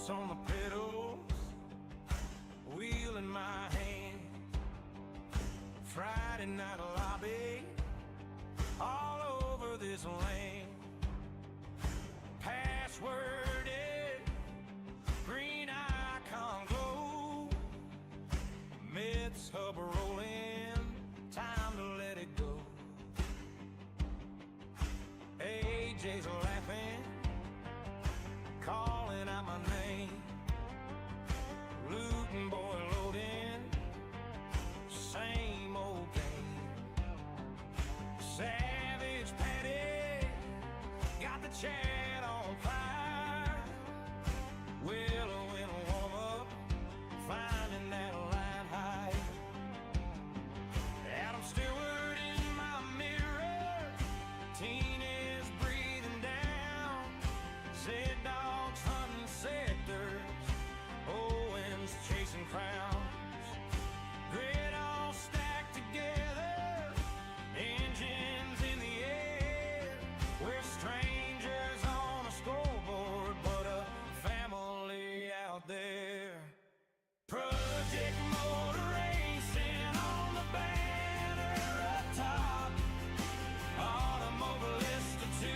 boots on the pedals, wheel in my hand. Friday night lobby, all over this land. Passworded, green icon glow. MetzVR rolling, time to let it go. AJ's laughing, calling out my name. Looting boy loading, same old game. Savage Patty got the chat on fire. Willow in a warm up, finding that line high. Adam Stewart in my mirror, Tina's breathing down. Zed dogs hunting sectors, Owens chasing crowns. Grid all stacked together, engines in the air. We're strangers on a scoreboard, but a family out there. Project Motor Racing on the banner up top. Automobilist of 2,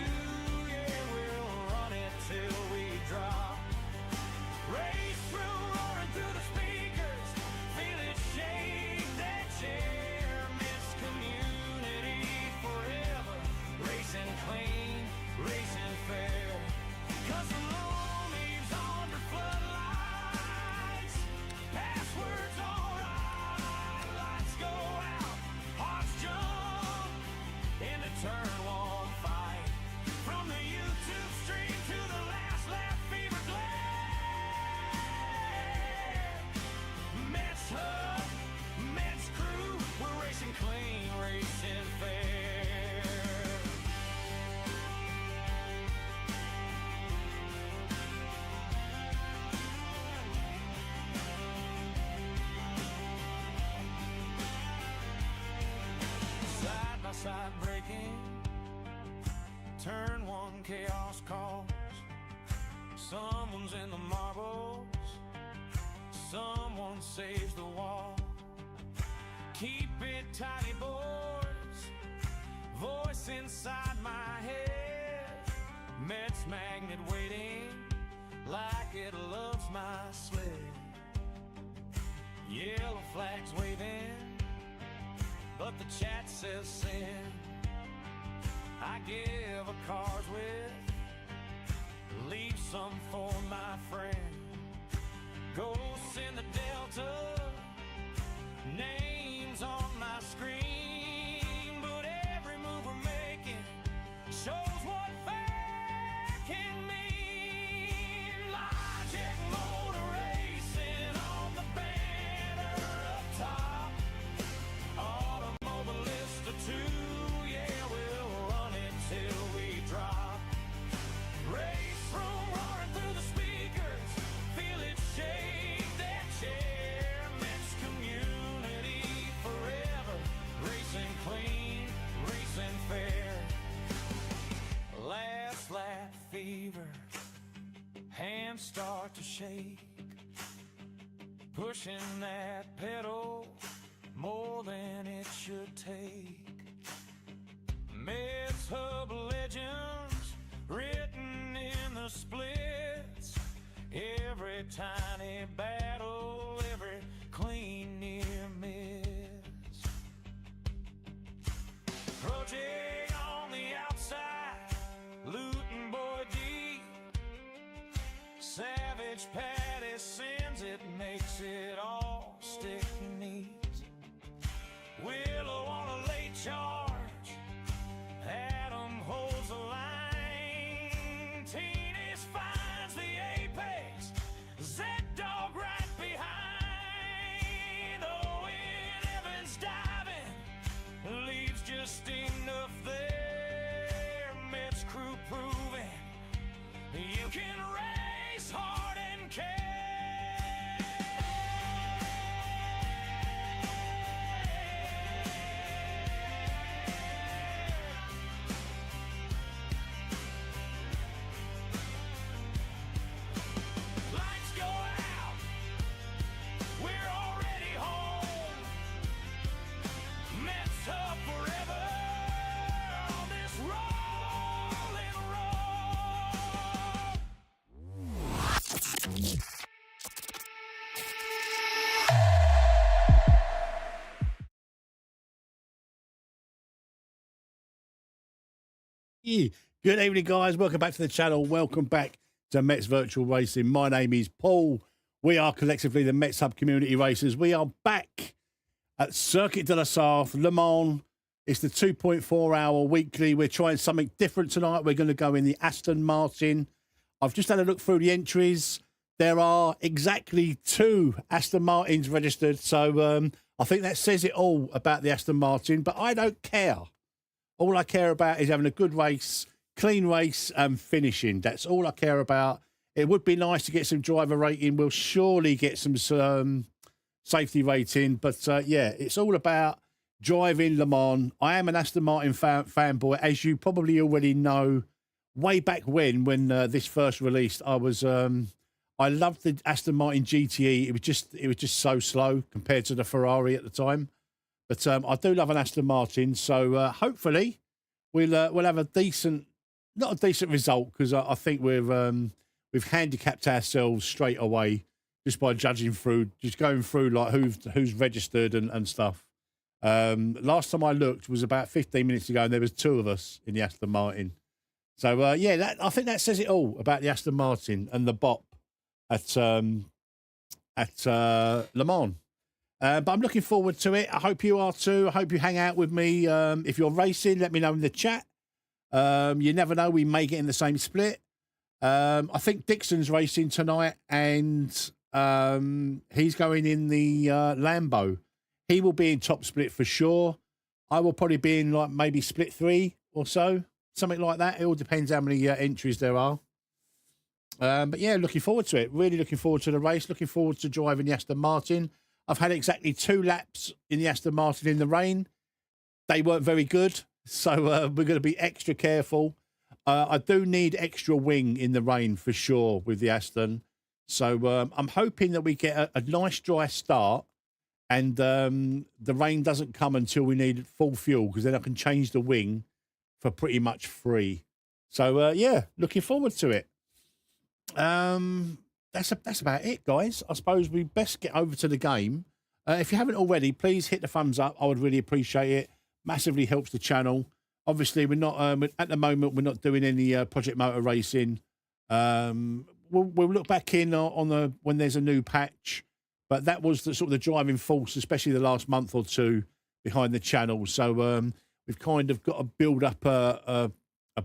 yeah, we'll run it till we drop. Race through, roaring through the speakers, feel it shake that chair. Metz community forever, racing clean, racing fair. Cause the loan leaves under floodlights, passwords alright, lights go out, hearts jump into turn 1 fight. From the YouTube stream to the last lap fever glare. MetzVR, Metz crew, we're racing clean, racing fair. Side by side braking, turn 1 chaos calls. Someone's in the marbles, someone saves the wall. Keep it tidy, boys, voice inside my head. Metz magnet waiting like it loves my sled. Yellow flags waving, but the chat says send. I give a cards with, leave some for my friend. Ghosts in the Delta, names on my screen, but every move we're making shows what fair can mean. Logic Motor Racing on the banner up top. Automobilist of 2, yeah, we'll run it till we drop. Race room roaring through the speakers, feel it shake that chair. Metz community forever, racing clean, racing fair. Last lap fever, hands start to shake, pushing that pedal more than it should take. MetzVR legends written in the splits, every tiny battle, every clean near miss. Project on the outside, looting boy deep. Savage Patty sends it, makes it all stick neat. Willow on a late charge, Adam holds the line. Teenage finds the apex, Z-Dog right behind. Owen Evans diving, leaves just enough there. Metz crew proving you can race hard and care. Good evening, guys. Welcome back to the channel. Welcome back to Metz Virtual Racing. My name is Paul. We are collectively the MetzHub Community Racers. We are back at Circuit de la Sarthe, Le Mans. It's the 2.4-hour weekly. We're trying something different tonight. We're going to go in the Aston Martin. I've just had a look through the entries. There are exactly 2 Aston Martins registered. So I think that says it all about the Aston Martin, but I don't care. All I care about is having a good race, clean race, and finishing. That's all I care about. It would be nice to get some driver rating. We'll surely get some safety rating. But, yeah, it's all about driving Le Mans. I am an Aston Martin fanboy, as you probably already know. Way back when this first released, I loved the Aston Martin GTE. It was just so slow compared to the Ferrari at the time. But I do love an Aston Martin, so hopefully we'll have a decent, not a decent result, because I think we've handicapped ourselves straight away just by judging through, just going through like who's registered and stuff. Last time I looked was about 15 minutes ago, and there was 2 of us in the Aston Martin. So yeah, I think that says it all about the Aston Martin and the bop at Le Mans. But I'm looking forward to it. I hope you are too. I hope you hang out with me. If you're racing, let me know in the chat. You never know, we may get in the same split. I think Dixon's racing tonight, and he's going in the Lambo. He will be in top split for sure. I will probably be in like maybe split 3 or so, something like that. It all depends how many entries there are. But yeah, looking forward to it. Really looking forward to the race. Looking forward to driving the Aston Martin. I've had exactly 2 laps in the Aston Martin in the rain. They weren't very good, so we're going to be extra careful. I do need extra wing in the rain for sure with the Aston. So I'm hoping that we get a nice dry start, and the rain doesn't come until we need full fuel, because then I can change the wing for pretty much free. So yeah, looking forward to it. That's about it, guys. I suppose we best get over to the game. If you haven't already, please hit the thumbs up. I would really appreciate it. Massively helps the channel. Obviously, we're not at the moment. We're not doing any Project Motor Racing. We'll look back in on when there's a new patch. But that was the sort of the driving force, especially the last month or 2 behind the channel. So we've kind of got to build up a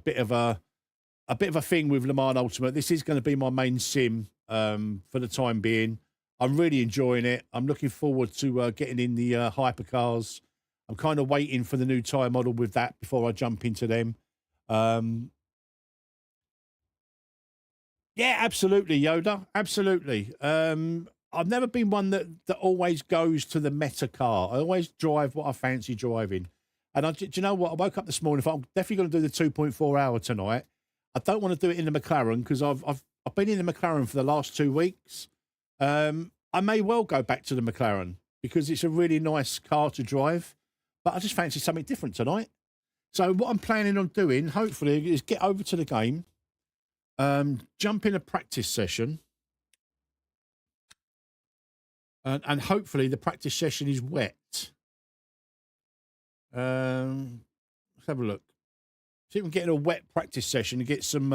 bit of a thing with Le Mans Ultimate. This is going to be my main sim for the time being. I'm really enjoying it. I'm looking forward to getting in the hypercars. I'm kind of waiting for the new tyre model with that before I jump into them. Yeah, absolutely, Yoda. Absolutely. I've never been one that always goes to the meta car. I always drive what I fancy driving. And do you know what? I woke up this morning. I'm definitely going to do the 2.4 hour tonight. I don't want to do it in the McLaren, because I've been in the McLaren for the last 2 weeks. I may well go back to the McLaren because it's a really nice car to drive, but I just fancy something different tonight. So what I'm planning on doing, hopefully, is get over to the game, jump in a practice session, and hopefully the practice session is wet. Let's have a look. See if we can get in a wet practice session and get some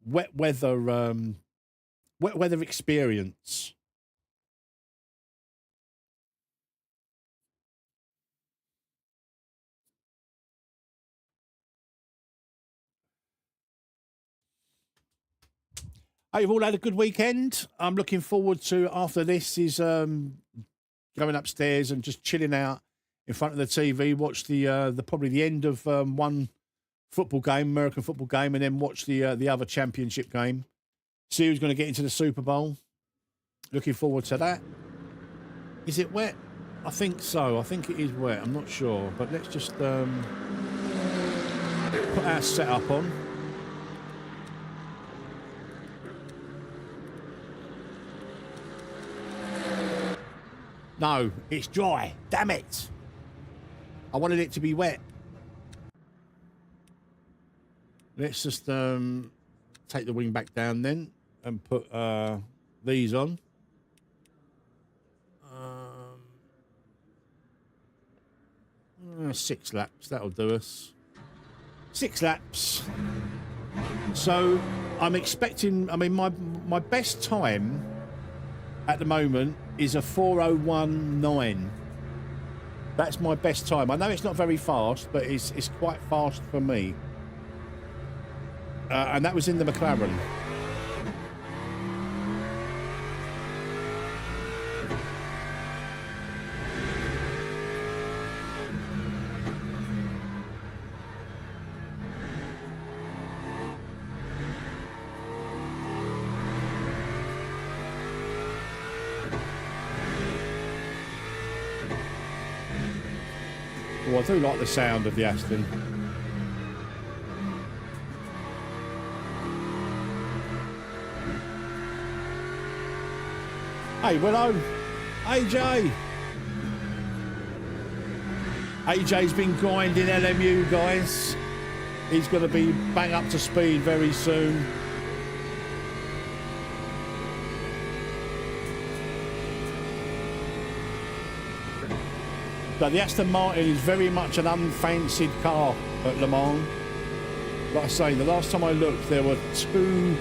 wet weather experience. Hey, you've all had a good weekend. I'm looking forward to, after this, is going upstairs and just chilling out in front of the TV, watch the probably the end of one football game, American football game, and then watch the other championship game. See who's going to get into the Super Bowl. Looking forward to that. Is it wet? I think so. I think it is wet. I'm not sure, but let's just put our setup on. No, it's dry. Damn it. I wanted it to be wet. Let's just take the wing back down then and put these on. 6 laps, that'll do us. 6 laps. So I'm expecting, I mean, my best time at the moment is a 4:01.9. That's my best time. I know it's not very fast, but it's quite fast for me. And that was in the McLaren. Oh, I do like the sound of the Aston. Hey, hello, AJ. AJ's been grinding LMU, guys. He's going to be bang up to speed very soon. But the Aston Martin is very much an unfancied car at Le Mans. Like I say, the last time I looked, there were two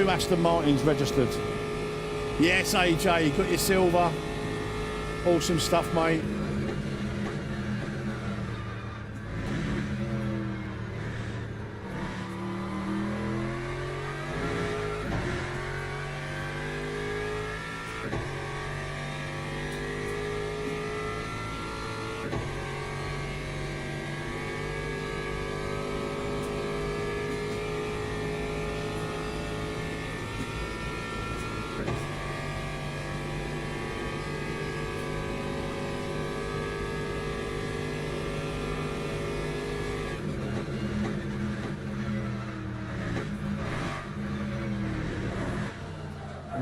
Aston Martins registered. Yes, AJ, you got your silver. Awesome stuff, mate.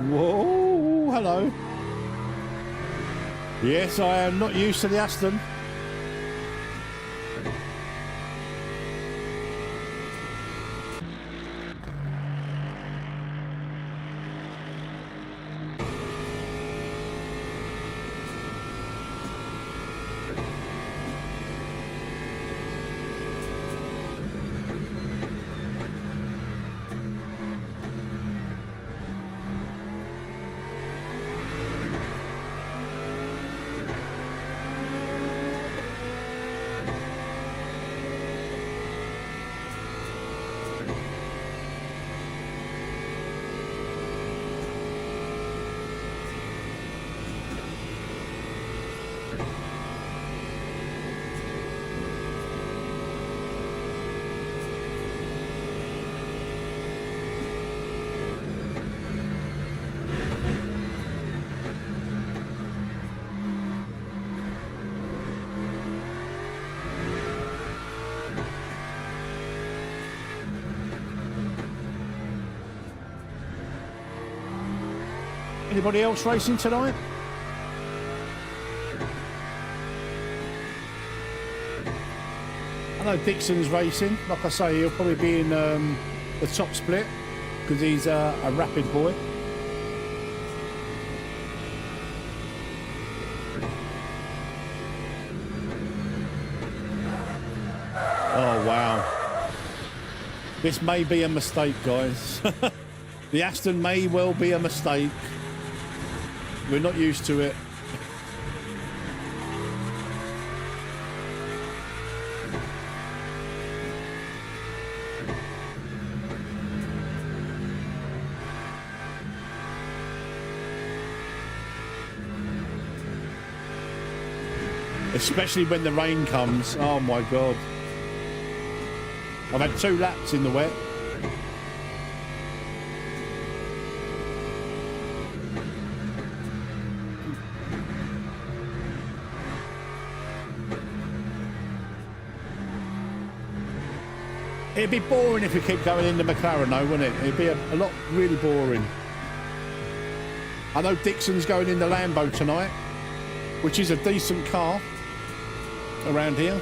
Whoa, hello. Yes, I am not used to the Aston. Anybody else racing tonight? I know Dixon's racing. Like I say, he'll probably be in the top split because he's a rapid boy. Oh, wow. This may be a mistake, guys. The Aston may well be a mistake. We're not used to it. Especially when the rain comes. Oh my God. I've had 2 laps in the wet. It'd be boring if we keep going in the McLaren though, wouldn't it? It'd be a lot really boring. I know Dixon's going in the Lambo tonight, which is a decent car around here.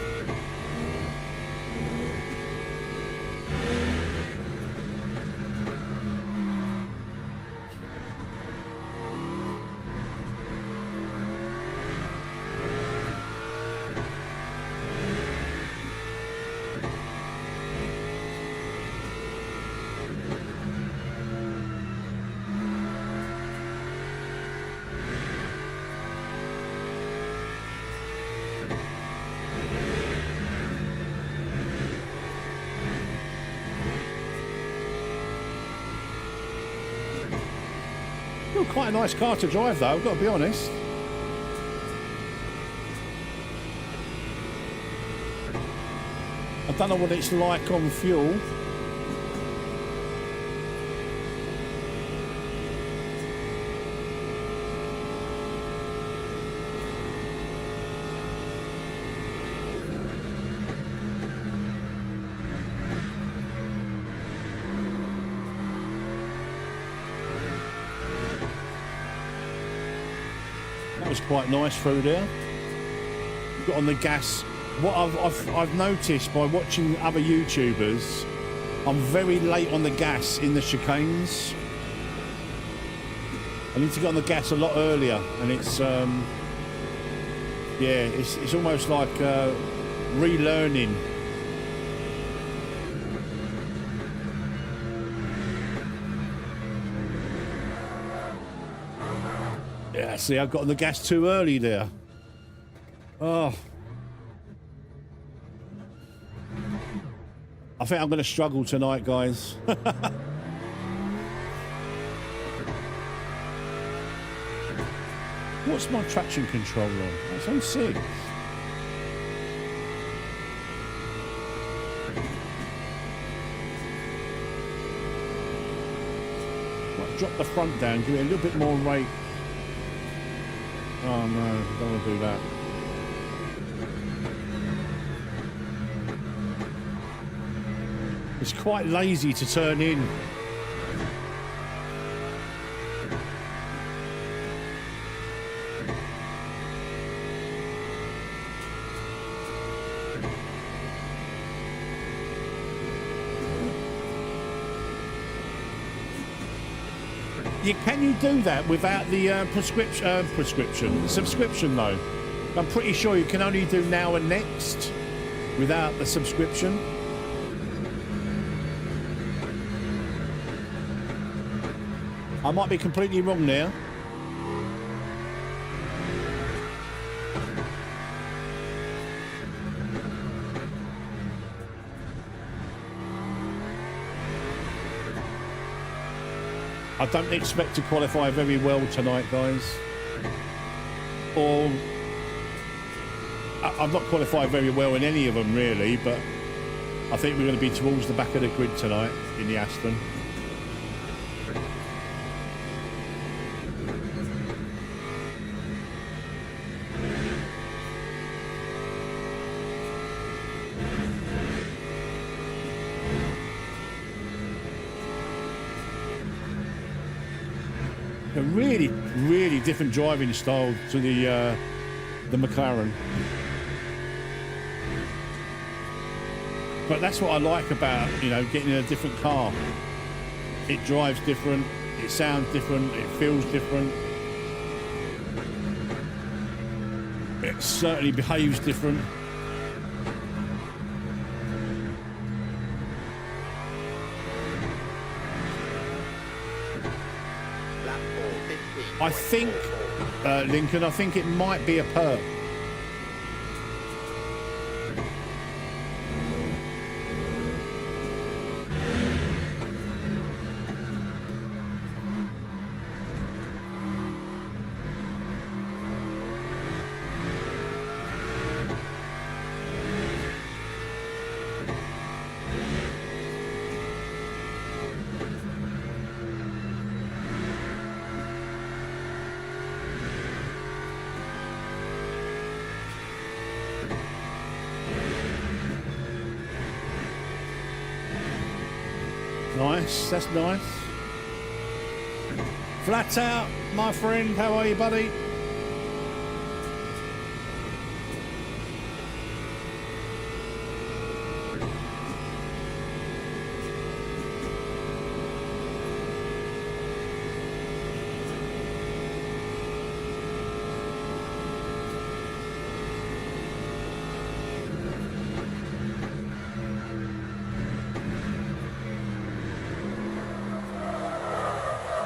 Still quite a nice car to drive, though, I've got to be honest. I don't know what it's like on fuel. Was quite nice through there. Got on the gas. What I've noticed by watching other YouTubers, I'm very late on the gas in the chicanes. I need to get on the gas a lot earlier, and it's yeah, it's almost like relearning. Yeah, see, I got on the gas too early there. Oh. I think I'm going to struggle tonight, guys. What's my traction control on? It's on 6. Right, drop the front down, give it a little bit more rate. Oh no, don't want to do that. It's quite lazy to turn in. Can you do that without the subscription though? I'm pretty sure you can only do now and next without the subscription. I might be completely wrong there. I don't expect to qualify very well tonight, guys. Or I've not qualified very well in any of them, really, but I think we're going to be towards the back of the grid tonight in the Aston. A really different driving style to the McLaren, but that's what I like about, you know, getting in a different car. It drives different, it sounds different, it feels different, it certainly behaves different. I think, Lincoln, I think it might be a perk. Nice, that's nice. Flat out, my friend. How are you, buddy?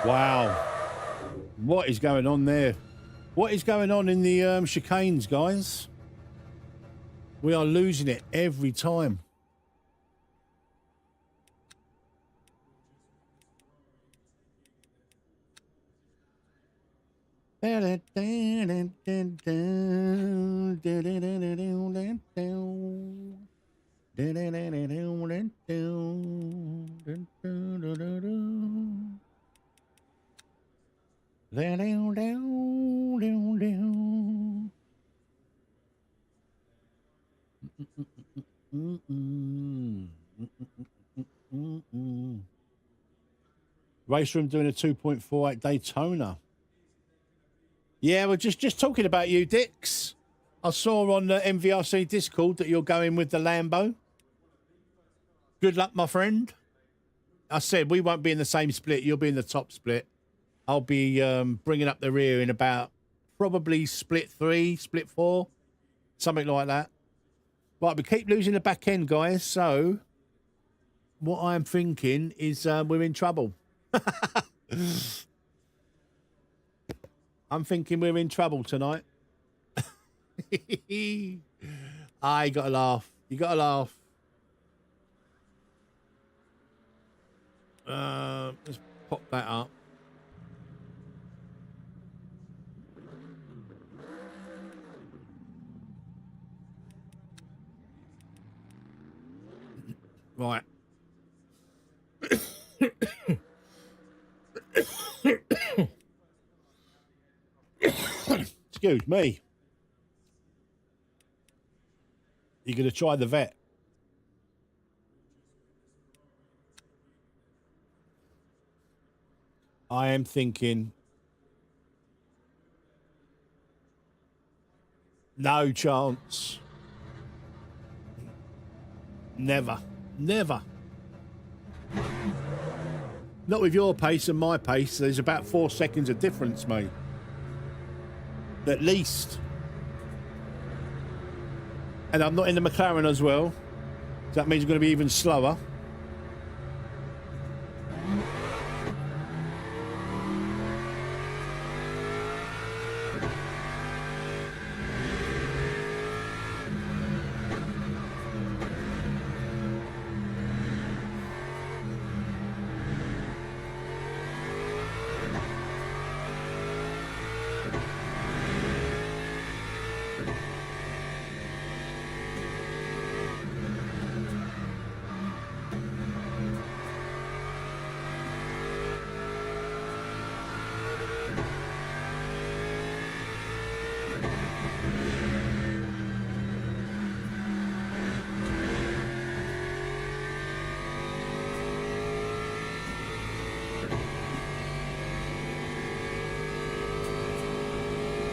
Wow, what is going on there? What is going on in the chicanes, guys? We are losing it every time. Race Room doing a 2.48 Daytona. Yeah, we're just talking about you, Dix. I saw on the MVRC Discord that you're going with the Lambo. Good luck, my friend. I said we won't be in the same split. You'll be in the top split. I'll be bringing up the rear in about probably split 3, split 4, something like that. Right, we keep losing the back end, guys. So what I'm thinking is we're in trouble. I'm thinking we're in trouble tonight. I gotta laugh. You gotta laugh. Let's pop that up. Right. Excuse me. You're going to try the vet. I am thinking no chance. Never. Never. Not with your pace and my pace. There's about 4 seconds of difference, mate. At least. And I'm not in the McLaren as well. So that means it's going to be even slower.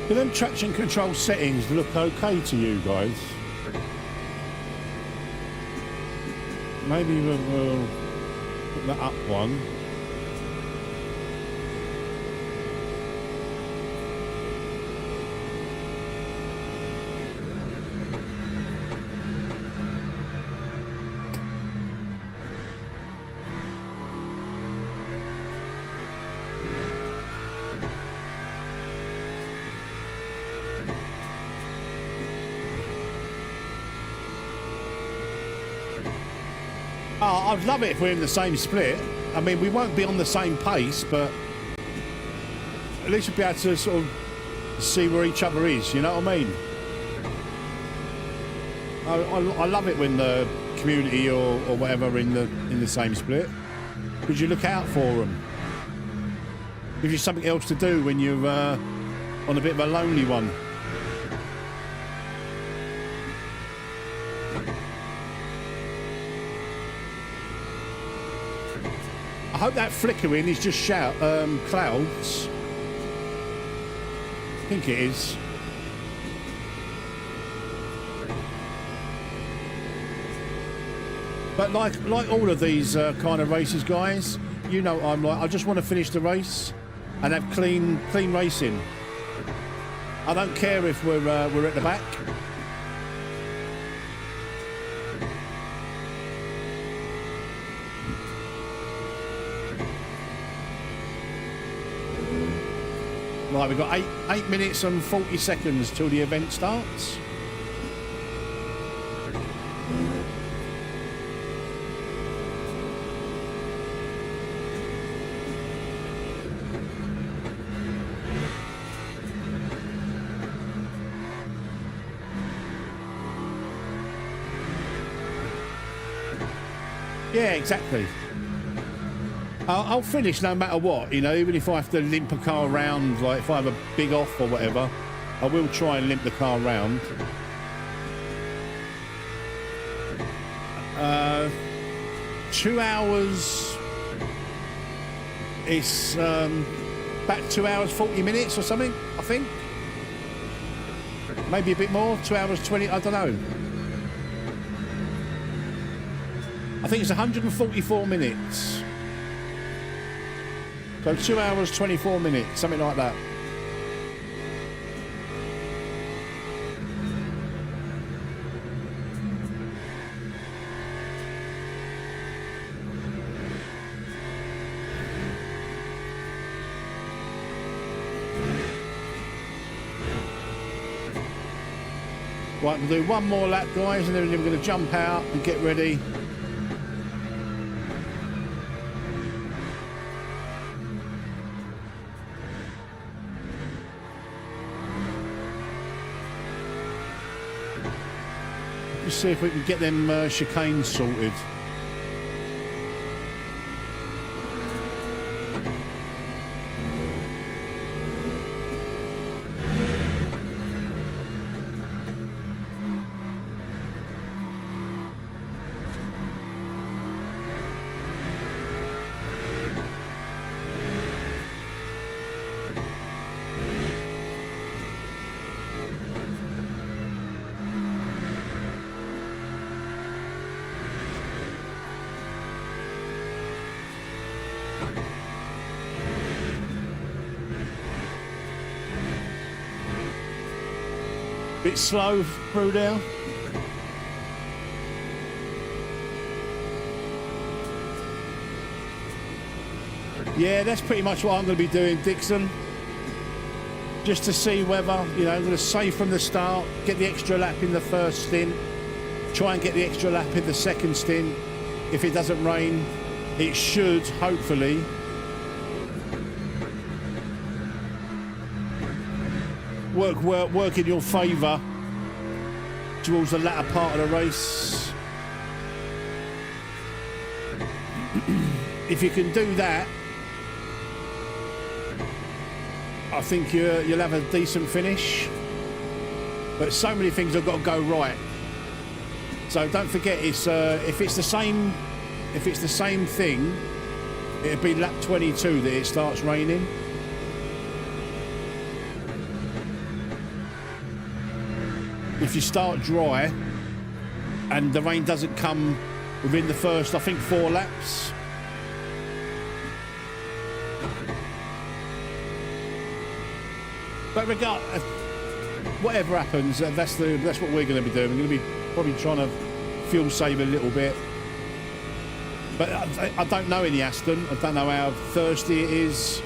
Do them traction control settings look okay to you guys? Maybe we'll put that up one. Oh, I'd love it if we're in the same split. I mean, we won't be on the same pace, but at least we'll be able to sort of see where each other is, you know what I mean? I love it when the community or whatever are in the same split, because you look out for them. Gives you something else to do when you're on a bit of a lonely one. I hope that flickering is just clouds. I think it is. But like all of these kind of races, guys, you know I'm like, I just want to finish the race and have clean racing. I don't care if we're at the back. Right, we've got 8 minutes and 40 seconds till the event starts. Yeah, exactly. I'll finish no matter what, you know, even if I have to limp a car around, like if I have a big off or whatever, I will try and limp the car around. 2 hours, it's about 2 hours 40 minutes or something, I think. Maybe a bit more, 2 hours 20, I don't know. I think it's 144 minutes. So 2 hours 24 minutes, something like that. Right, we'll do one more lap, guys, and then we're going to jump out and get ready. Just see if we can get them chicanes sorted. Bit slow through there. Yeah, that's pretty much what I'm going to be doing, Dixon. Just to see whether, you know, I'm going to save from the start, get the extra lap in the first stint, try and get the extra lap in the second stint. If it doesn't rain, it should, hopefully, work in your favour towards the latter part of the race. If you can do that, I think you'll have a decent finish. But so many things have got to go right. So don't forget, it's if it's the same thing, it'll be lap 22 that it starts raining. If you start dry and the rain doesn't come within the first, I think, 4 laps. But whatever happens, that's what we're going to be doing. We're going to be probably trying to fuel save a little bit. But I don't know any Aston. I don't know how thirsty it is.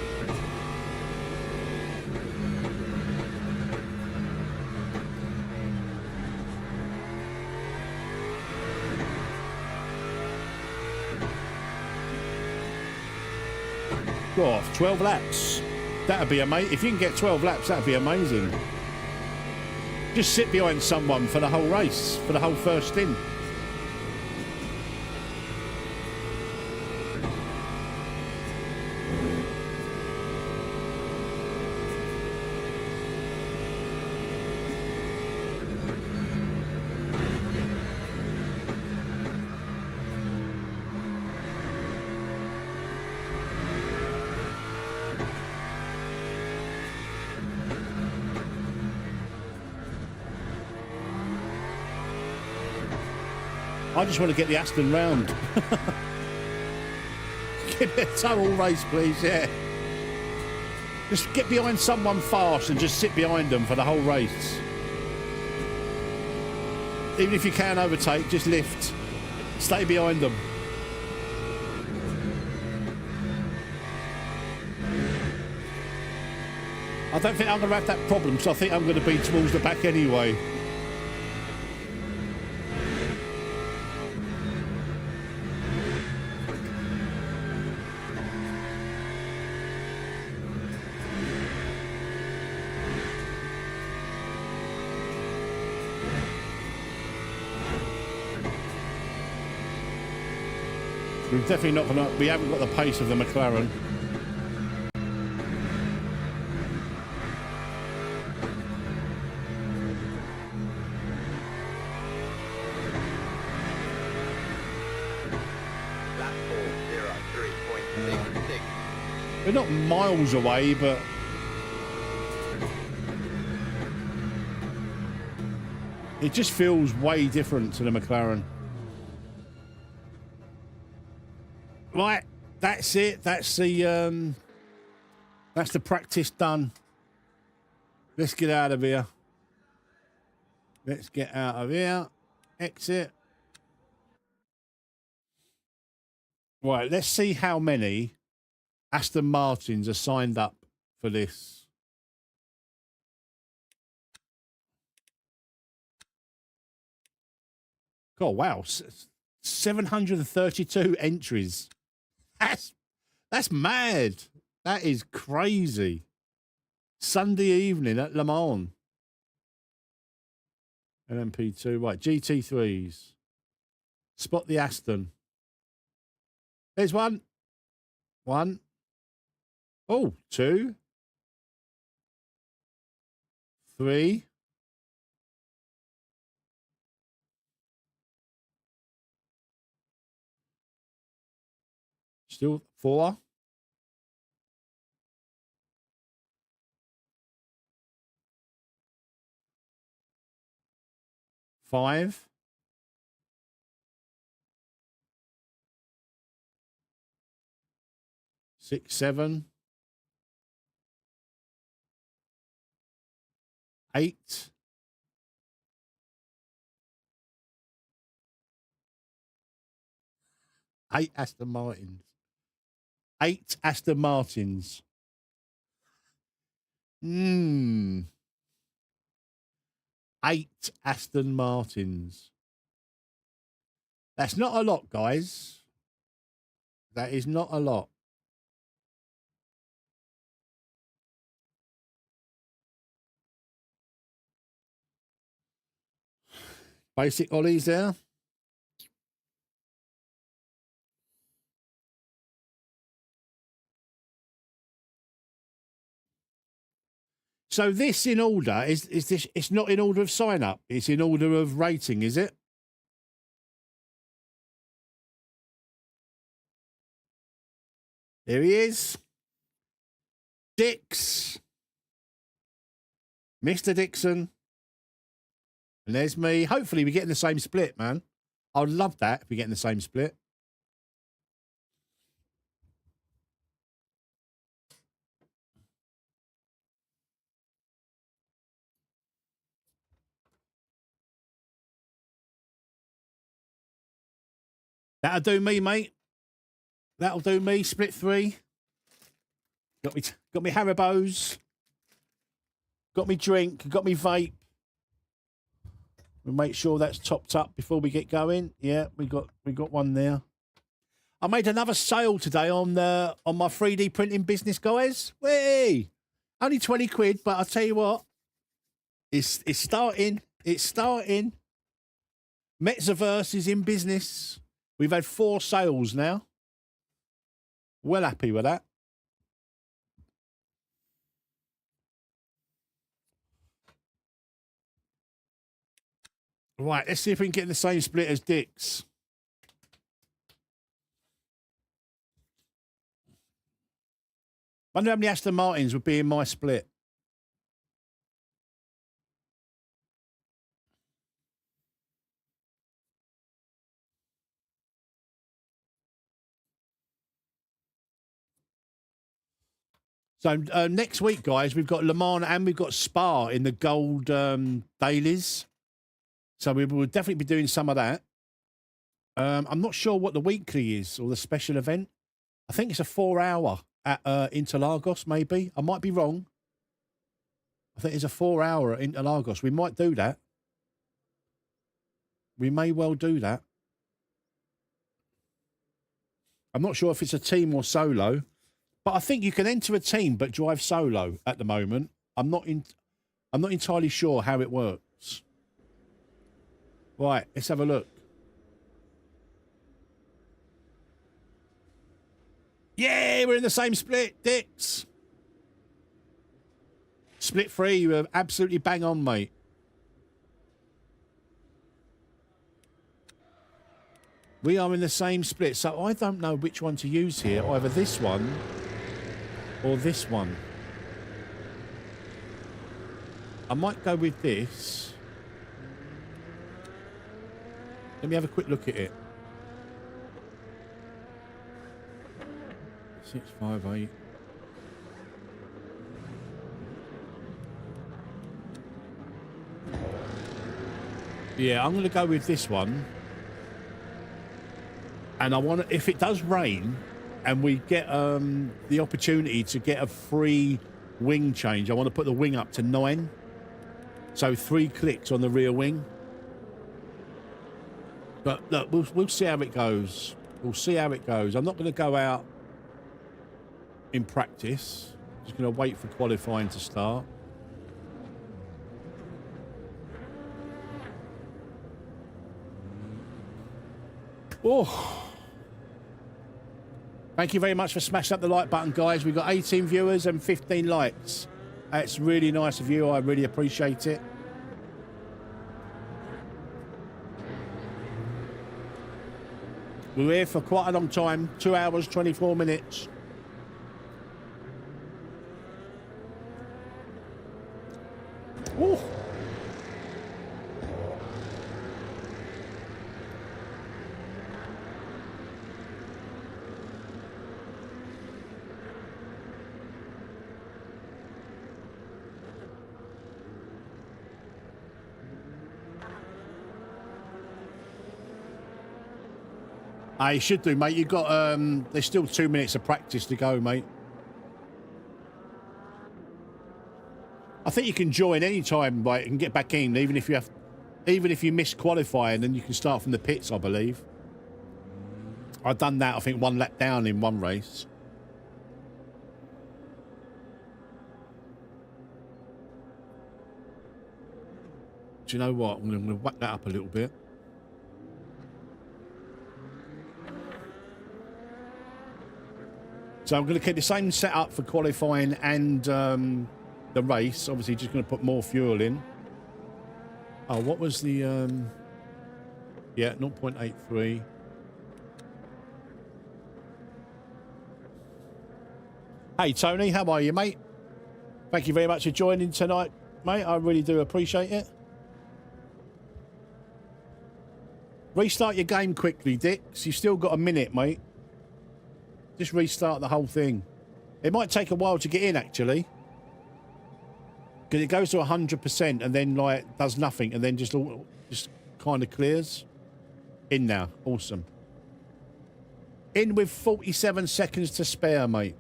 God, 12 laps. That'd be amazing. If you can get 12 laps, that'd be amazing. Just sit behind someone for the whole race, for the whole first stint. I just want to get the Aston round. Give it a total race, please, yeah. Just get behind someone fast and just sit behind them for the whole race. Even if you can overtake, just lift. Stay behind them. I don't think I'm going to have that problem, so I think I'm going to be towards the back anyway. We're definitely not gonna. We haven't got the pace of the McLaren. We're not miles away, but it just feels way different to the McLaren. Right, that's it. That's the practice done. Let's get out of here. Let's get out of here. Exit. Right, let's see how many Aston Martins are signed up for this. Oh, wow. 732 entries. That's mad. That is crazy. Sunday evening at LeMans. LMP2. Right, GT3s. Spot the Aston. There's one. One. Oh, two. Three. Still four. Five. Six, seven. Eight. Eight Aston Martins. Eight Aston Martins. Eight Aston Martins. That's not a lot, guys. That is not a lot. Basic ollies there. So this in order, is this, it's not in order of sign up, it's in order of rating, is it? There he is. Dix. Mr. Dixon. And there's me. Hopefully we're getting the same split, man. I'd love that if we're getting the same split. That'll do me, mate. That'll do me. Split three. Got me Haribos. Got me drink. Got me vape. We'll make sure that's topped up before we get going. Yeah, we got one there. I made another sale today on my 3D printing business, guys. Whee! Only 20 quid, but I'll tell you what. It's starting. It's starting. MetzVR is in business. We've had 4 sales now. Well happy with that. Right, let's see if we can get the same split as Dick's. Wonder how many Aston Martins would be in my split. So next week, guys, we've got Le Mans and we've got Spa in the gold dailies. So we will definitely be doing some of that. I'm not sure what the weekly is or the special event. I think it's a 4-hour at Interlagos, maybe. I might be wrong. I think it's a 4-hour at Interlagos. We might do that. We may well do that. I'm not sure if it's a team or solo. But I think you can enter a team but drive solo at the moment. I'm not entirely sure how it works. Right, let's have a look. Yeah, we're in the same split, Dix. Split 3, you were absolutely bang on, mate. We are in the same split, so I don't know which one to use here. Either this one or this one. I might go with this. Let me have a quick look at it. 658. Yeah, I'm going to go with this one. And I want to, if it does rain and we get the opportunity to get a free wing change, I want to put the wing up to 9. So 3 clicks on the rear wing. But look, we'll see how it goes. We'll see how it goes. I'm not going to go out in practice. Just going to wait for qualifying to start. Oh. Thank you very much for smashing up the like button, guys. We've got 18 viewers and 15 likes. That's really nice of you. I really appreciate it. We were here for quite a long time. 2 hours, 24 minutes. Ooh. You should do, mate. You've got, there's still 2 minutes of practice to go, mate. I think you can join any time, right, and get back in, even if you miss qualifying, then you can start from the pits, I believe. I've done that, I think, 1 lap down in one race. Do you know what? I'm going to whack that up a little bit. So I'm going to keep the same setup for qualifying and the race. Obviously, just going to put more fuel in. Oh, what was the... yeah, 0.83. Hey, Tony, how are you, mate? Thank you very much for joining tonight, mate. I really do appreciate it. Restart your game quickly, Dix. You've still got a minute, mate. Just restart the whole thing. It might take a while to get in, actually. Because it goes to 100% and then, like, does nothing and then just kind of clears. In now. Awesome. In with 47 seconds to spare, mate.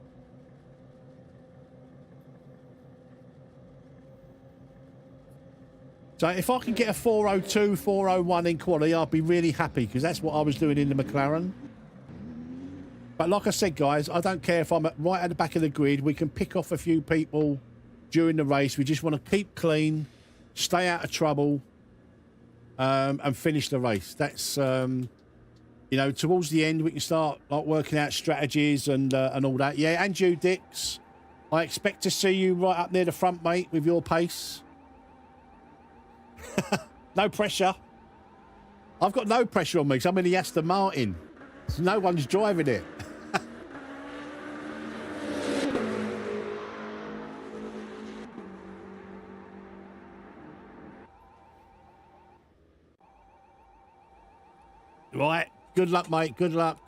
So if I can get a 402, 401 in quali, I'll be really happy because that's what I was doing in the McLaren. But like I said, guys, I don't care if I'm right at the back of the grid. We can pick off a few people during the race. We just want to keep clean, stay out of trouble, and finish the race. That's, you know, towards the end, we can start like working out strategies and all that. Yeah, and you, Dix. I expect to see you right up near the front, mate, with your pace. No pressure. I've got no pressure on me because I'm in the Aston Martin. So no one's driving it. Right. Good luck, mate. Good luck.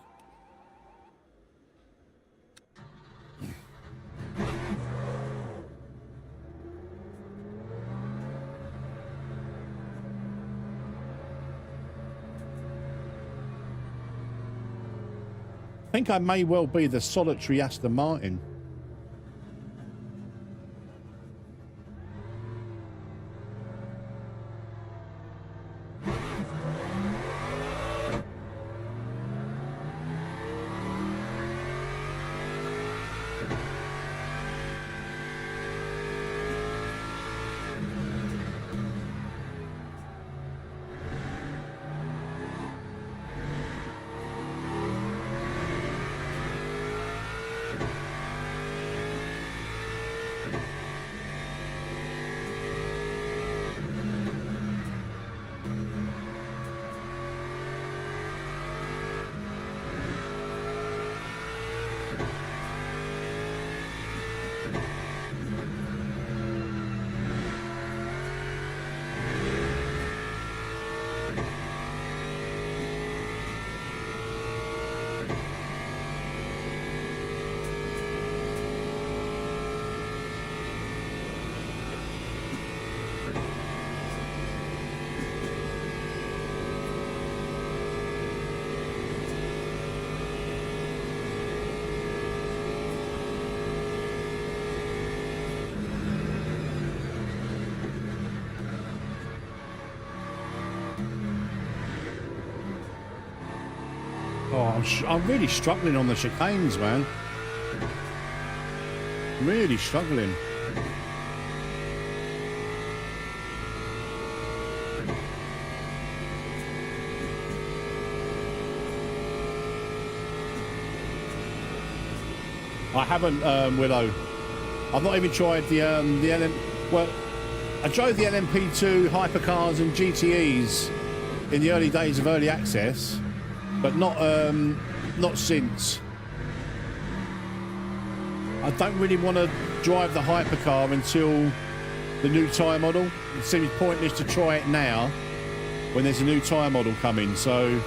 I think I may well be the solitary Aston Martin. I'm really struggling on the chicanes, man. Really struggling. I haven't, Willow. I've not even tried the well, I drove the LMP2 hypercars and GTEs in the early days of early access, but not since. I don't really want to drive the hypercar until the new tyre model. It seems pointless to try it now when there's a new tyre model coming, so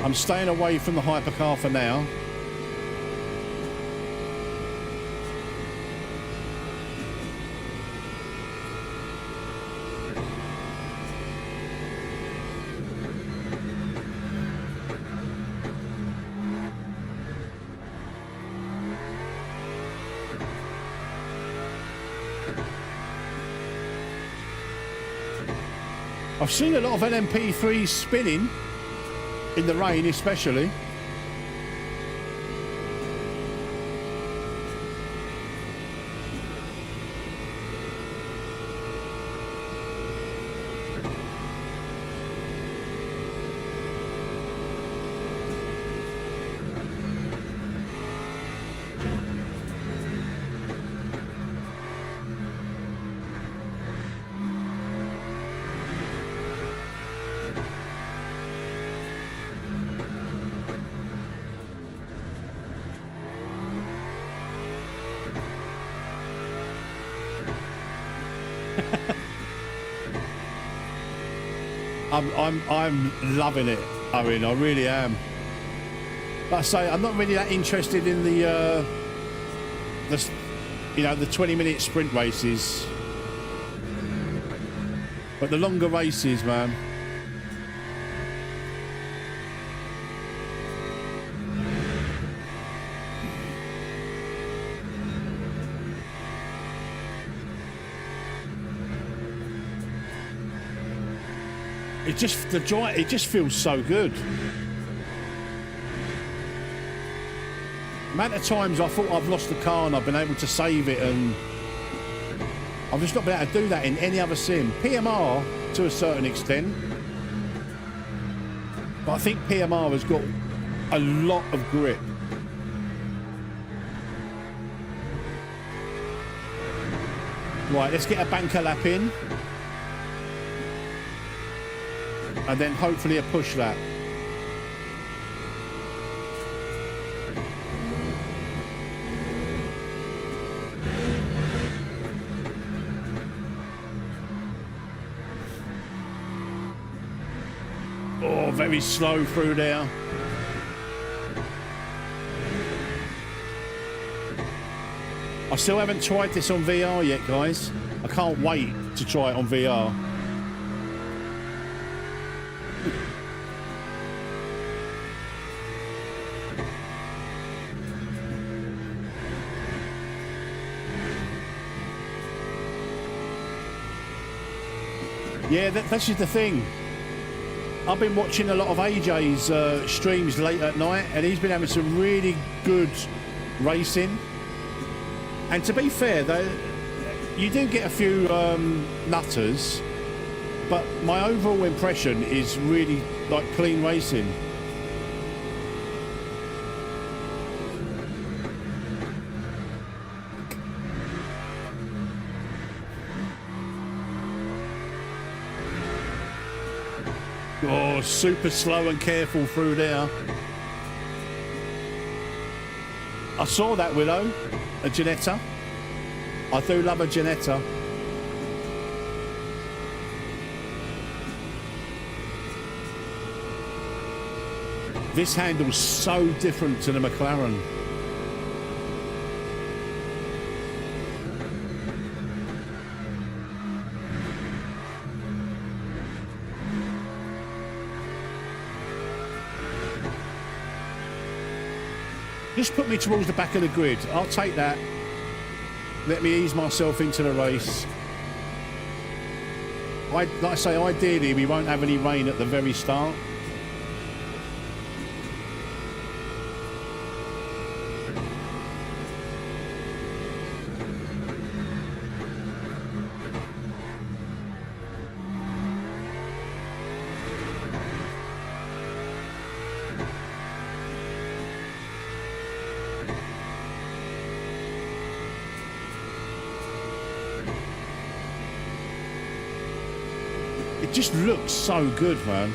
I'm staying away from the hypercar for now. I've seen a lot of LMP3s spinning in the rain, especially. I'm loving it. I mean, I really am. Like I say, I'm not really that interested in the 20-minute sprint races, but the longer races, man. It just feels so good. The amount of times I thought I've lost the car and I've been able to save it, and I've just not been able to do that in any other sim. PMR to a certain extent, but I think PMR has got a lot of grip. Right, let's get a banker lap in. And then hopefully a push lap. Oh, very slow through there. I still haven't tried this on VR yet, guys. I can't wait to try it on VR. Yeah, that's just the thing. I've been watching a lot of AJ's streams late at night, and he's been having some really good racing. And to be fair, you do get a few nutters, but my overall impression is really like clean racing. Oh, super slow and careful through there. I saw that, Willow, a Ginetta. I do love a Ginetta. This handle's so different to the McLaren. Just put me towards the back of the grid. I'll take that. Let me ease myself into the race. Like I say, ideally, we won't have any rain at the very start. It just looks so good, man.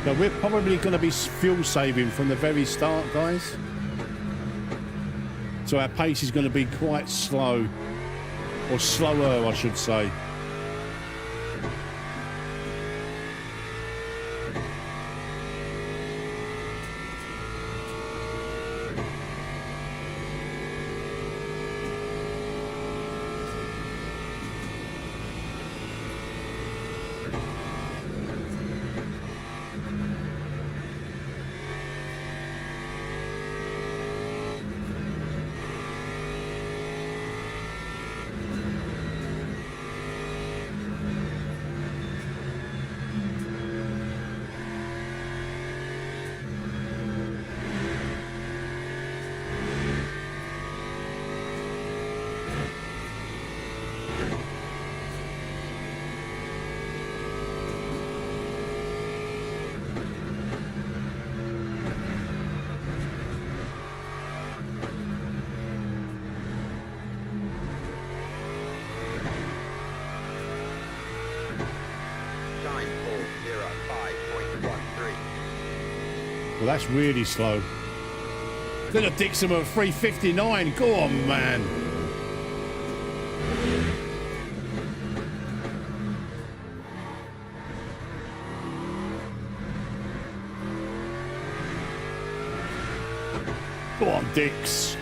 So we're probably going to be fuel saving from the very start, guys. So our pace is going to be quite slow, or slower, I should say. Well, that's really slow. Look at Dixon at 359. Go on, man. Go on, Dix.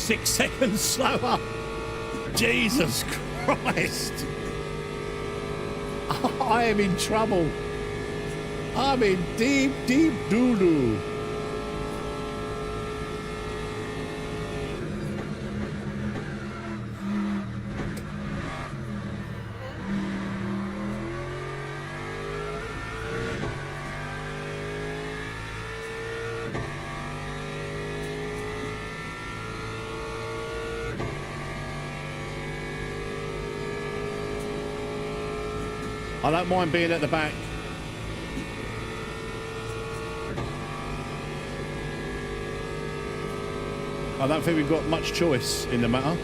.6 seconds slower. Jesus Christ. I am in trouble. I'm in deep, deep doo-doo. I don't mind being at the back. I don't think we've got much choice in the matter.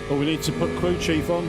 But we need to put crew chief on.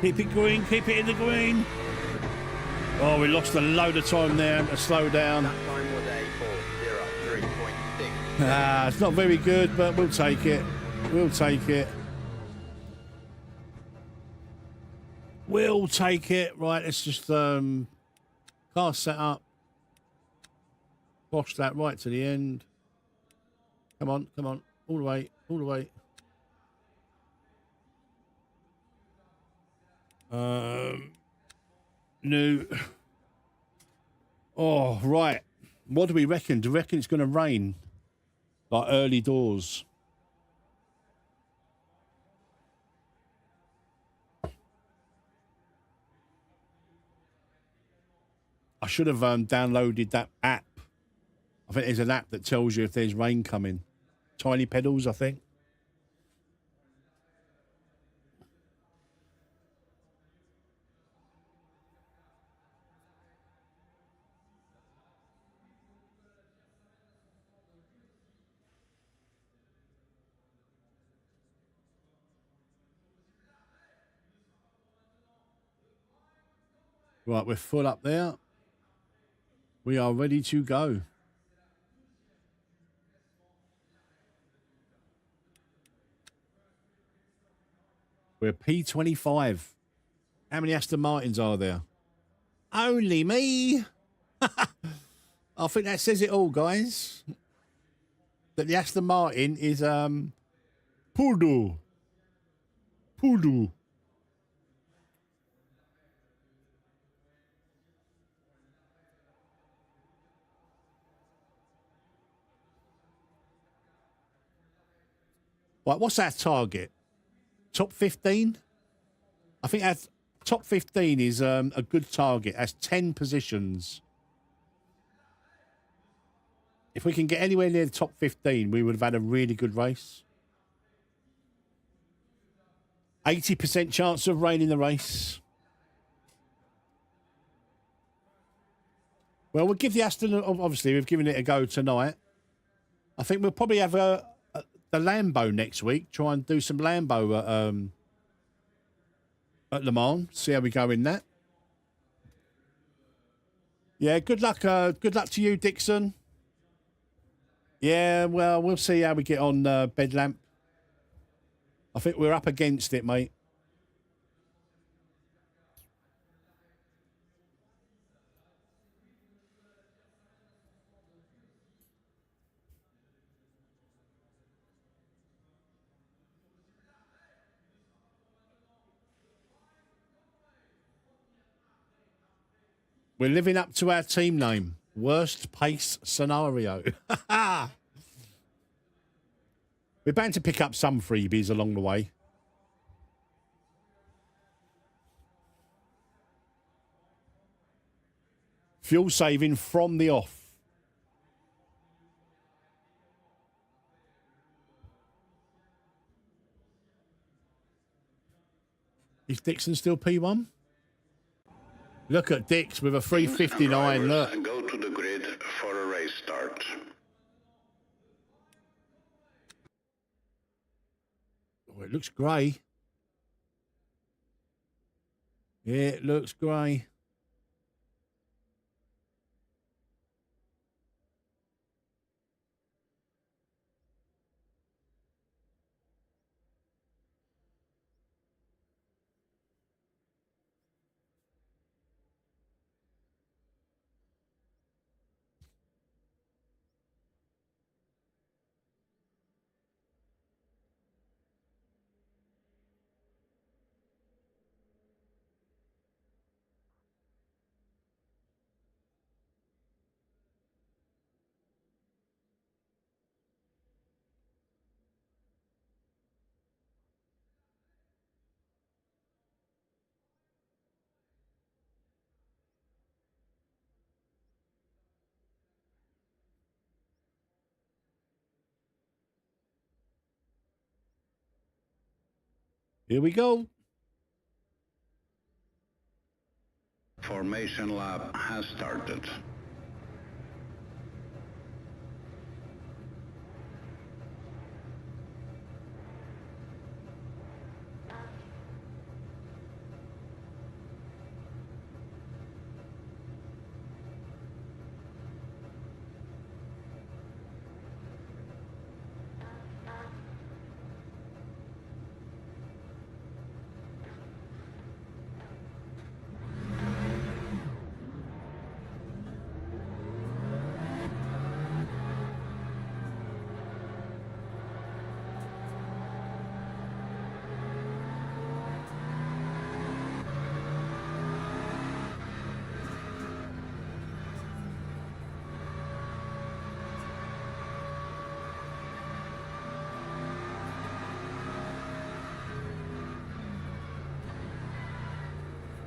Keep it green, keep it in the green. Oh, we lost a load of time there to slow down. That time was a 4:03.6. Ah, it's not very good, but we'll take it. We'll take it. We'll take it. Right, let's just car set up. Wash that right to the end. Come on, come on. All the way, all the way. No. Oh, right. What do we reckon? Do we reckon it's going to rain? Like early doors? I should have downloaded that app. I think there's an app that tells you if there's rain coming. Tiny Pedals, I think. Right, we're full up there. We are ready to go. We're P25. How many Aston Martins are there? Only me. I think that says it all, guys. That the Aston Martin is Poodoo. Poodoo. Right, what's our target? Top 15? I think our top 15 is a good target. That's 10 positions. If we can get anywhere near the top 15, we would have had a really good race. 80% chance of rain in the race. Well, we'll give the Aston, obviously, we've given it a go tonight. I think we'll probably have the Lambo next week. Try and do some Lambo at Le Mans. See how we go in that. Yeah, good luck. Good luck to you, Dixon. Yeah, well, we'll see how we get on Bedlamp. I think we're up against it, mate. We're living up to our team name. Worst pace scenario. We're bound to pick up some freebies along the way. Fuel saving from the off. Is Dixon still P1? Look at Dix with a 359. Look. Go to the grid for a race start. Oh, it looks grey. Yeah, it looks grey. Here we go. Formation lap has started.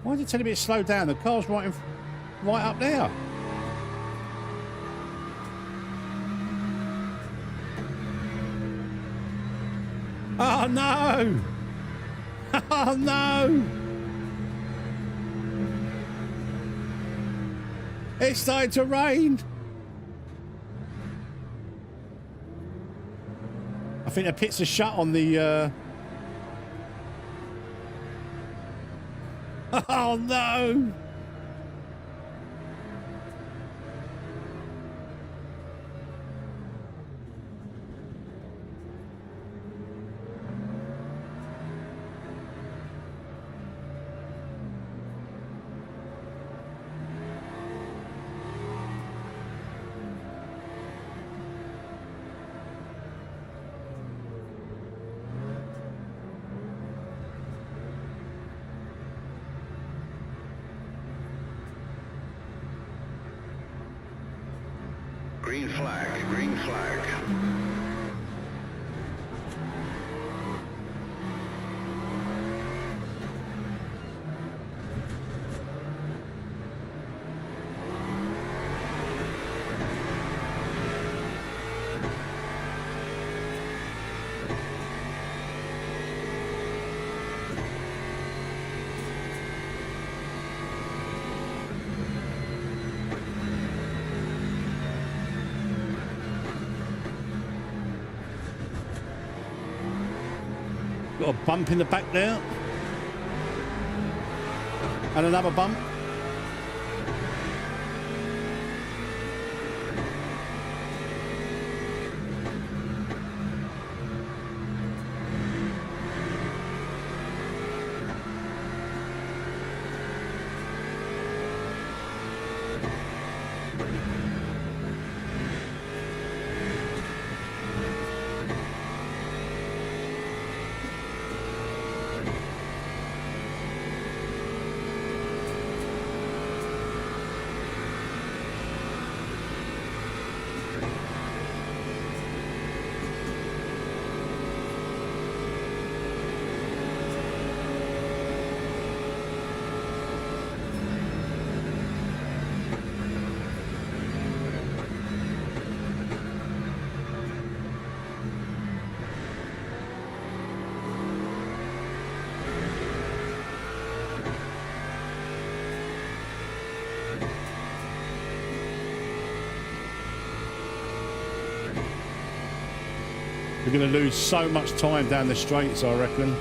Why is it telling me to slow down? The car's right up there. Oh no! Oh no! It's starting to rain. I think the pits are shut on the. Oh no! Green flag, green flag. Got a bump in the back there. And another bump. We're going to lose so much time down the straights, I reckon.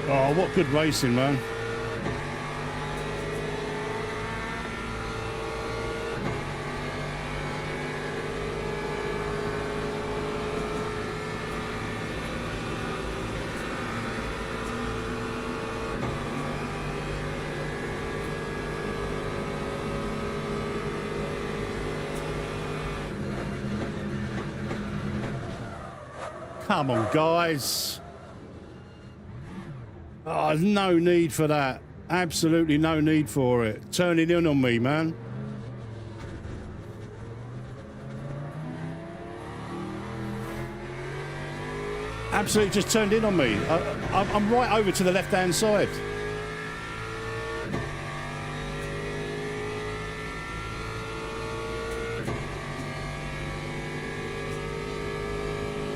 Oh, what good racing, man. Come on, guys. Oh, there's no need for that. Absolutely no need for it. Turning in on me, man. Absolutely just turned in on me. I'm right over to the left-hand side.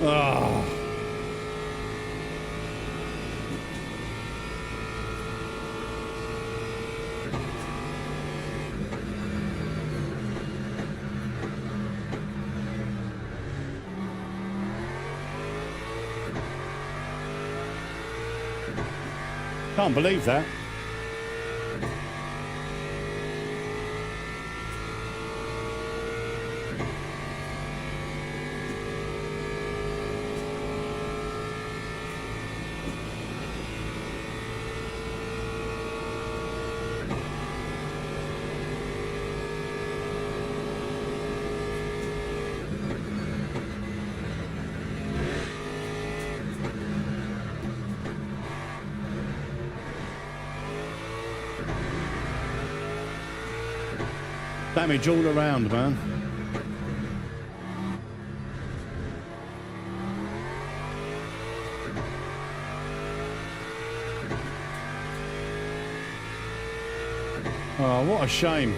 Oh. Can't believe that. Damage all around, man. Oh, what a shame.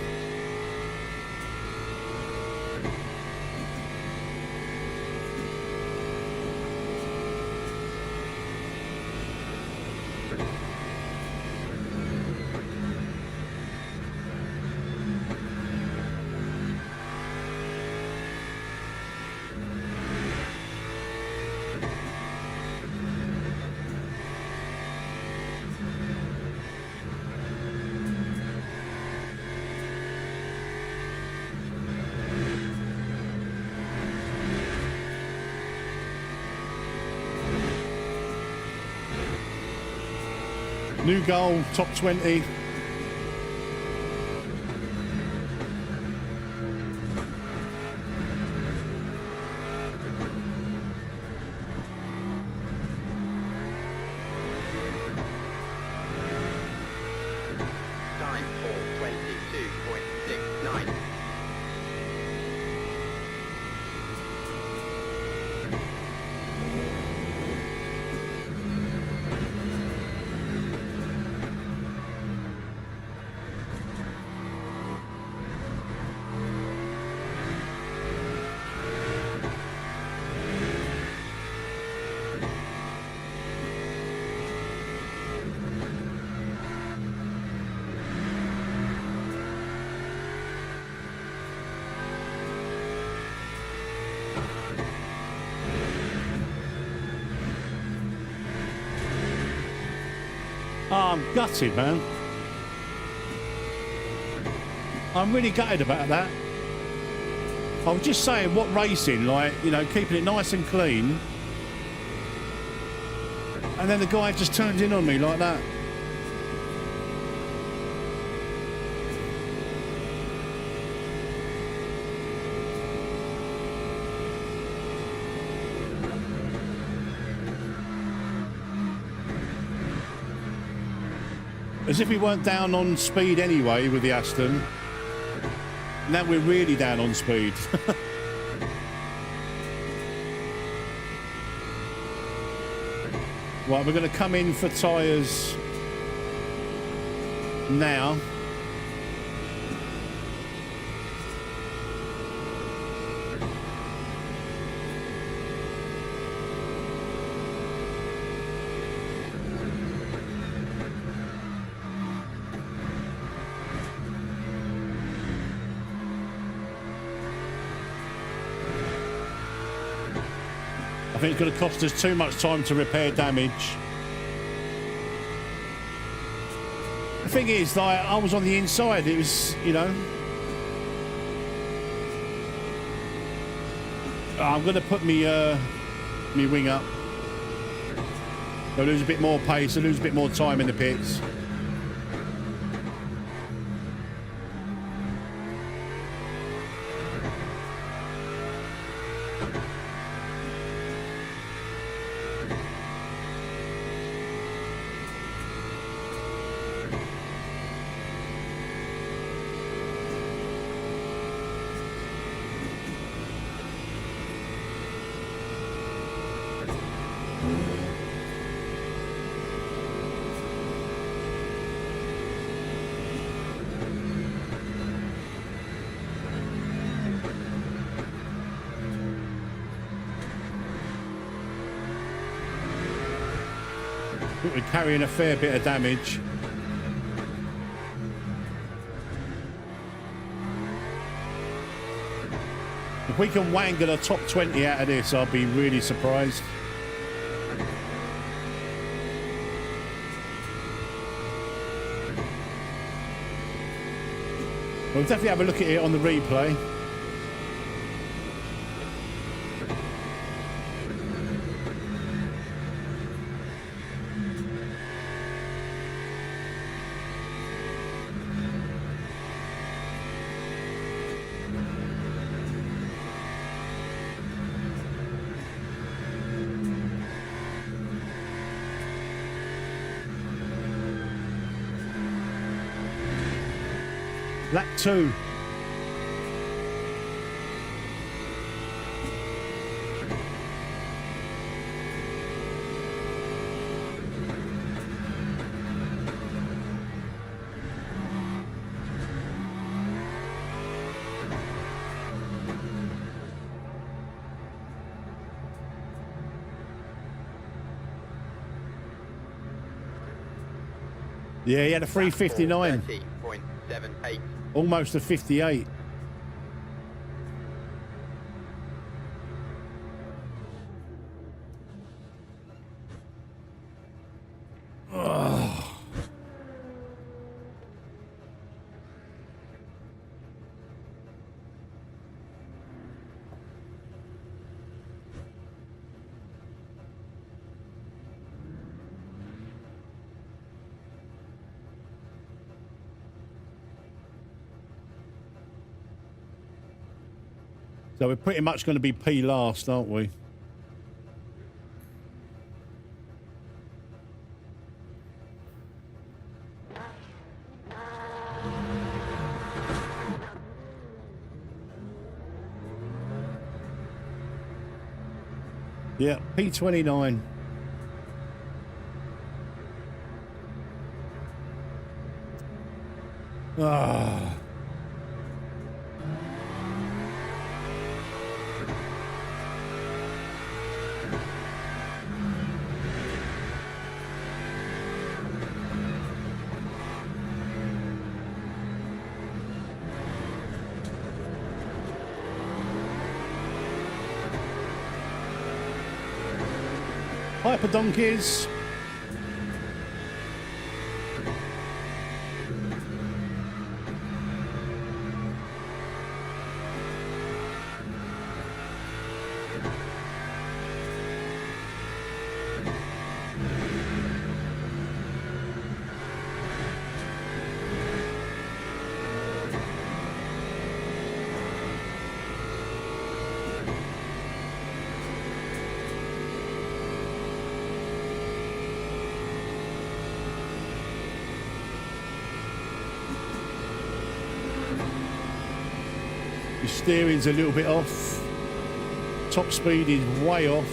New goal, top 20. Time for 22.69. Oh, I'm gutted, man. I'm really gutted about that. I was just saying, what racing, like, you know, keeping it nice and clean. And then the guy just turns in on me like that. As if we weren't down on speed anyway with the Aston. Now we're really down on speed. Right, we're going to come in for tyres now. I think it's going to cost us too much time to repair damage. The thing is, like, I was on the inside. It was, you know. I'm going to put me wing up. I'll lose a bit more pace. I'll lose a bit more time in the pits. We're carrying a fair bit of damage. If we can wangle a top 20 out of this, I'll be really surprised. We'll definitely have a look at it on the replay. Lap 2. Yeah, he had a 359. 30.78. Almost a 58. Ugh. So we're pretty much going to be P last, aren't we? Yeah, P29. Ah. Hyper donkeys. Your steering's a little bit off. Top speed is way off.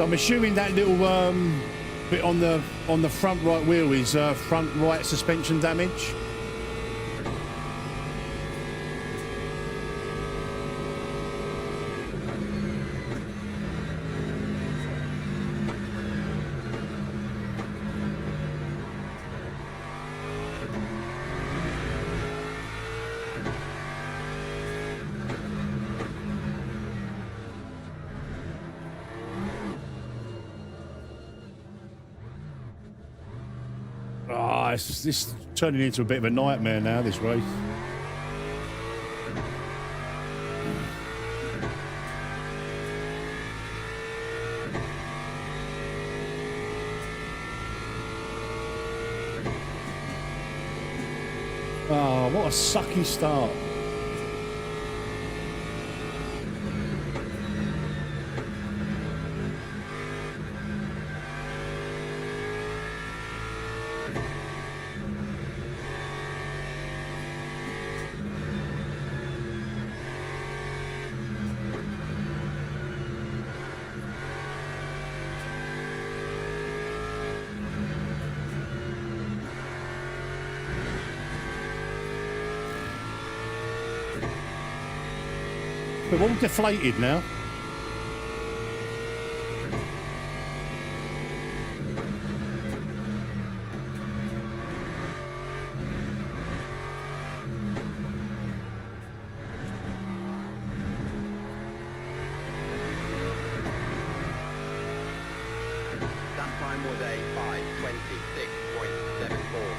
So I'm assuming that little bit on the front right wheel is front right suspension damage. This is turning into a bit of a nightmare now, this race. Oh, what a sucky start. We're all deflated now. That time was a 5:26.74.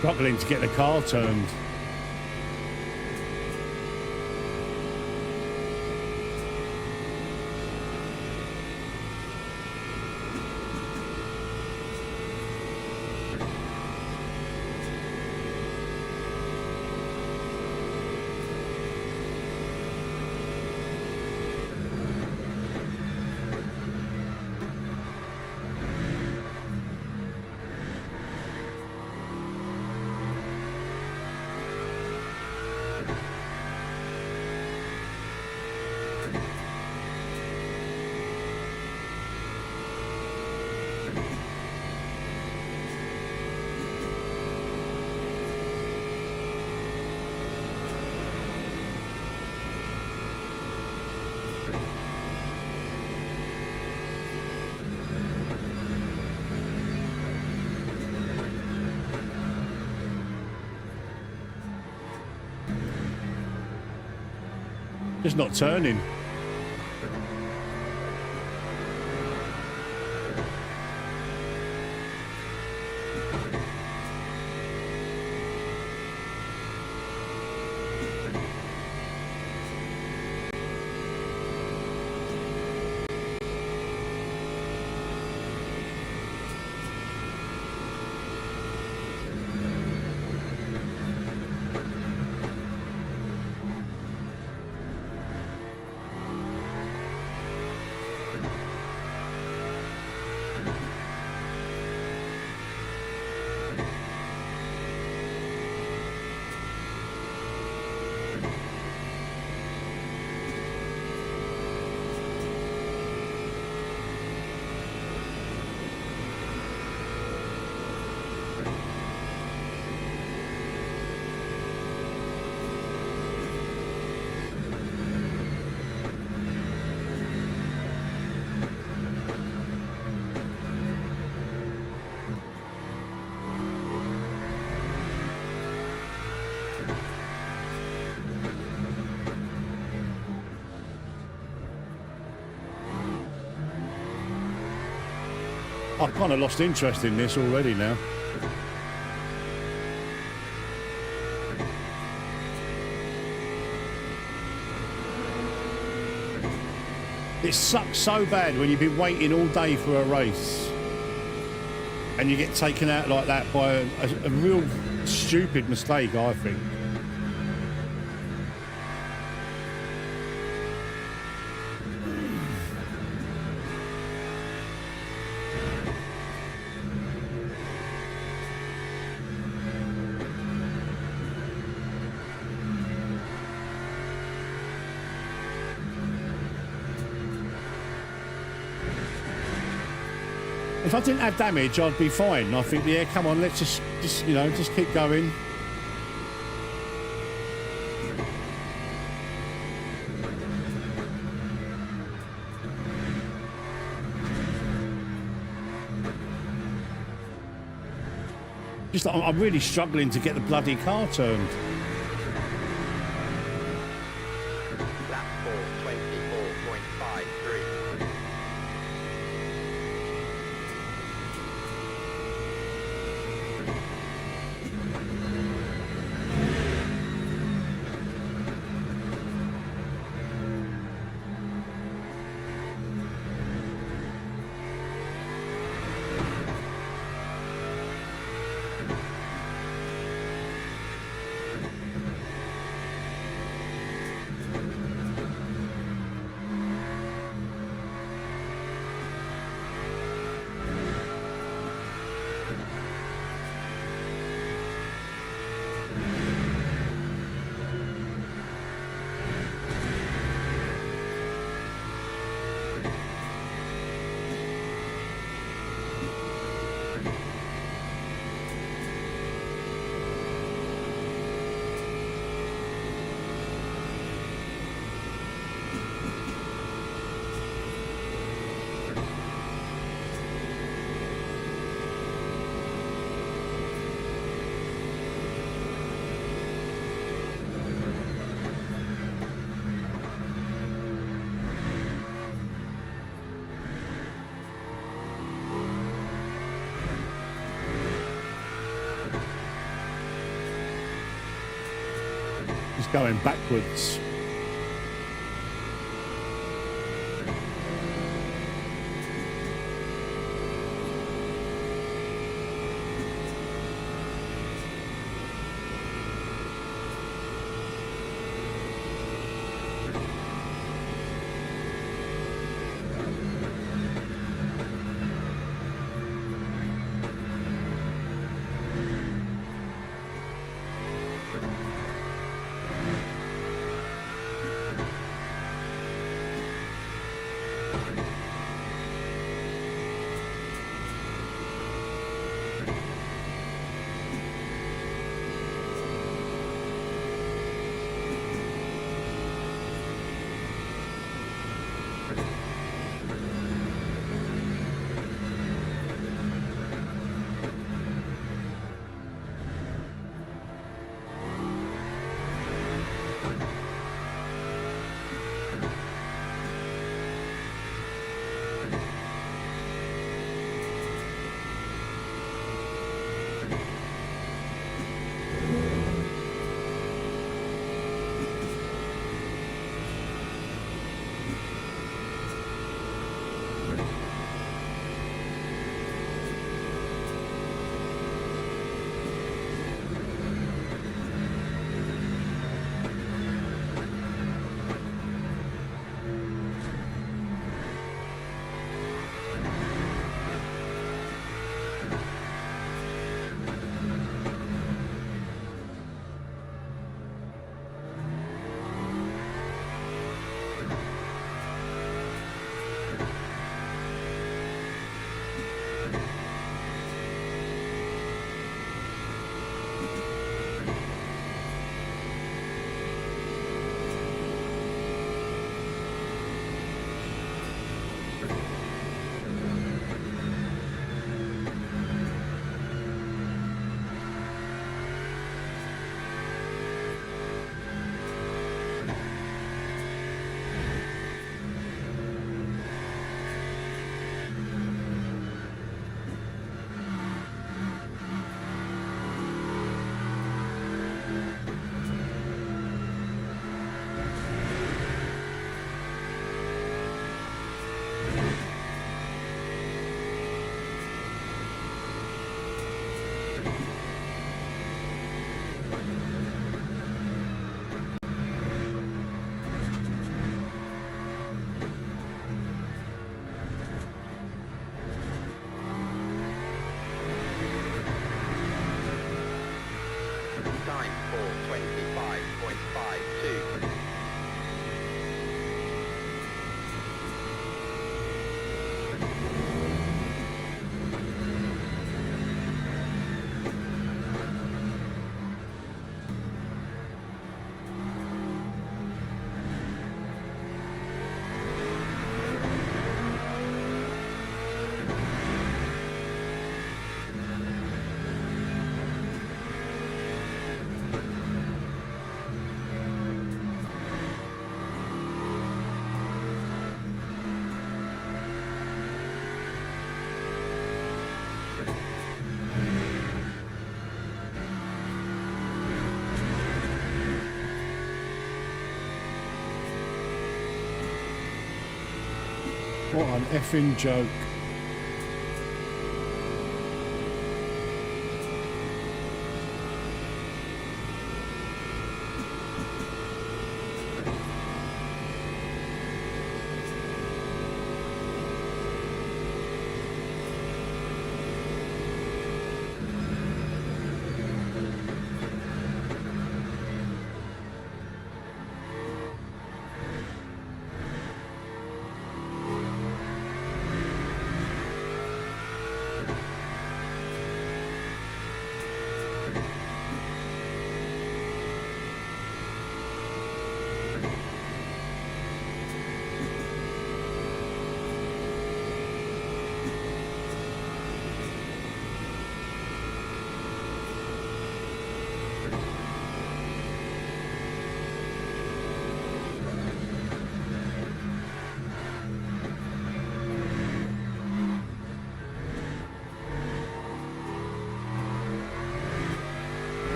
Struggling to get the car turned. Just not turning. I've kind of lost interest in this already now. It sucks so bad when you've been waiting all day for a race and you get taken out like that by a real stupid mistake, I think. If I didn't have damage, I'd be fine. I think, yeah, come on, let's just you know, just keep going. Just, I'm really struggling to get the bloody car turned. Lap 4, 24.53. Just going backwards. 25.52. What an effing joke.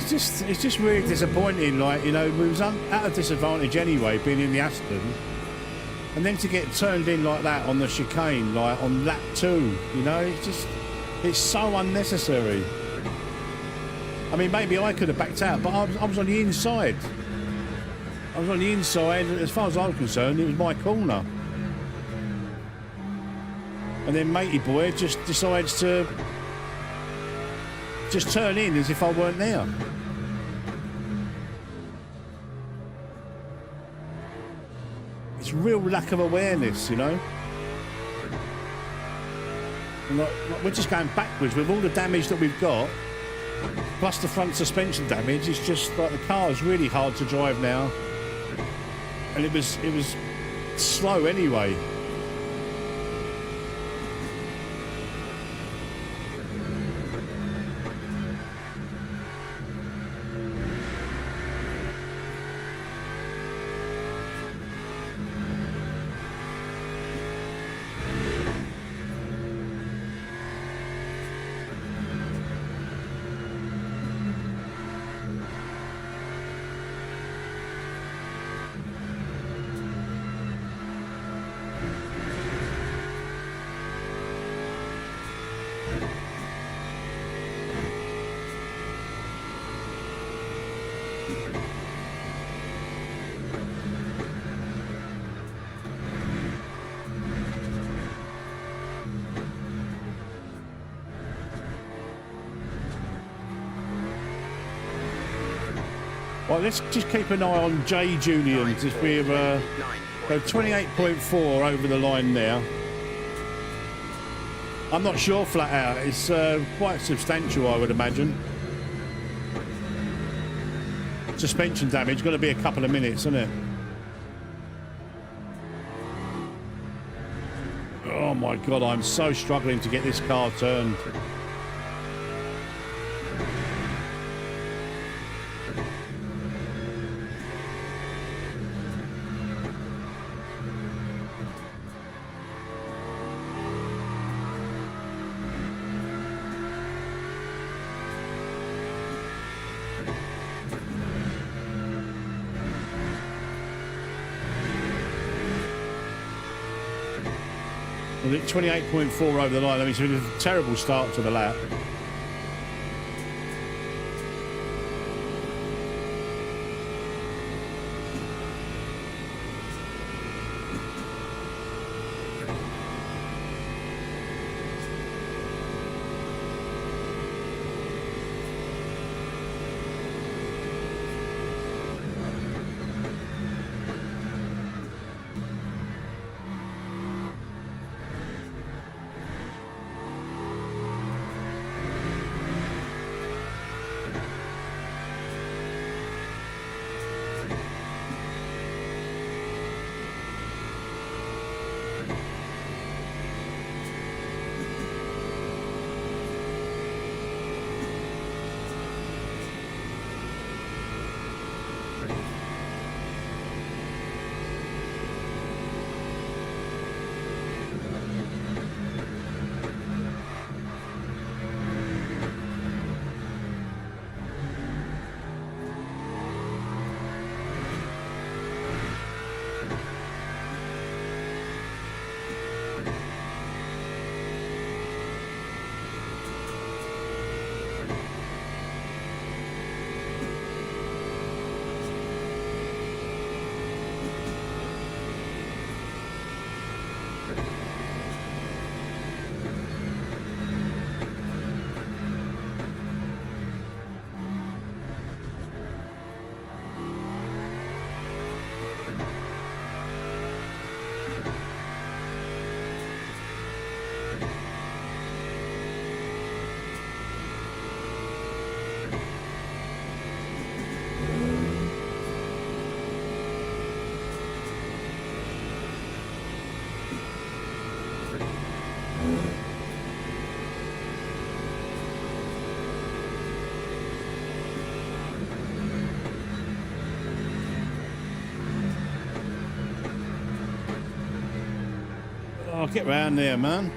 It's just really disappointing. Like, you know, we was at a disadvantage anyway, being in the Aston, and then to get turned in like that on the chicane, like on lap 2, you know, it's so unnecessary. I mean, maybe I could have backed out, but I was on the inside. I was on the inside. As far as I was concerned, it was my corner. And then matey boy just decides to just turn in as if I weren't there. It's real lack of awareness, you know. And like, we're just going backwards with all the damage that we've got, plus the front suspension damage. It's just like the car is really hard to drive now, and it was slow anyway. Well, let's just keep an eye on J Julians if we're go 28.4 over the line now. I'm not sure flat out. It's quite substantial, I would imagine. Suspension damage, got to be a couple of minutes, isn't it? Oh my God, I'm so struggling to get this car turned. Was it 28.4 over the line? I mean, it's been a terrible start to the lap. Oh, get round there, man.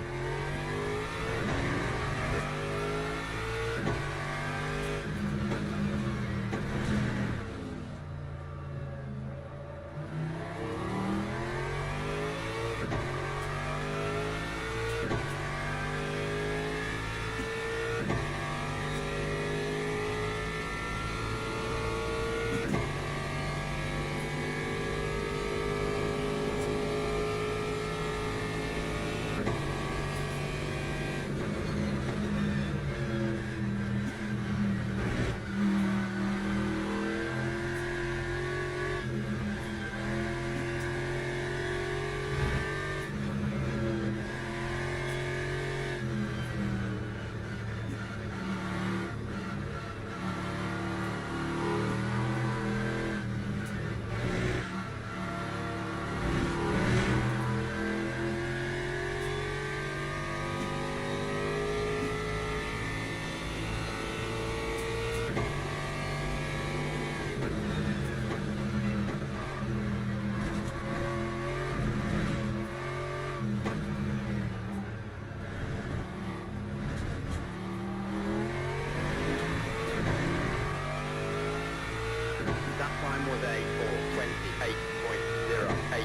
That time was a 4:28.08.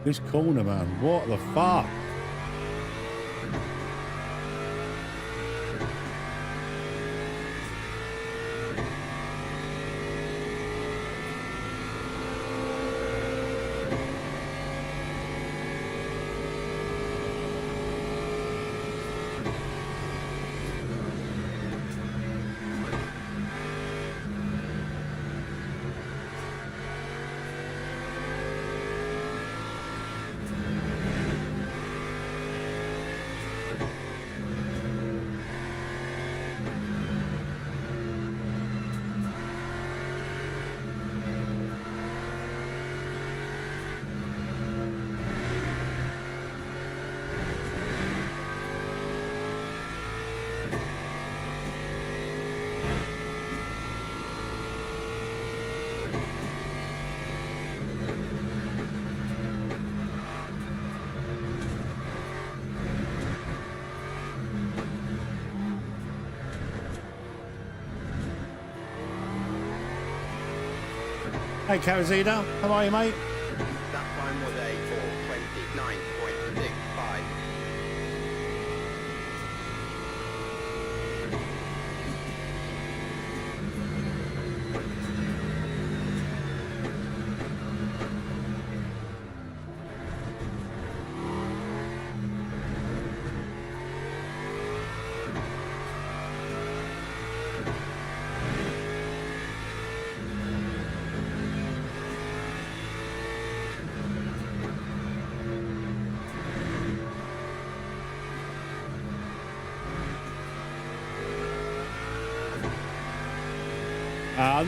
This corner, man. What the fuck? Hey, Carazita, how are you, mate? That time was a 4:29.65.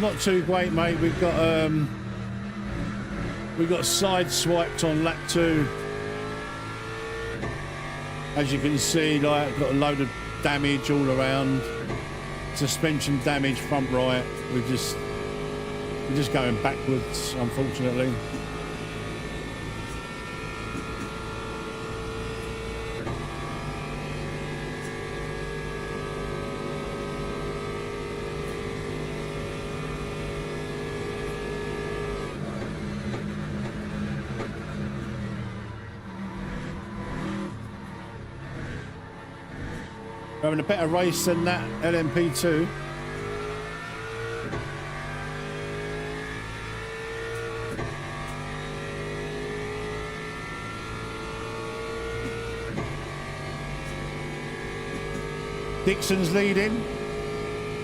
Not too great, mate. We've got side swiped on lap 2. As you can see, like, got a load of damage all around. Suspension damage, front right. We're just going backwards, unfortunately. We're having a better race than that LMP2. Dixon's leading.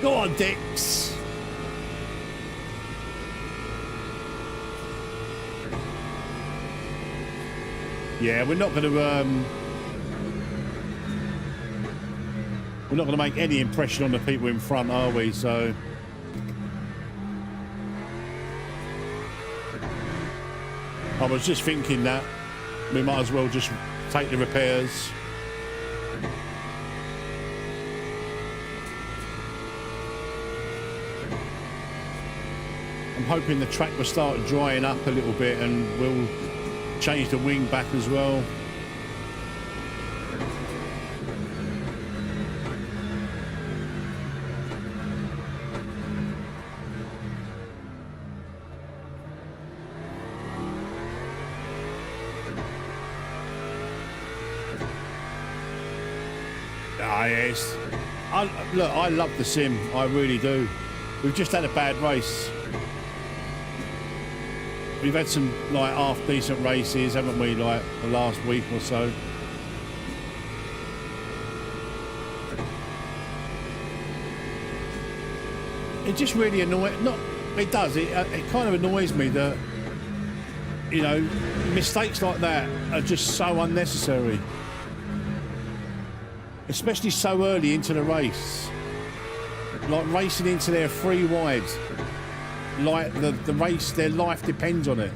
Go on, Dix. Yeah, we're not going to we're not going to make any impression on the people in front, are we? So I was just thinking that we might as well just take the repairs. I'm hoping the track will start drying up a little bit and we'll change the wing back as well. Yes. Look, I love the sim. I really do. We've just had a bad race. We've had some like half decent races, haven't we? Like the last week or so. It just really annoys. It does. It kind of annoys me that, you know, mistakes like that are just so unnecessary. Especially so early into the race, like racing into their 3 wide, like the race, their life depends on it.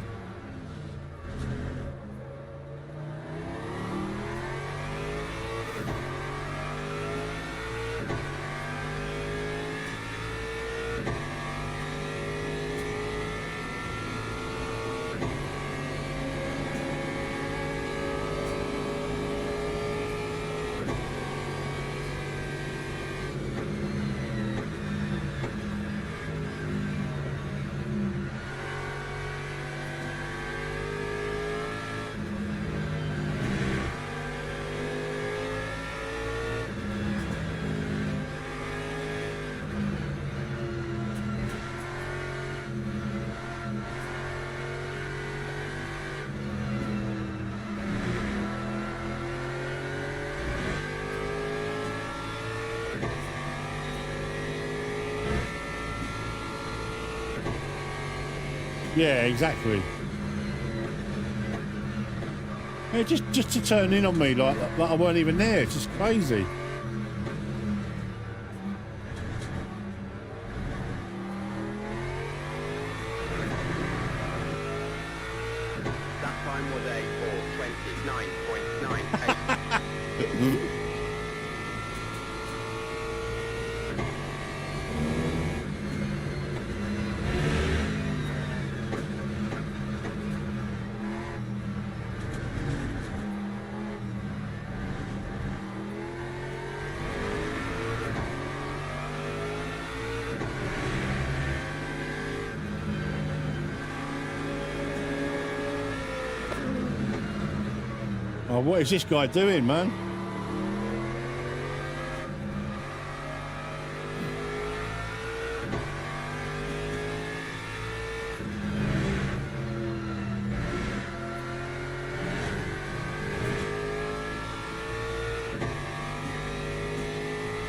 Yeah, exactly. Yeah, just to turn in on me like I weren't even there. It's just crazy. That time was a 4:29.98. Oh, what is this guy doing, man?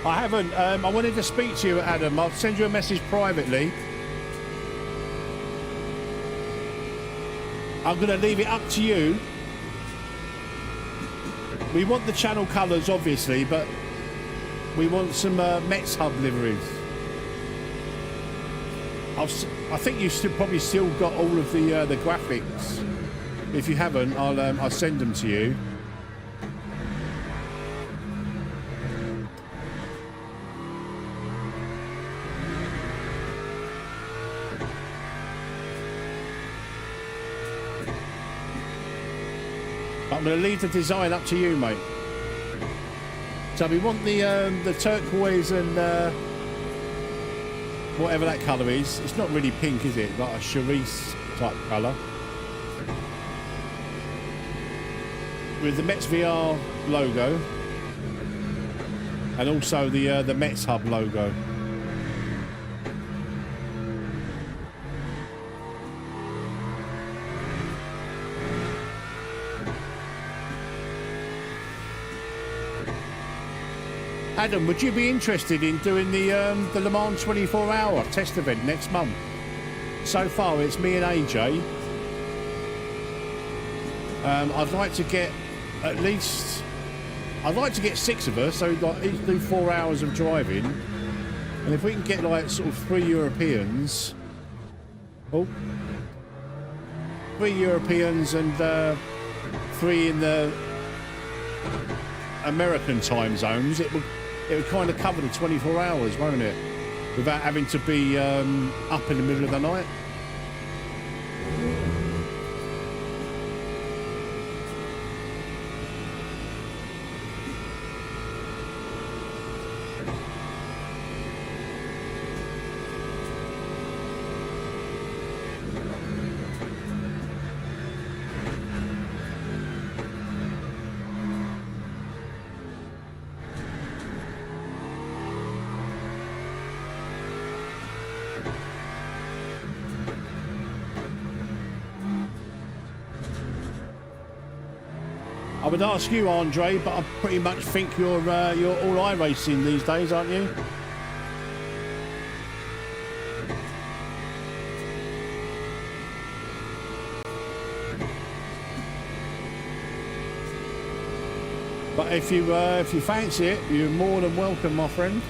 I haven't. I wanted to speak to you, Adam. I'll send you a message privately. I'm going to leave it up to you. We want the channel colours, obviously, but we want some MetzHub liveries. I think you've probably still got all of the graphics. If you haven't, I'll send them to you. I'm going to leave the design up to you, mate. So we want the turquoise and whatever that colour is. It's not really pink, is it? Like a cerise type colour. With the MetzVR logo. And also the MetzHub logo. Adam, would you be interested in doing the LeMans 24-hour test event next month? So far, it's me and AJ. I'd like to get at least... I'd like to get 6 of us, so like each do 4 hours of driving. And if we can get like sort of 3 Europeans... Oh. 3 Europeans and 3 in the American time zones, it would kind of cover the 24 hours, won't it? Without having to be up in the middle of the night. I would ask you, Andre, but I pretty much think you're all iRacing these days, aren't you? But if you fancy it, you're more than welcome, my friend.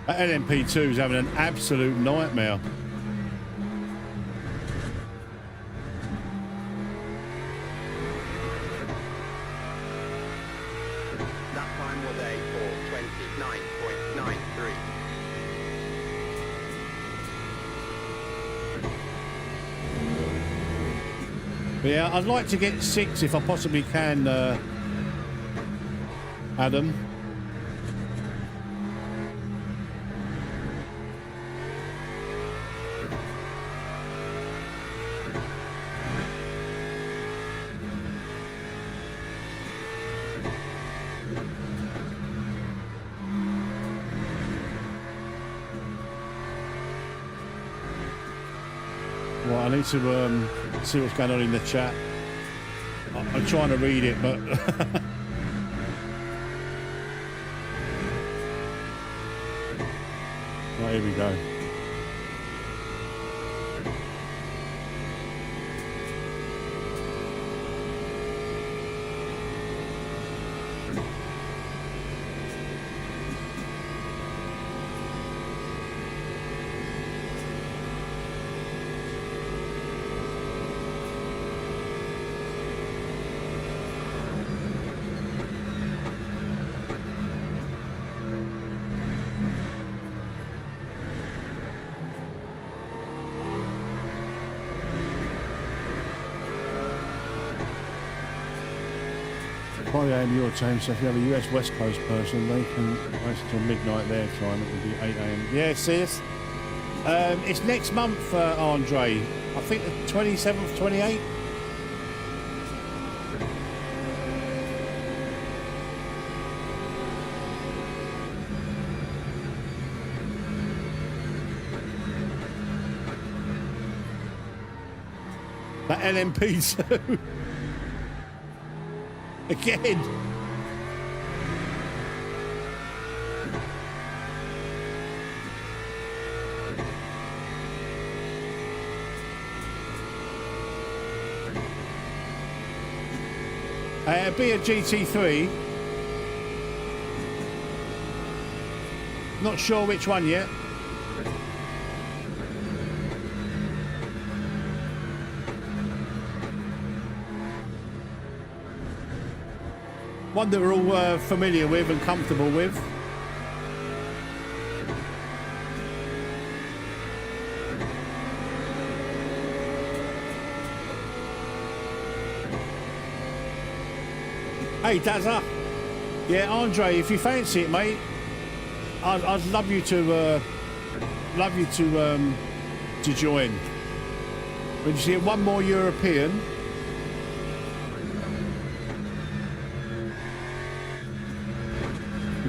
That LMP2 is having an absolute nightmare. That time was a 4:29.93. But yeah, I'd like to get 6 if I possibly can, Adam. Well, I need to see what's going on in the chat. I'm trying to read it, but right, here we go. AM your time, so if you have a US West Coast person, they can race till midnight their time. It would be 8 AM. Yeah, see this? It's next month, Andre. I think the 27th, 28th. That LMP2. Again. Be a GT3. Not sure which one yet. One that we're all familiar with and comfortable with. Hey Dazza, yeah, Andre, if you fancy it, mate, I'd love you to join. When you see one more European.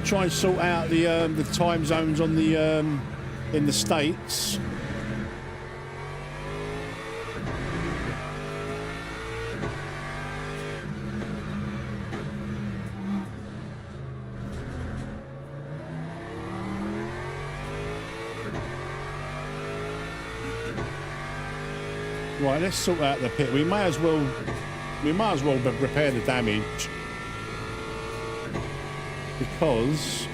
Try and sort out the time zones on the in the States. Right, let's sort out the pit. We may as well repair the damage. Because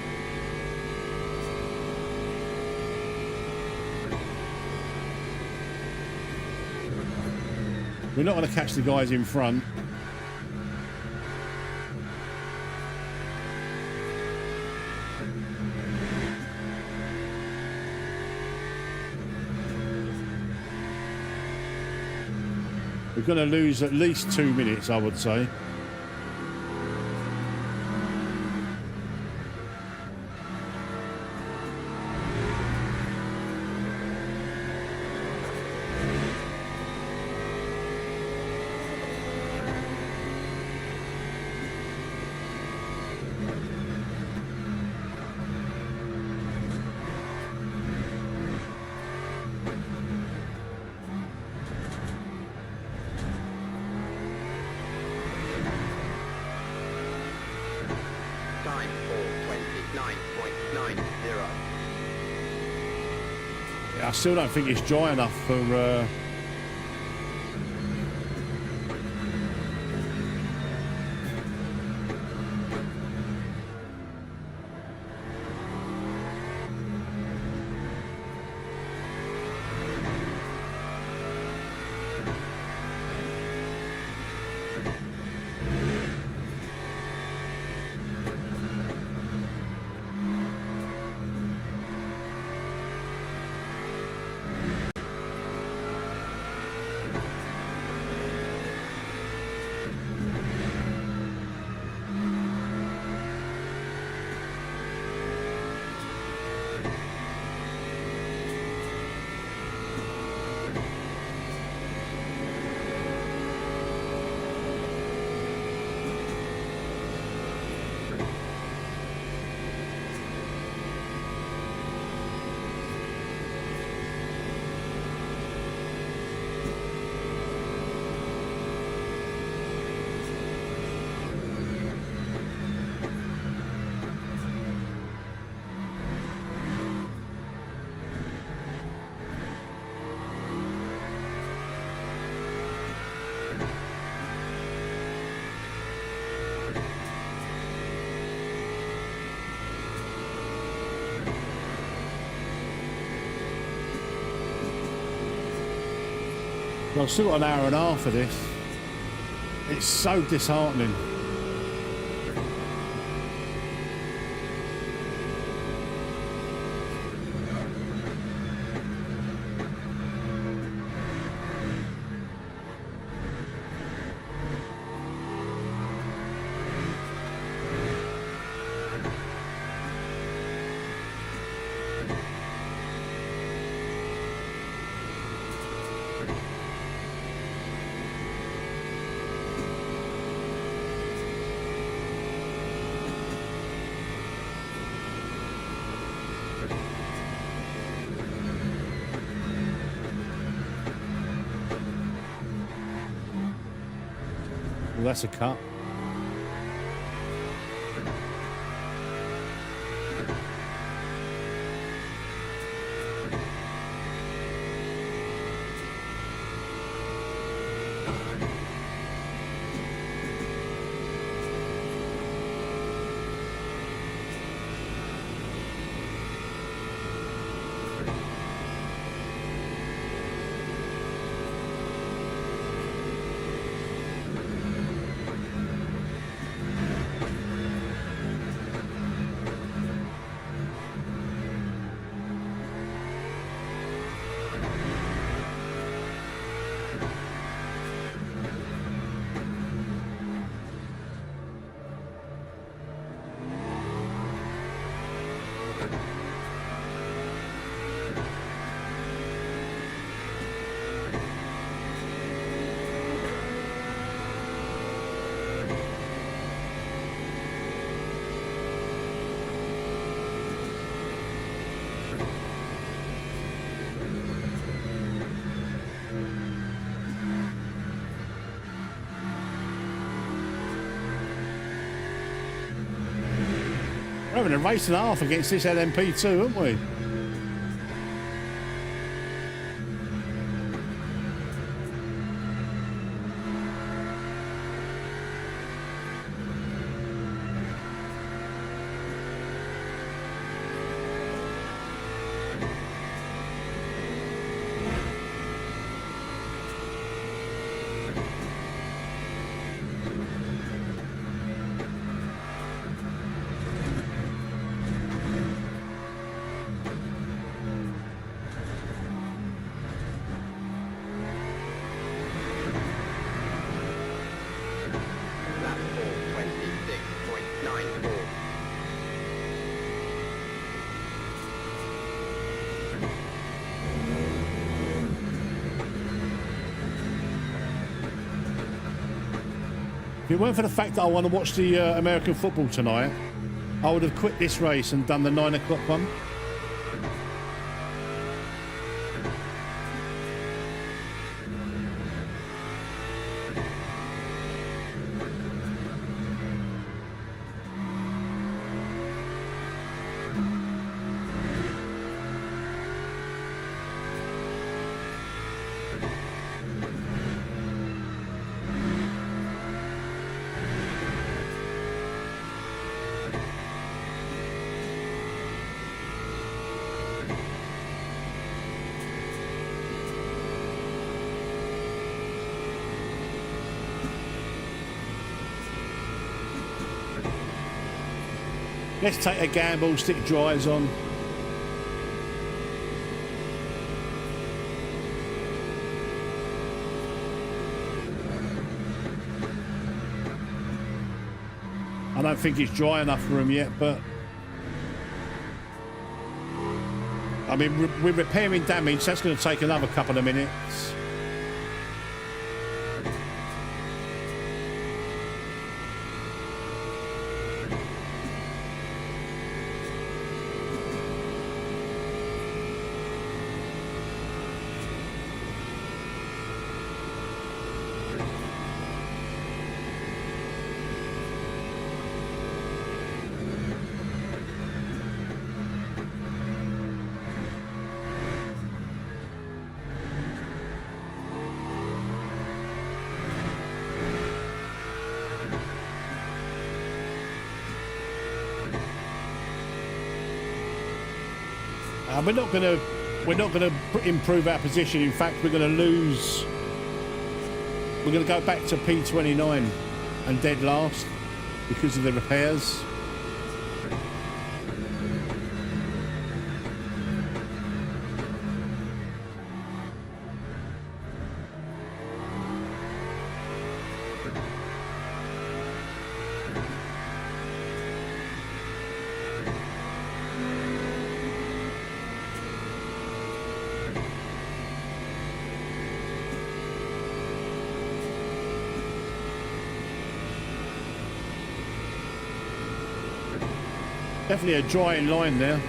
we're not going to catch the guys in front. We're going to lose at least 2 minutes, I would say. I still don't think it's dry enough for Well, I've still got an hour and a half of this. It's so disheartening. Well, that's a cut. We're having a race and a half against this LMP2, aren't we? Lap 4:26.94. If it weren't for the fact that I want to watch the American football tonight, I would have quit this race and done the 9 o'clock one. Let's take a gamble, stick dries on. I don't think it's dry enough for him yet, but I mean, we're repairing damage. That's going to take another couple of minutes. We're not going to improve our position. In fact, we're going to lose we're going to go back to P29 and dead last because of the repairs. Definitely a drying line there.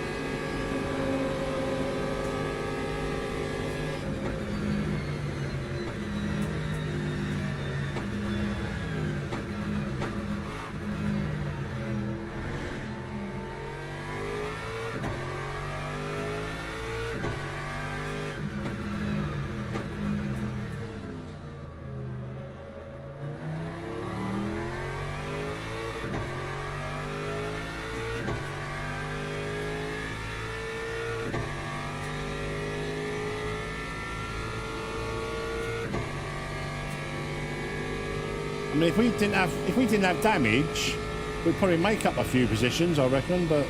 I mean, if we didn't have damage, we'd probably make up a few positions, I reckon. But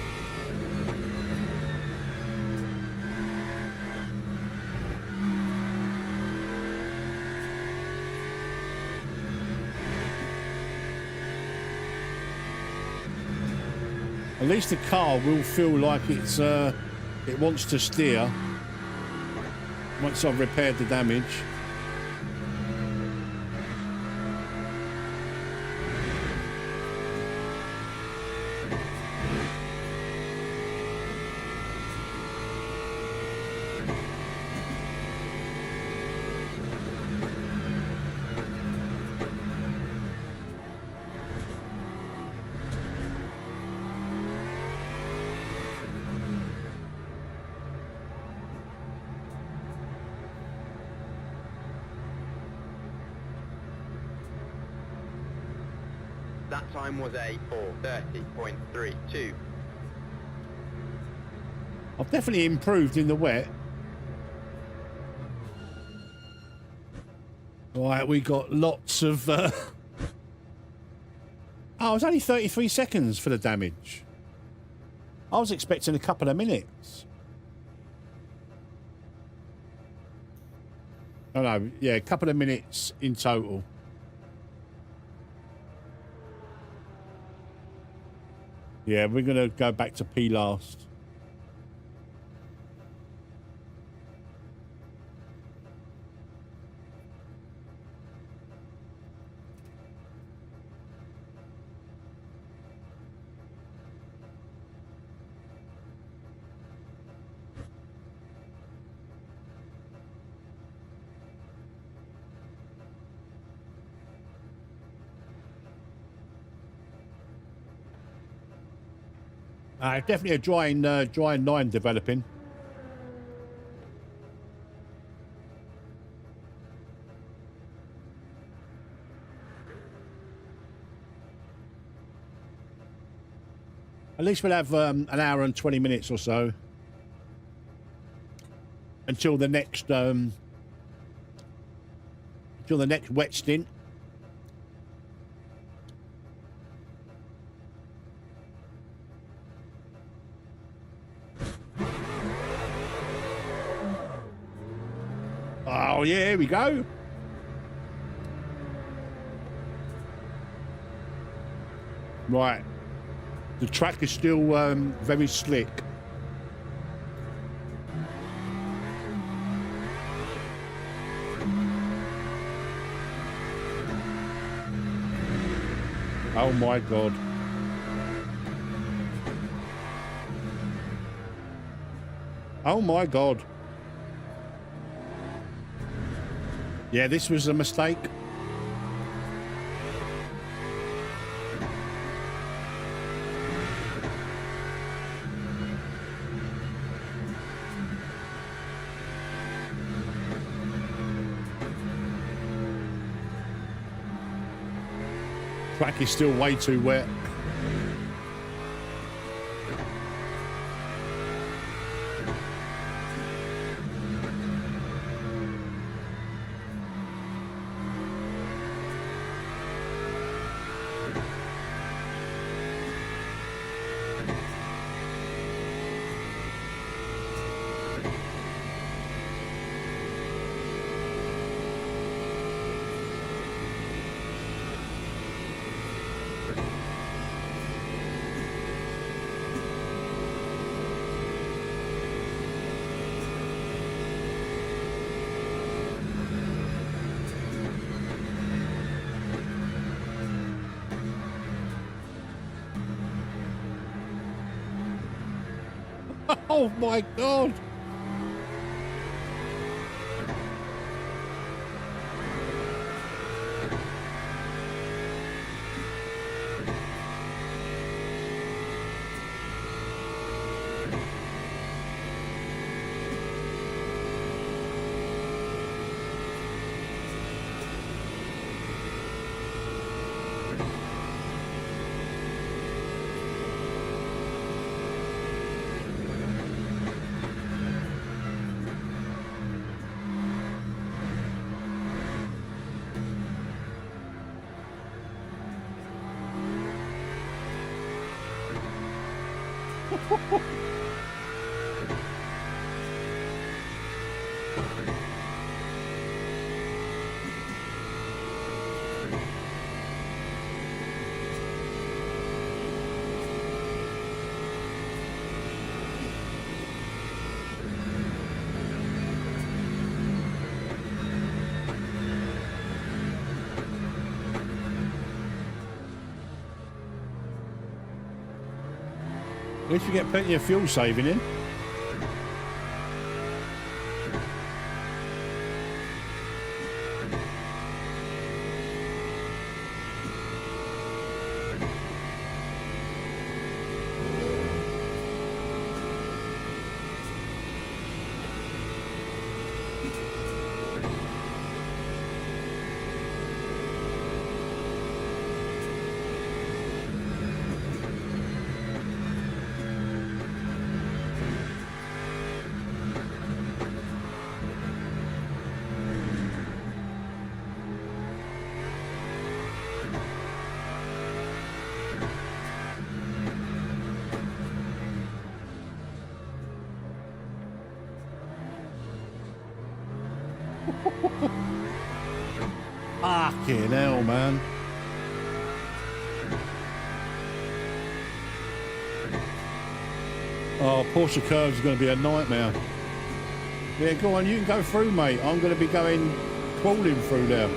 at least the car will feel like it wants to steer once I've repaired the damage. That time was a 4:30.32. I've definitely improved in the wet. Right, we got lots of... Oh, it was only 33 seconds for the damage. I was expecting a couple of minutes. Oh no, yeah, a couple of minutes in total. Yeah, we're going to go back to P last. Definitely a drying line developing. At least we'll have an hour and 20 minutes or so until the next wet stint. Oh yeah, here we go. Right. The track is still very slick. Oh my God. Oh my God. Yeah, this was a mistake. Track is still way too wet. Oh my God. At least you get plenty of fuel saving in. Fucking hell, man. Oh, Porsche curves is going to be a nightmare. Yeah, go on, you can go through, mate. I'm going to be going crawling through there.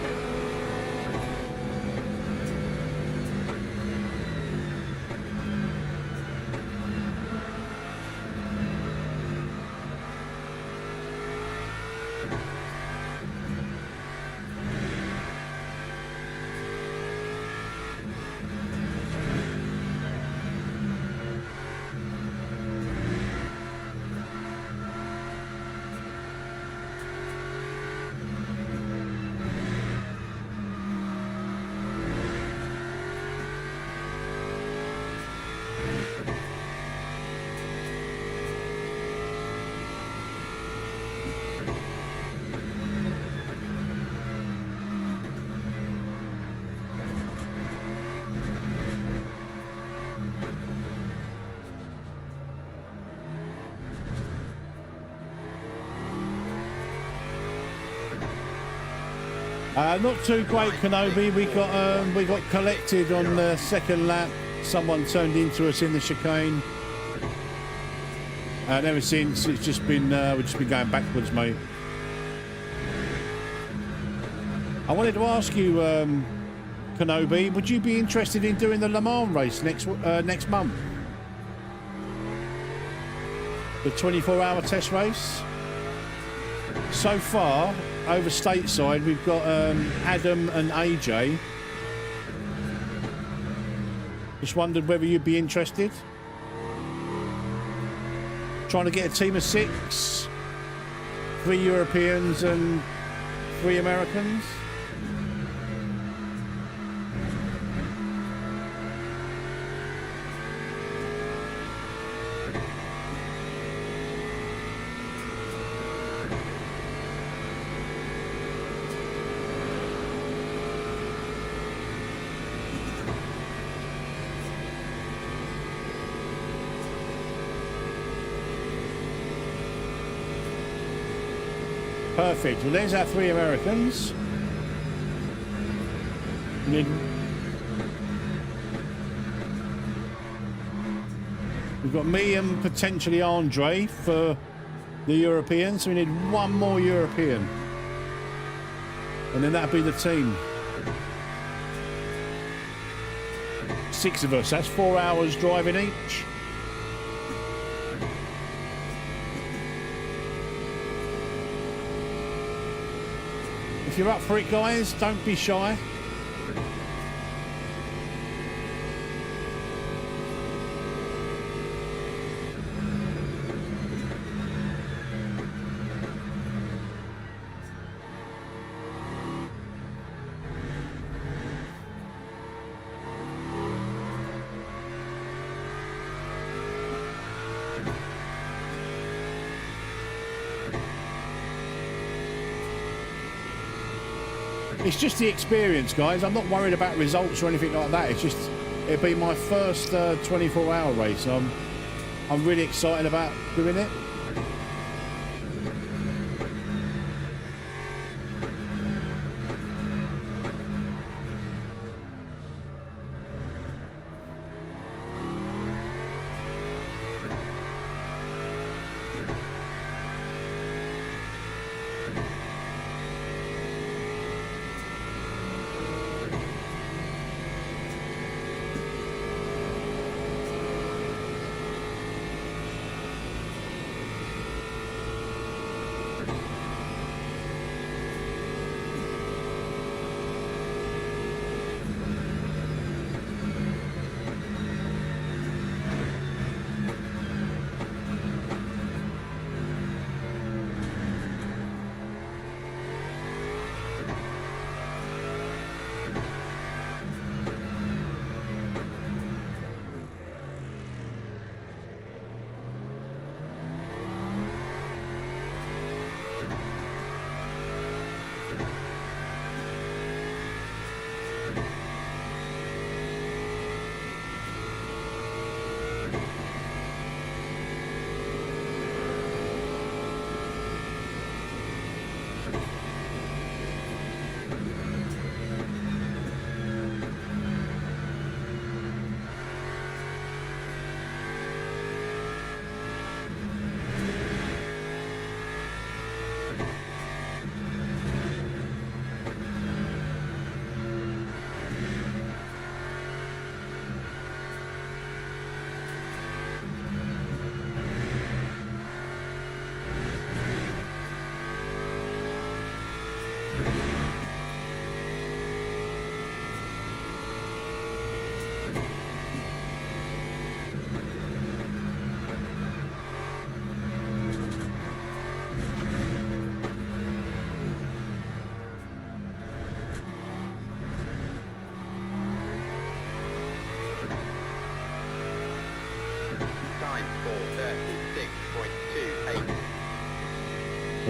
Not too great, Kenobi. We got collected on the second lap. Someone turned into us in the chicane, and ever since it's just been we've just been going backwards, mate. I wanted to ask you, Kenobi, would you be interested in doing the LeMans race next month? The 24-hour test race. So far, over stateside, we've got Adam and AJ. Just wondered whether you'd be interested. Trying to get a team of 6, 3 Europeans and 3 Americans. Perfect. Well, there's our 3 Americans. We've got me and potentially Andre for the Europeans. So we need 1 more European. And then that'll be the team. 6 of us. That's 4 hours driving each. if you're up for it, guys, don't be shy. It's just the experience, guys. I'm not worried about results or anything like that. It's just, it'll be my first 24-hour race. I'm really excited about doing it.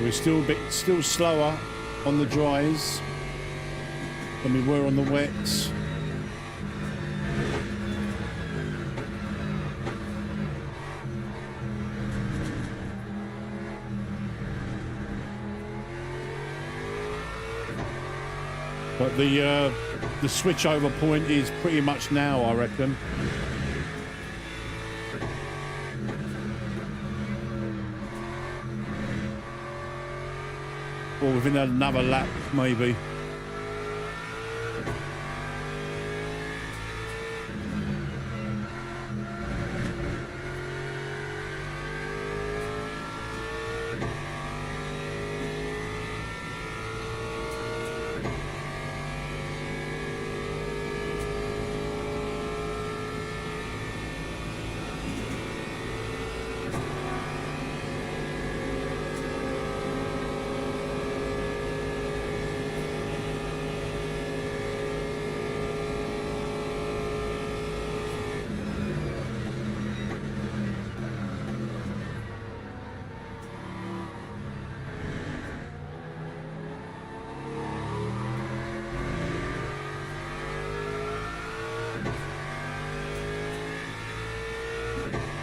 So we're still slower on the dries than we were on the wets. But the switchover point is pretty much now, I reckon. Or within another lap, maybe.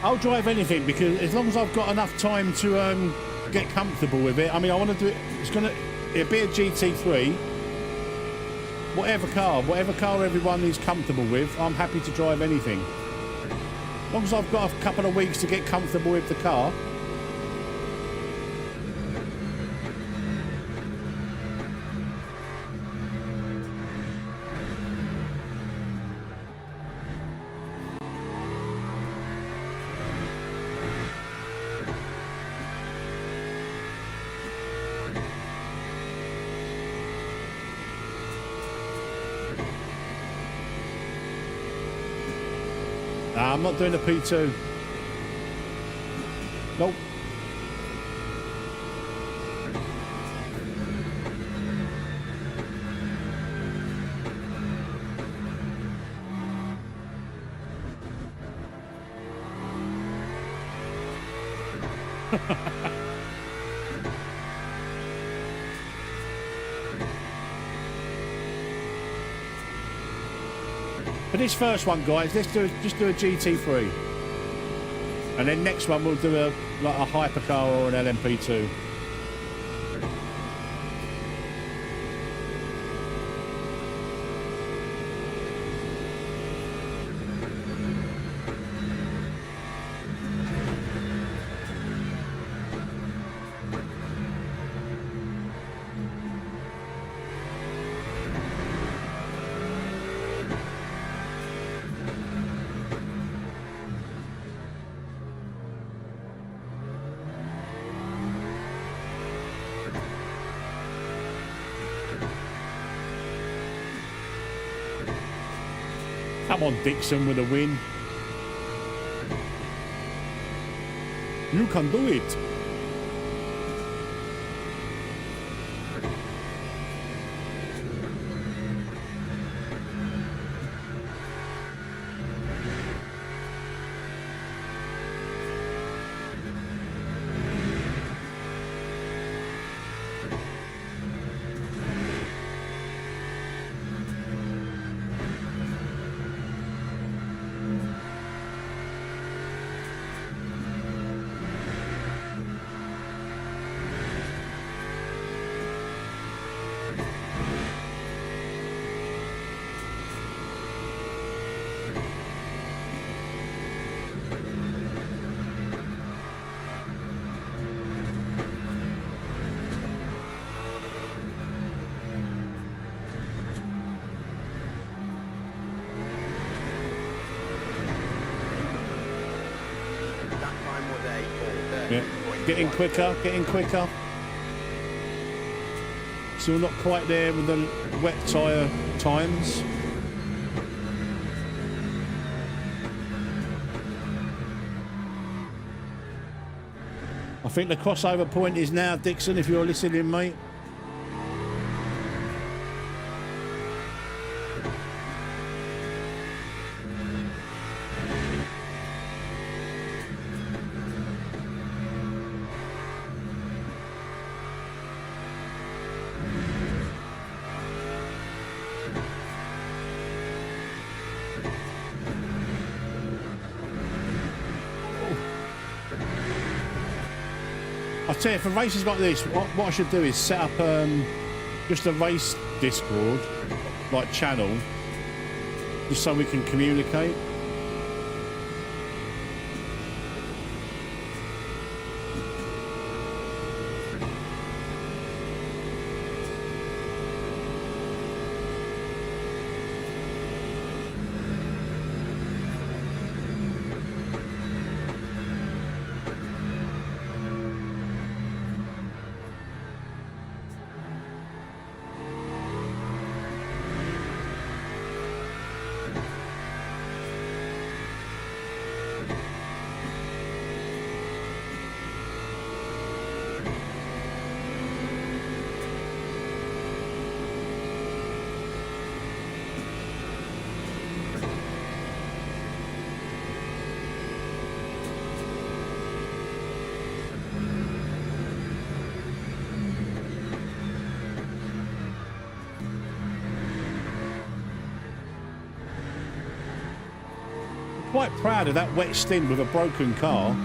I'll drive anything because as long as I've got enough time to get comfortable with it. I mean, I want to do it. It'll be a GT3. Whatever car everyone is comfortable with, I'm happy to drive anything. As long as I've got a couple of weeks to get comfortable with the car. Nah, I'm not doing the P2. Nope. For this first one, guys, let's just do a GT3, and then next one we'll do like a hypercar or an LMP2. Come on, Dixon, with a win. You can do it. Yeah. Getting quicker, getting quicker. Still not quite there with the wet tyre times. I think the crossover point is now, Dixon, if you're listening, mate. I tell you, for races like this, what I should do is set up just a race Discord, like channel, just so we can communicate. Quite proud of that wet stint with a broken car.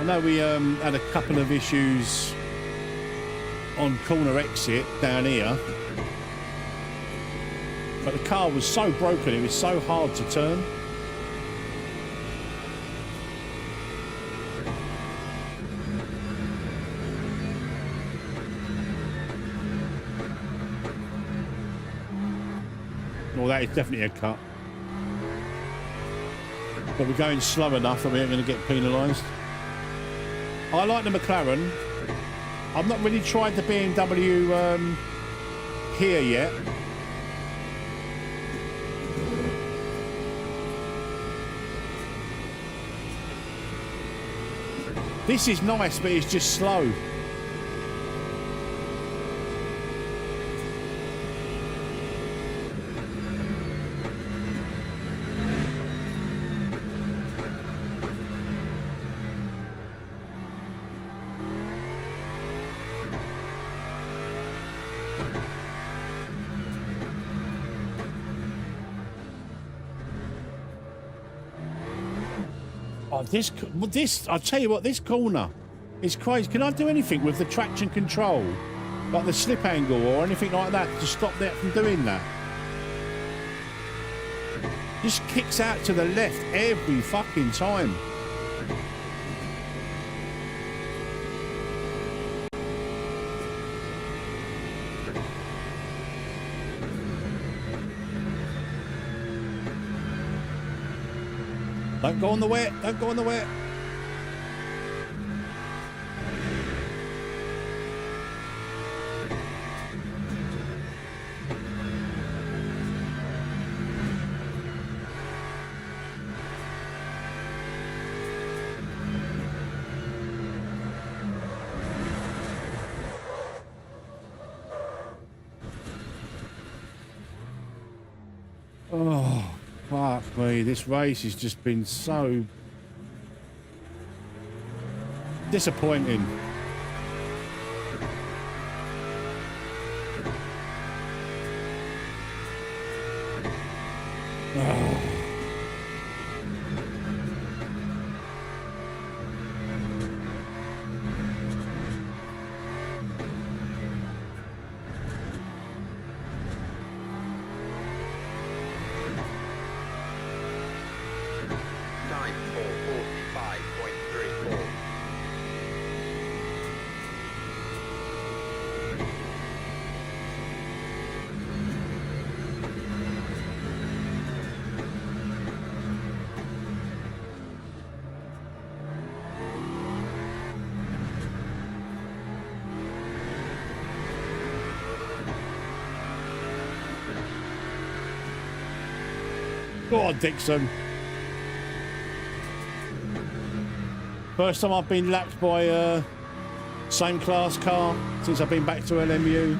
I know we had a couple of issues on corner exit down here, but the car was so broken, it was so hard to turn. Well, that is definitely a cut. But we're going slow enough that we ain't going to get penalised. I like the McLaren. I've not really tried the BMW here yet. This is nice, but it's just slow. Oh, this, I'll tell you what, this corner is crazy. Can I do anything with the traction control? Like the slip angle or anything like that to stop that from doing that? Just kicks out to the left every fucking time. Don't go on the wet. Don't go on the wet. Oh. Fuck me, this race has just been so disappointing. Oh. Go on, Dixon. First time I've been lapped by a same class car since I've been back to LMU.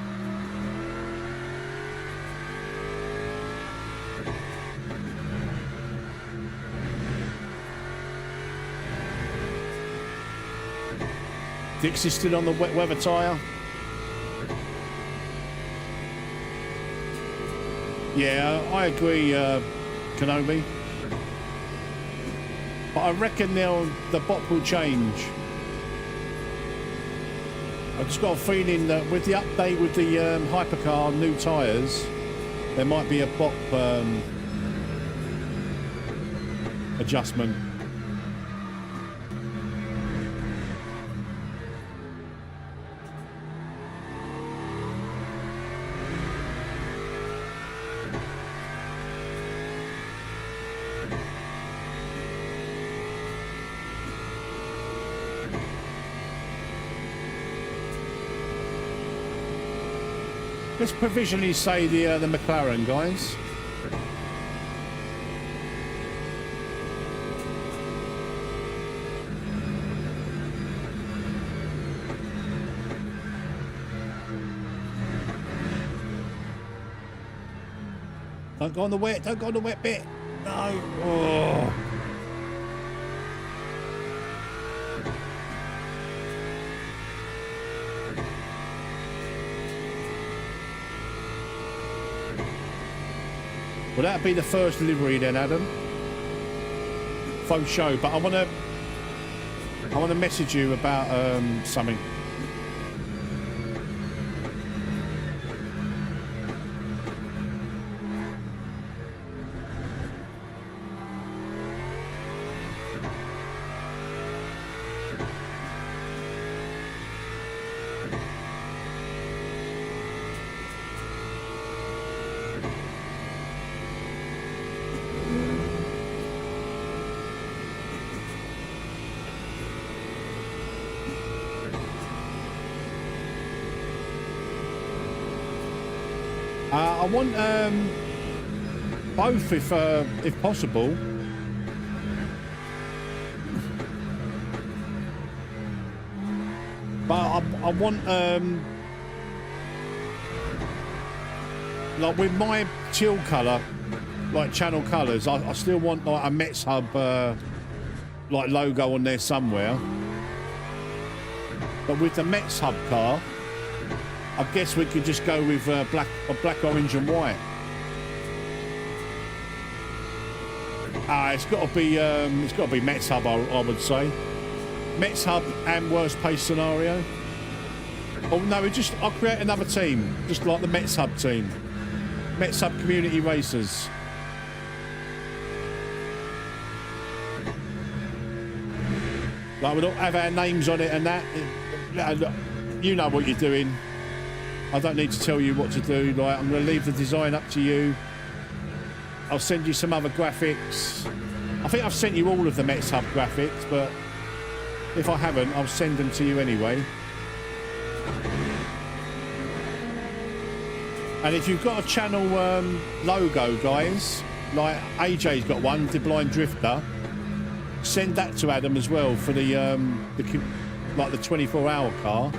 Dix is still on the wet weather tyre. Yeah, I agree, Kenobi. But I reckon the bop will change. I've just got a feeling that with the update with the hypercar new tyres, there might be a bop adjustment. Let's provisionally say the McLaren, guys. Don't go on the wet. Don't go on the wet bit. No. Oh. Well, that'd be the first delivery then, Adam. Faux show, but I want to message you about something. I want both if possible. I want like with my teal colour, like channel colours, I still want like a MetzHub like logo on there somewhere. But with the MetzHub car, I guess we could just go with black, orange, and white. It's got to be MetzHub, I would say. MetzHub and worst case scenario. Oh no, I'll create another team, just like the MetzHub team. MetzHub Community Racers. Like we'll have our names on it and that. You know what you're doing. I don't need to tell you what to do. Like, I'm going to leave the design up to you. I'll send you some other graphics. I think I've sent you all of the MetzHub graphics, but if I haven't, I'll send them to you anyway. And if you've got a channel logo, guys, like AJ's got one, the Blind Drifter, send that to Adam as well for the 24-hour car.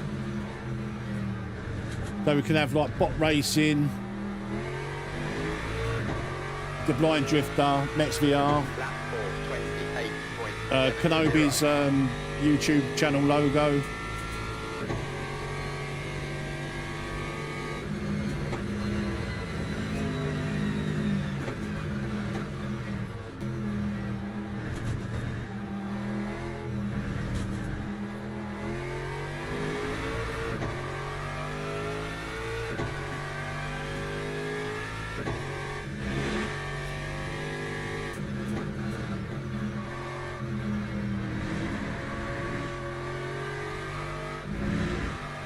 So we can have like bot racing, the Blind Drifter, MetzVR, Kenobi's YouTube channel logo.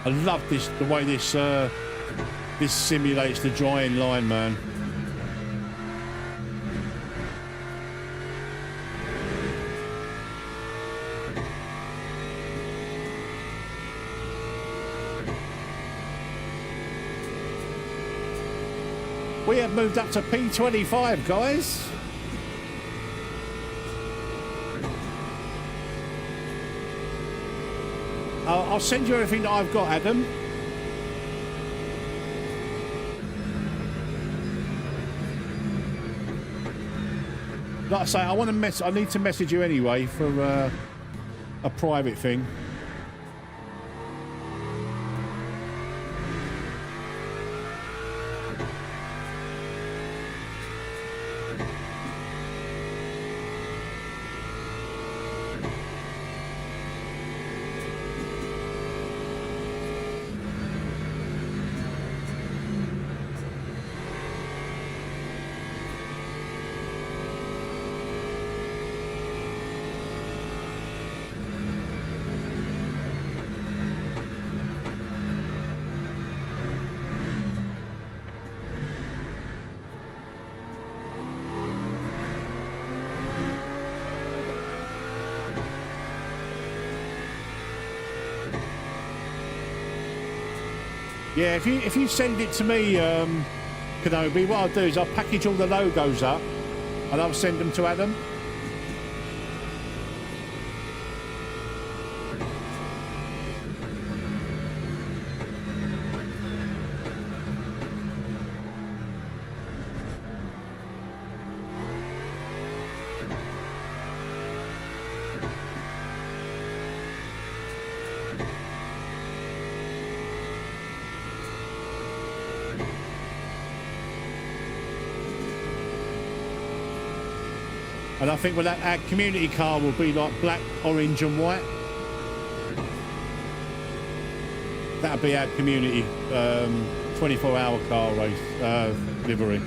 I love the way this simulates the drying line, man. We have moved up to P25, guys. I'll send you everything that I've got, Adam. Like I say, I need to message you anyway for a private thing. Yeah, if you send it to me, Kenobi, what I'll do is I'll package all the logos up and I'll send them to Adam. And I think our community car will be like black, orange and white. That'll be our community 24-hour car race livery.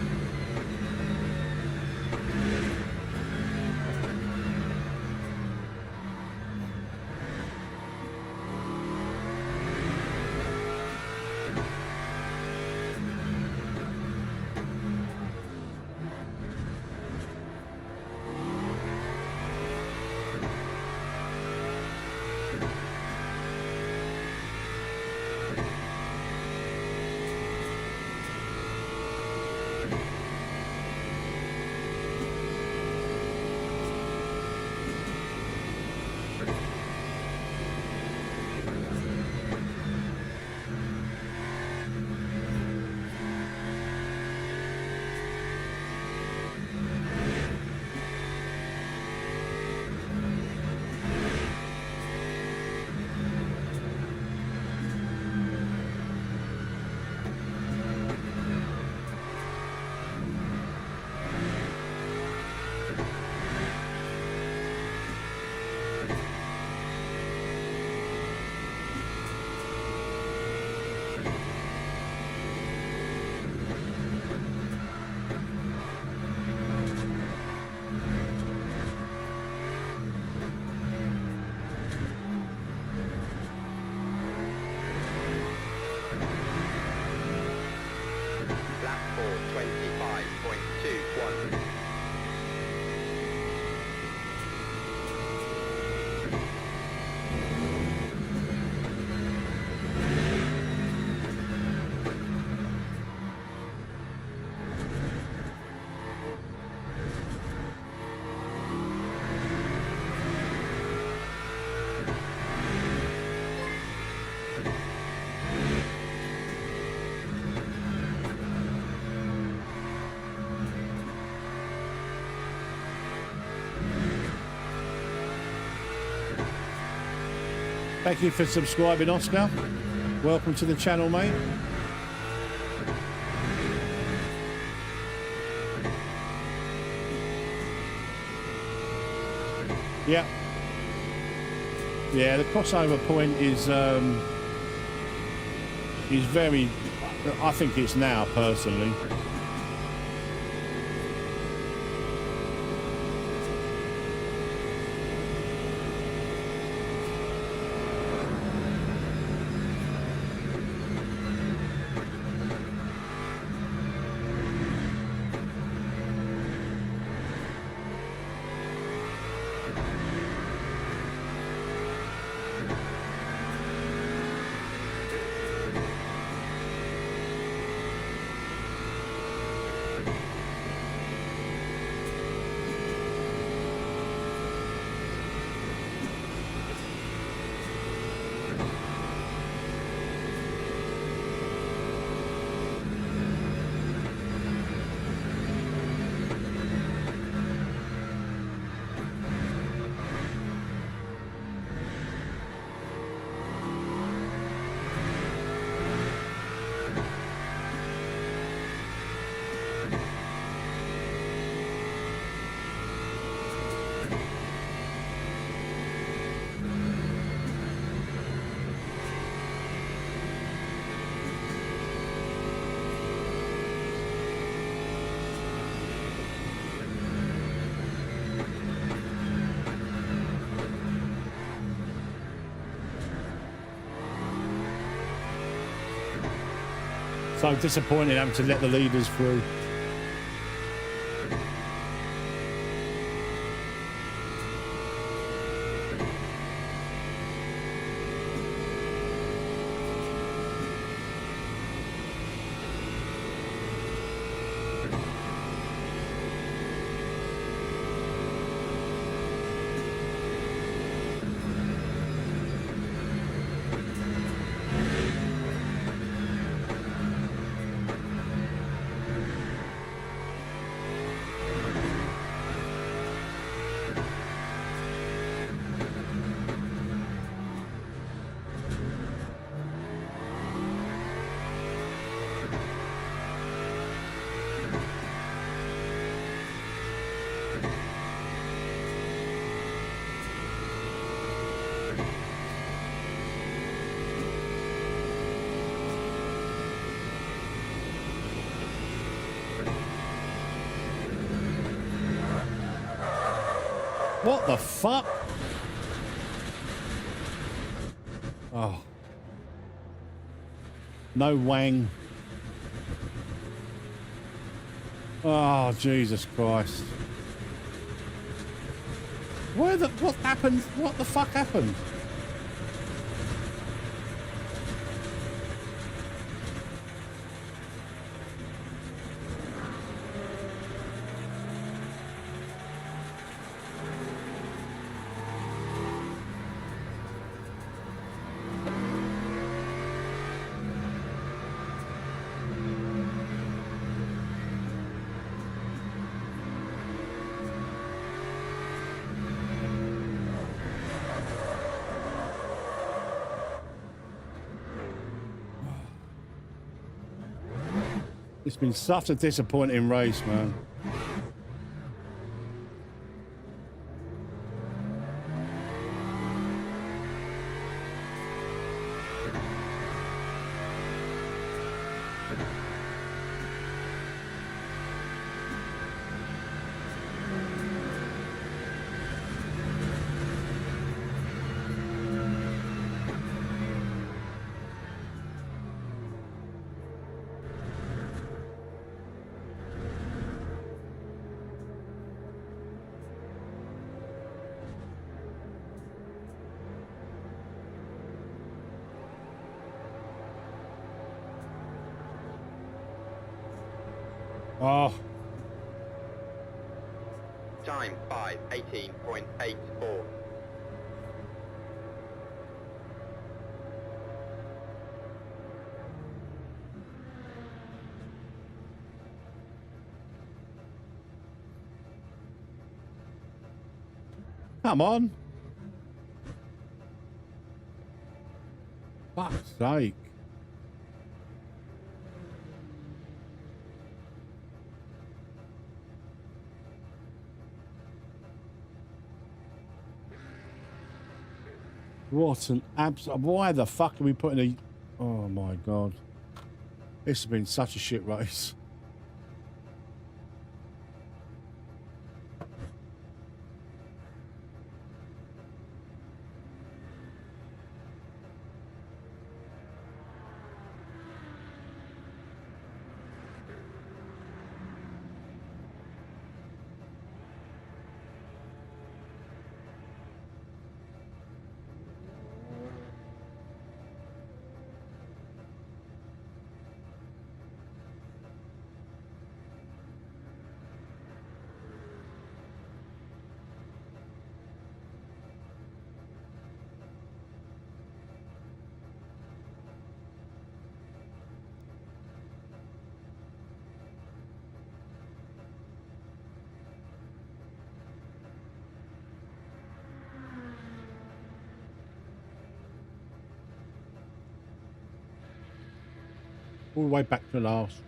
Thank you for subscribing, Oscar. Welcome to the channel, mate. Yeah. Yeah, the crossover point is very, I think it's now, personally. So disappointed having to let the leaders through. What the fuck? Oh. No wang. Oh, Jesus Christ. What happened? What the fuck happened? It's been such a disappointing race, man. Oh. Time 5:18.84. Come on. sake. What an absolute... Why the fuck are we putting a... Oh, my God. This has been such a shit race. All the way back to last.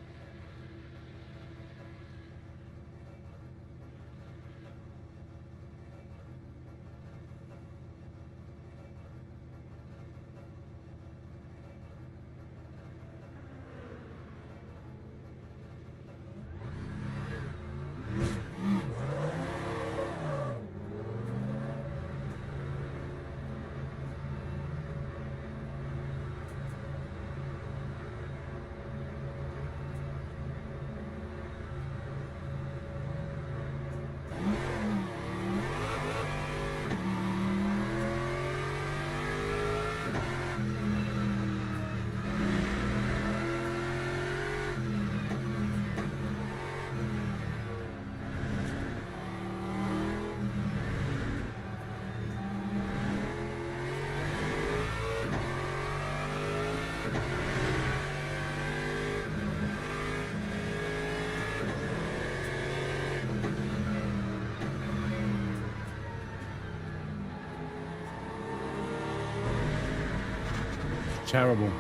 Terrible.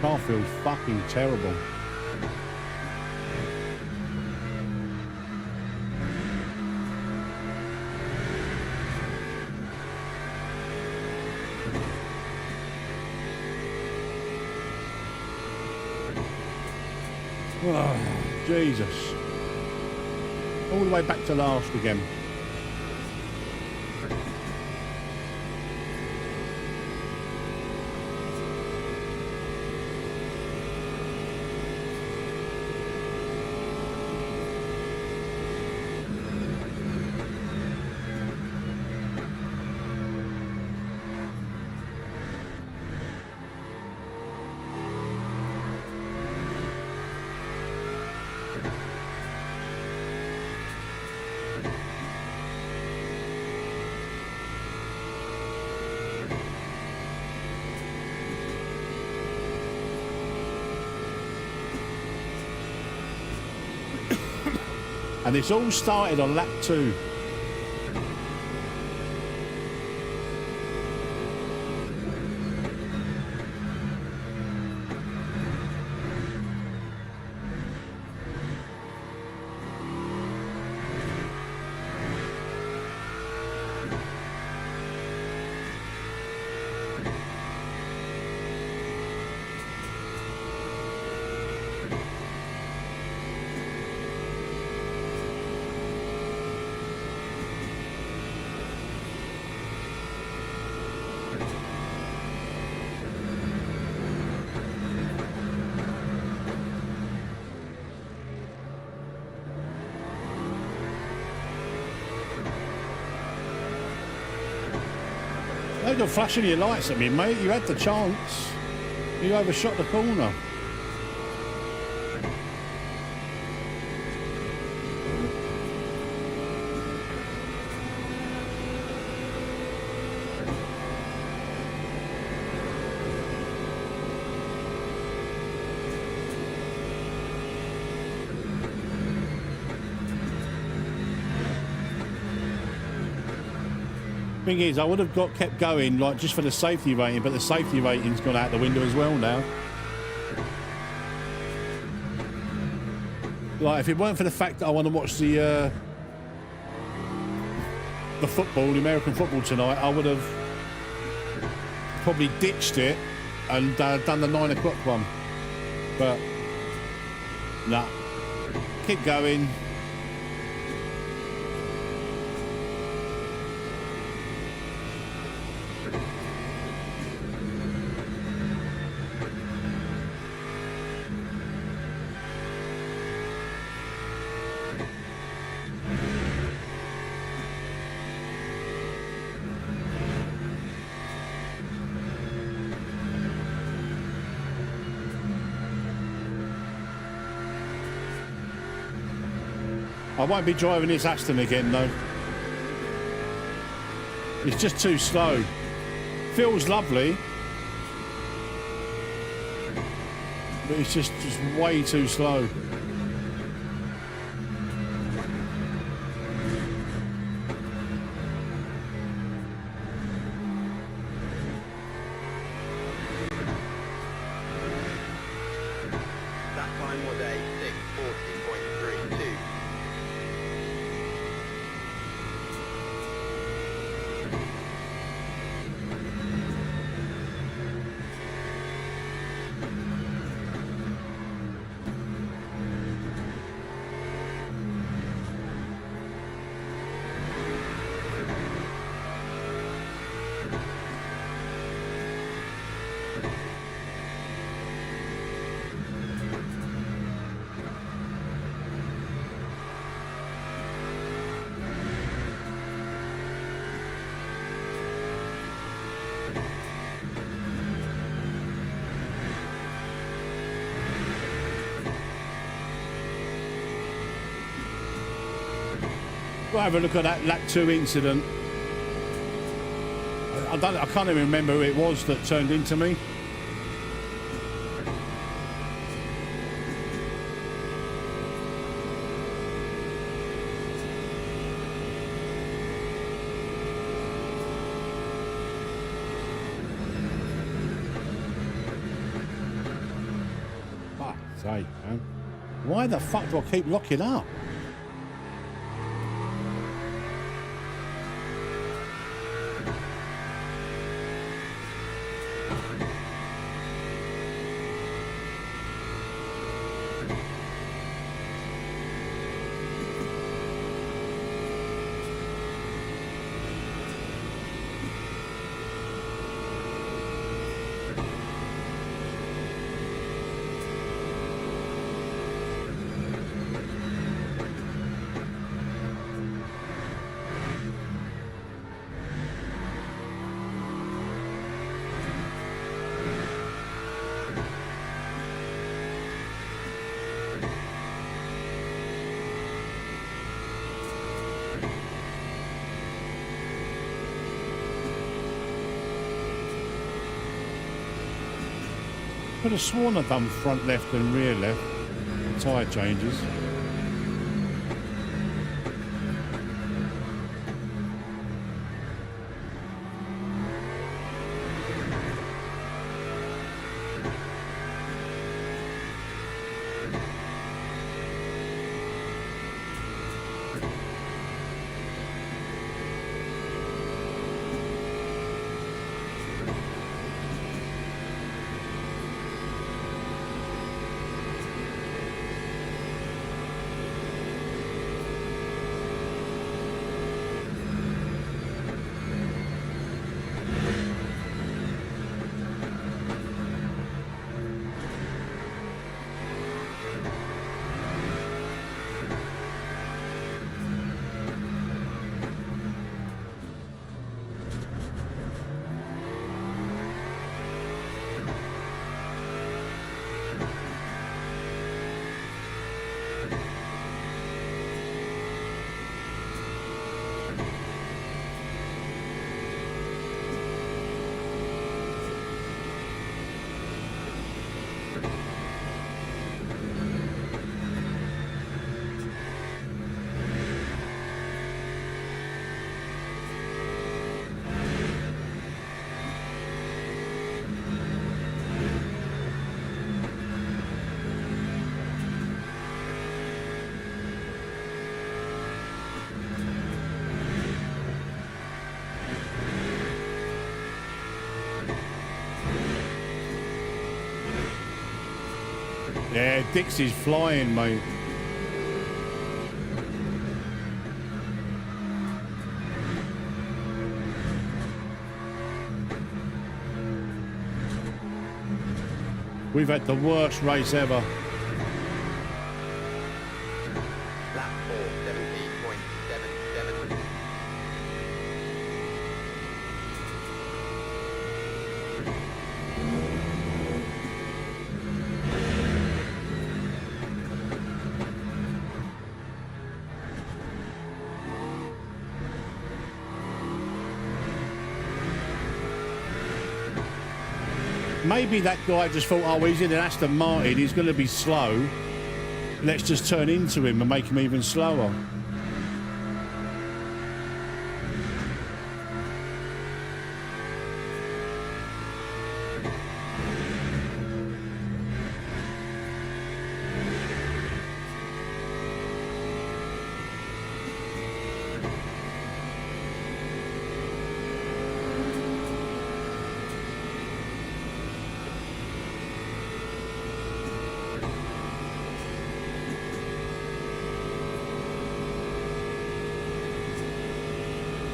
Car feels fucking terrible. Oh, Jesus. All the way back to last again. And it's all started on lap 2. You're flashing your lights at me, mate. You had the chance. You overshot the corner. Thing is, I would have kept going like just for the safety rating, but the safety rating's gone out the window as well now. Like, if it weren't for the fact that I want to watch the football, the American football tonight, I would have probably ditched it and done the 9 o'clock one. But nah, keep going. I won't be driving this Aston again though. It's just too slow. Feels lovely, but it's just way too slow. That time was a 6:40.32. We'll have a look at that lap 2 incident. I can't even remember who it was that turned into me. Fuck's sake, man. Why the fuck do I keep locking up? Could have sworn I'd done front left and rear left tyre changes. Yeah, Dixie's flying, mate. We've had the worst race ever. Lap 4, 70.77. Maybe that guy just thought, oh, he's in an Aston Martin, he's going to be slow. Let's just turn into him and make him even slower.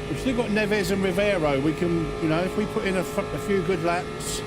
We've still got Neves and Rivero. We can, you know, if we put in a few good laps.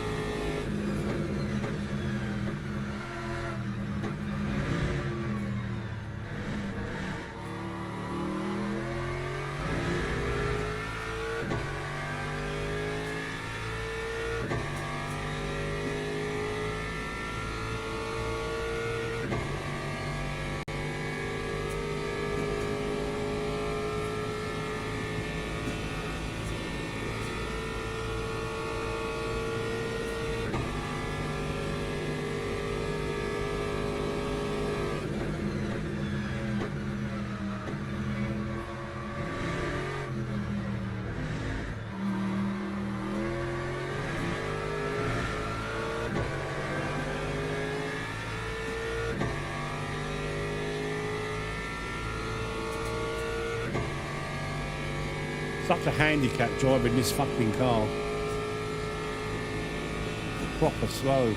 Such a handicap driving this fucking car. Proper slow.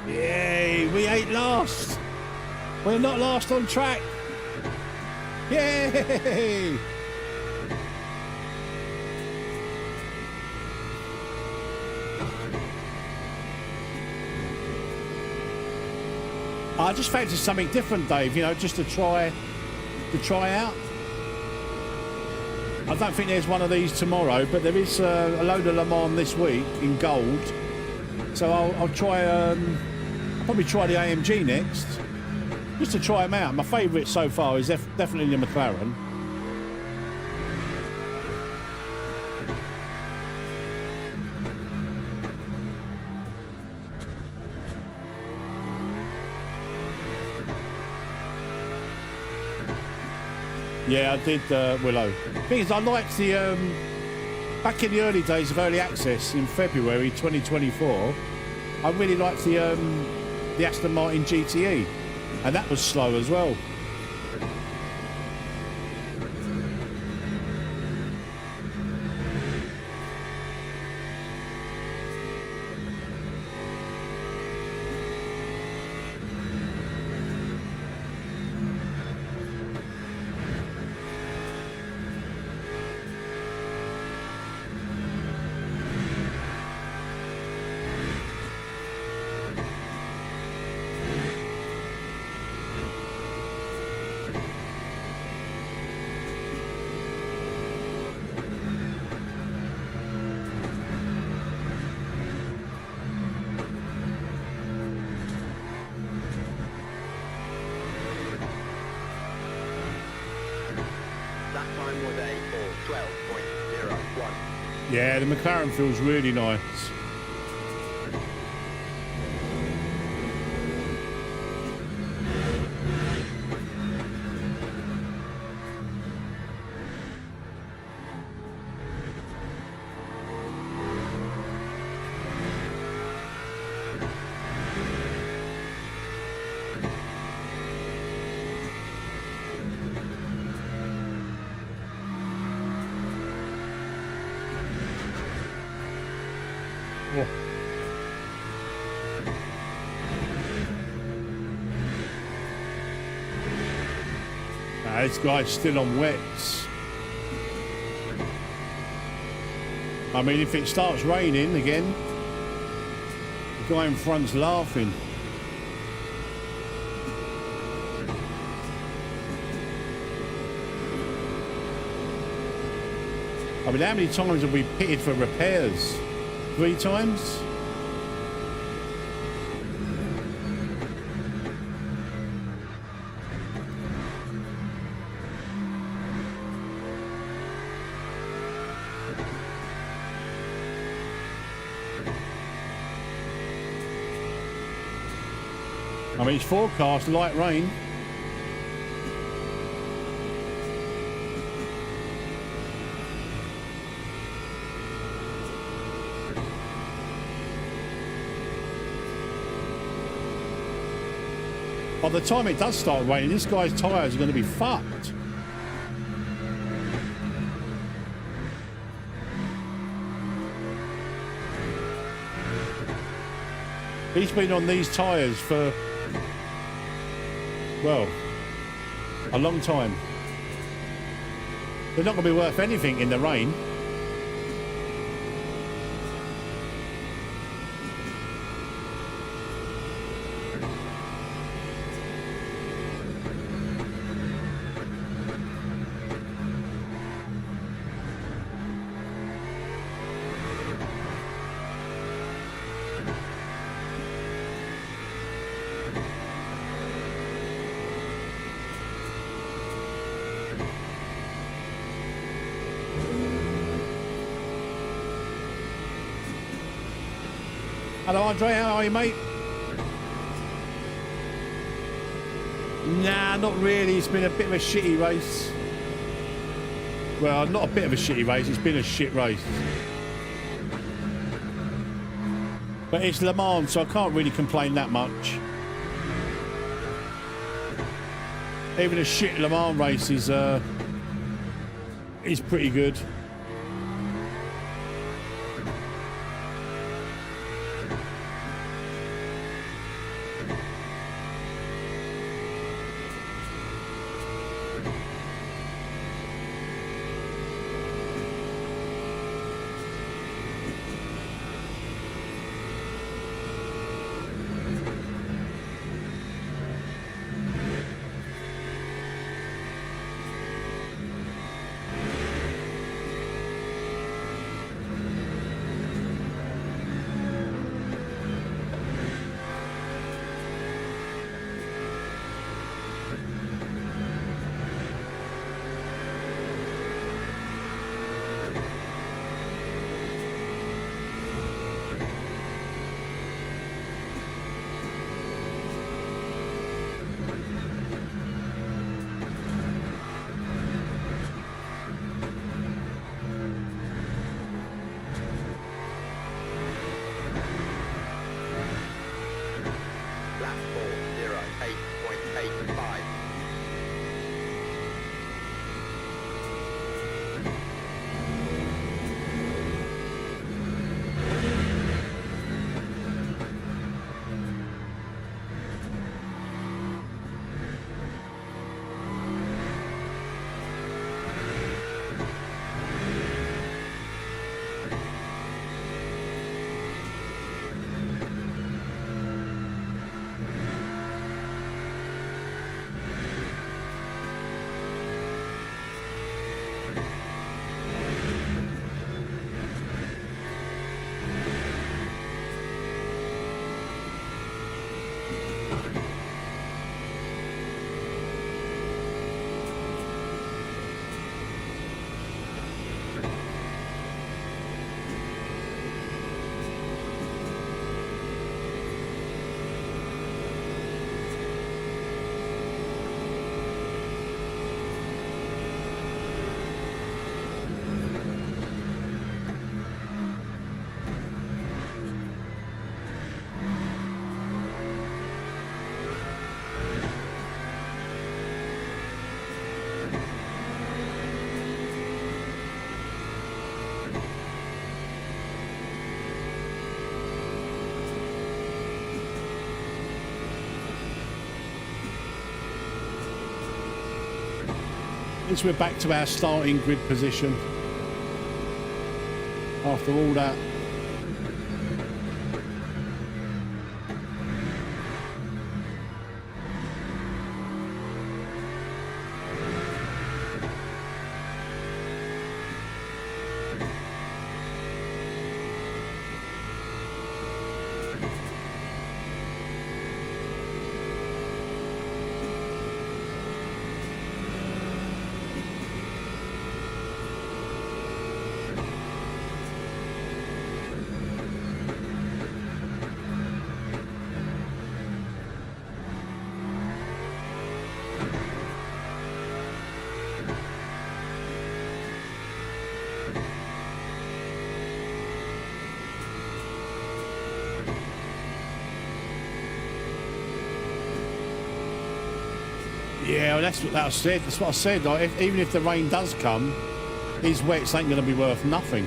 Yay, we ain't last. We're not last on track. Yay! I just fancy something different, Dave, you know, just to try out. I don't think there's one of these tomorrow, but there is a load of LeMans this week in gold. So I'll try, I'll probably try the AMG next, just to try them out. My favourite so far is definitely the McLaren. Yeah, I did Willow. Thing is, I liked the back in the early days of early access in February 2024. I really liked the Aston Martin GTE, and that was slow as well. Yeah, the McLaren feels really nice. Oh. Nah, this guy's still on wets. I mean, if it starts raining again, the guy in front's laughing. I mean, how many times have we pitted for repairs? 3 times? I mean, it's forecast light rain. By the time it does start raining, this guy's tyres are going to be fucked. He's been on these tyres for, well, a long time. They're not going to be worth anything in the rain. Hello, Andre. How are you, mate? Nah, not really. It's been a bit of a shitty race. Well, not a bit of a shitty race. It's been a shit race. But it's Le Mans, so I can't really complain that much. Even a shit Le Mans race is pretty good. At least we're back to our starting grid position after all that. Yeah, well, that's what I said. That's what I said. Like, even if the rain does come, these wets ain't going to be worth nothing.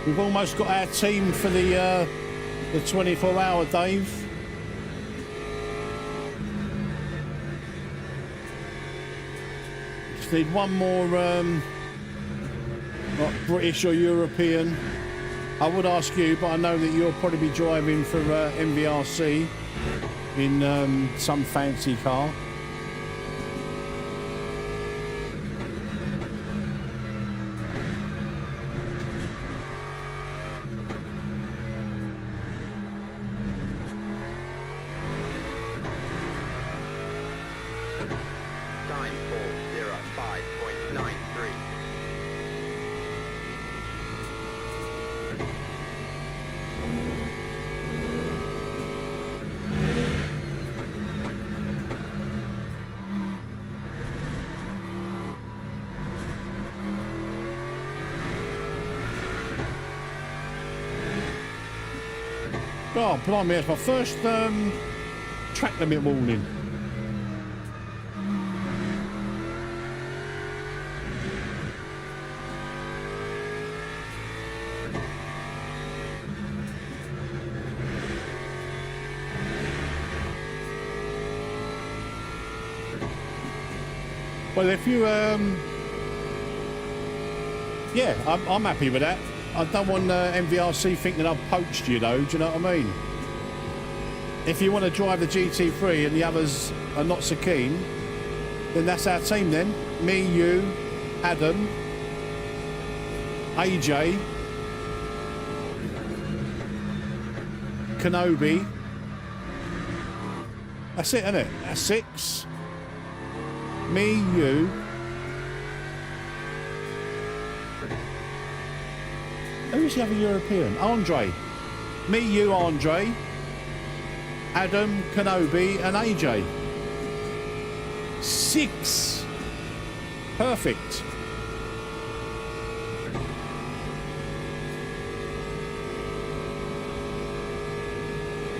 We've almost got our team for the 24-hour, Dave. Just need one more, not British or European. I would ask you, but I know that you'll probably be driving for MVRC in some fancy car. Oh, blimey, it's my first track limit warning. Well, if you, yeah, I'm happy with that. I don't want MVRC thinking I've poached you, though. Do you know what I mean? If you want to drive the GT3 and the others are not so keen, then that's our team then. Me, you, Adam, AJ, Kenobi. That's it, isn't it? That's 6. Me, you. Who's the other European? Andre. Me, you, Andre. Adam, Kenobi, and AJ. 6. Perfect.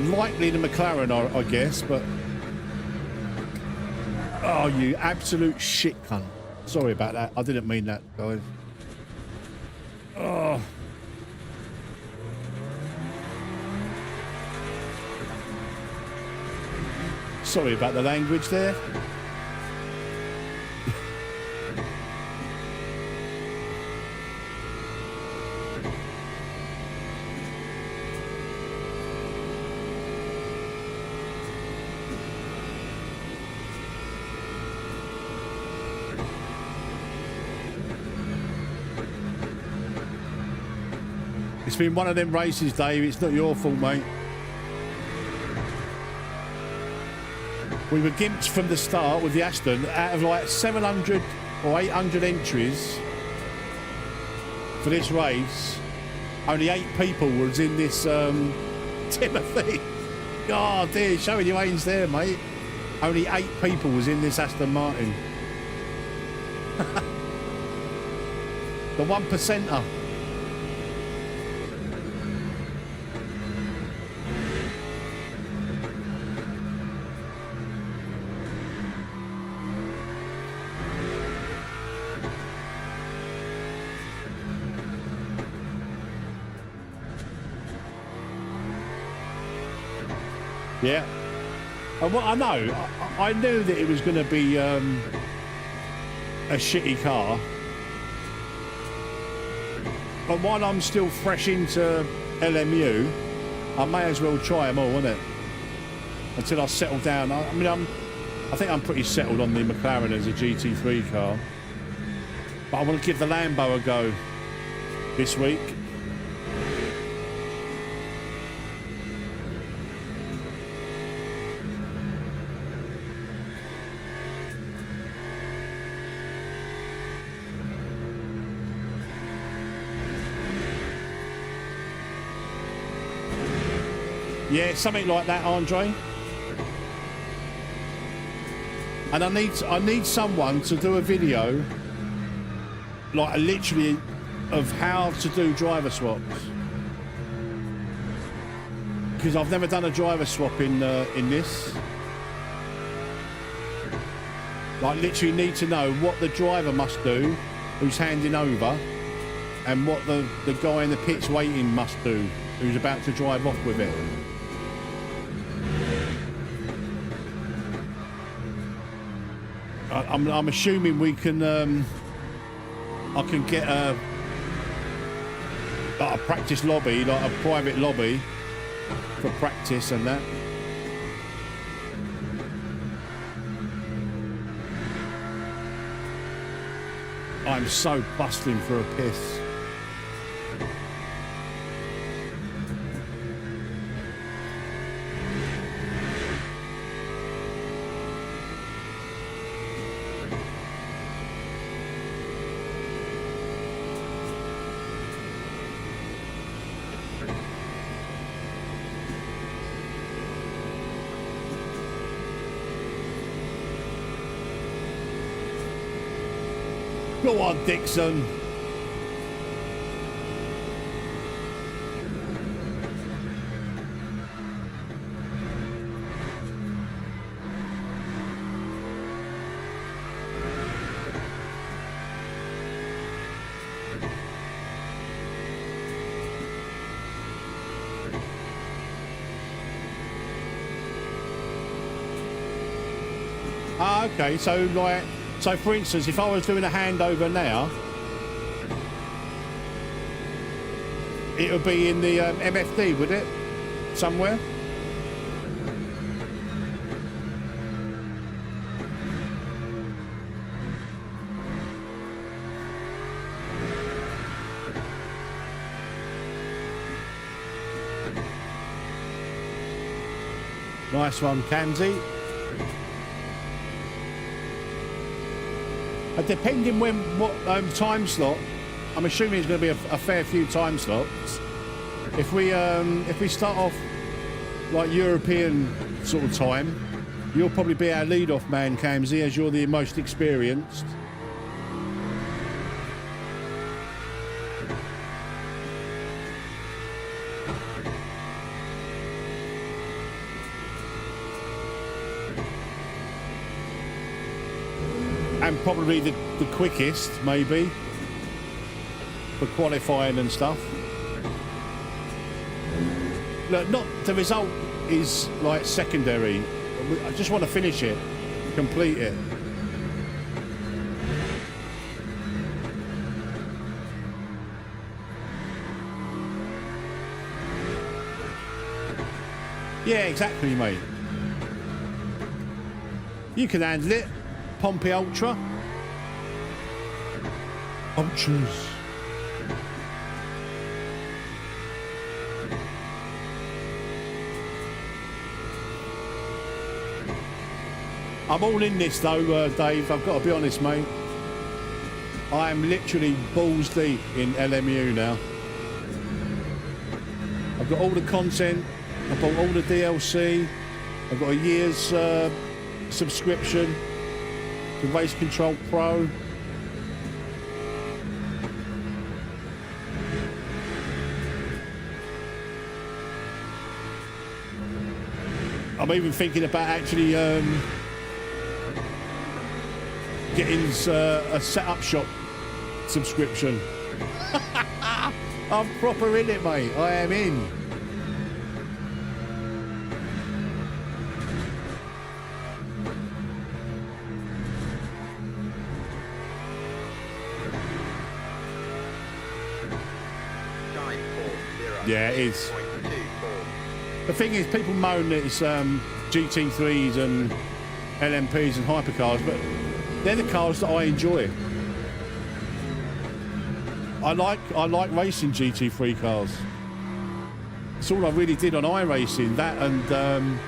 Likely the McLaren, I guess, but... Oh, you absolute shit cunt. Sorry about that. I didn't mean that, guys. Oh... Sorry about the language there. It's been one of them races, Dave. It's not your fault, mate. We were gimped from the start with the Aston. Out of like 700 or 800 entries for this race, only 8 people was in this Timothy. God, dear, showing your age there, mate. Only 8 people was in this Aston Martin. The 1%er. Yeah. And what I know, I knew that it was going to be a shitty car. But while I'm still fresh into LMU, I may as well try them all, innit? Until I settle down. I mean, I think I'm pretty settled on the McLaren as a GT3 car. But I want to give the Lambo a go this week. Yeah, something like that, Andre. And I need someone to do a video, like literally, of how to do driver swaps. Because I've never done a driver swap in this. Like literally need to know what the driver must do, who's handing over, and what the guy in the pits waiting must do, who's about to drive off with it. I'm assuming we can. I can get a practice lobby, like a private lobby for practice and that. I'm so bustling for a piss. Go on, Dixon. Ah, okay, so like, so for instance, if I was doing a handover now, it would be in the MFD, would it? Somewhere? Nice one, Kamsi. Depending what time slot, I'm assuming it's going to be a fair few time slots. If we start off like European sort of time, you'll probably be our lead-off man, Kamsi, as you're the most experienced. And probably the quickest, maybe, for qualifying and stuff. Look, not the result is like secondary. I just want to finish it, complete it. Yeah, exactly, mate. You can handle it. Pompey Ultra. Ultras. I'm all in this though, Dave. I've got to be honest, mate. I am literally balls deep in LMU now. I've got all the content. I've bought all the DLC. I've got a year's subscription to Race Control Pro. I'm even thinking about actually getting a setup shop subscription. I'm proper in it, mate. I am in. Yeah, it is. The thing is, people moan that it's GT3s and LMPs and hypercars, but they're the cars that I enjoy. I like racing GT3 cars. It's all I really did on iRacing, that and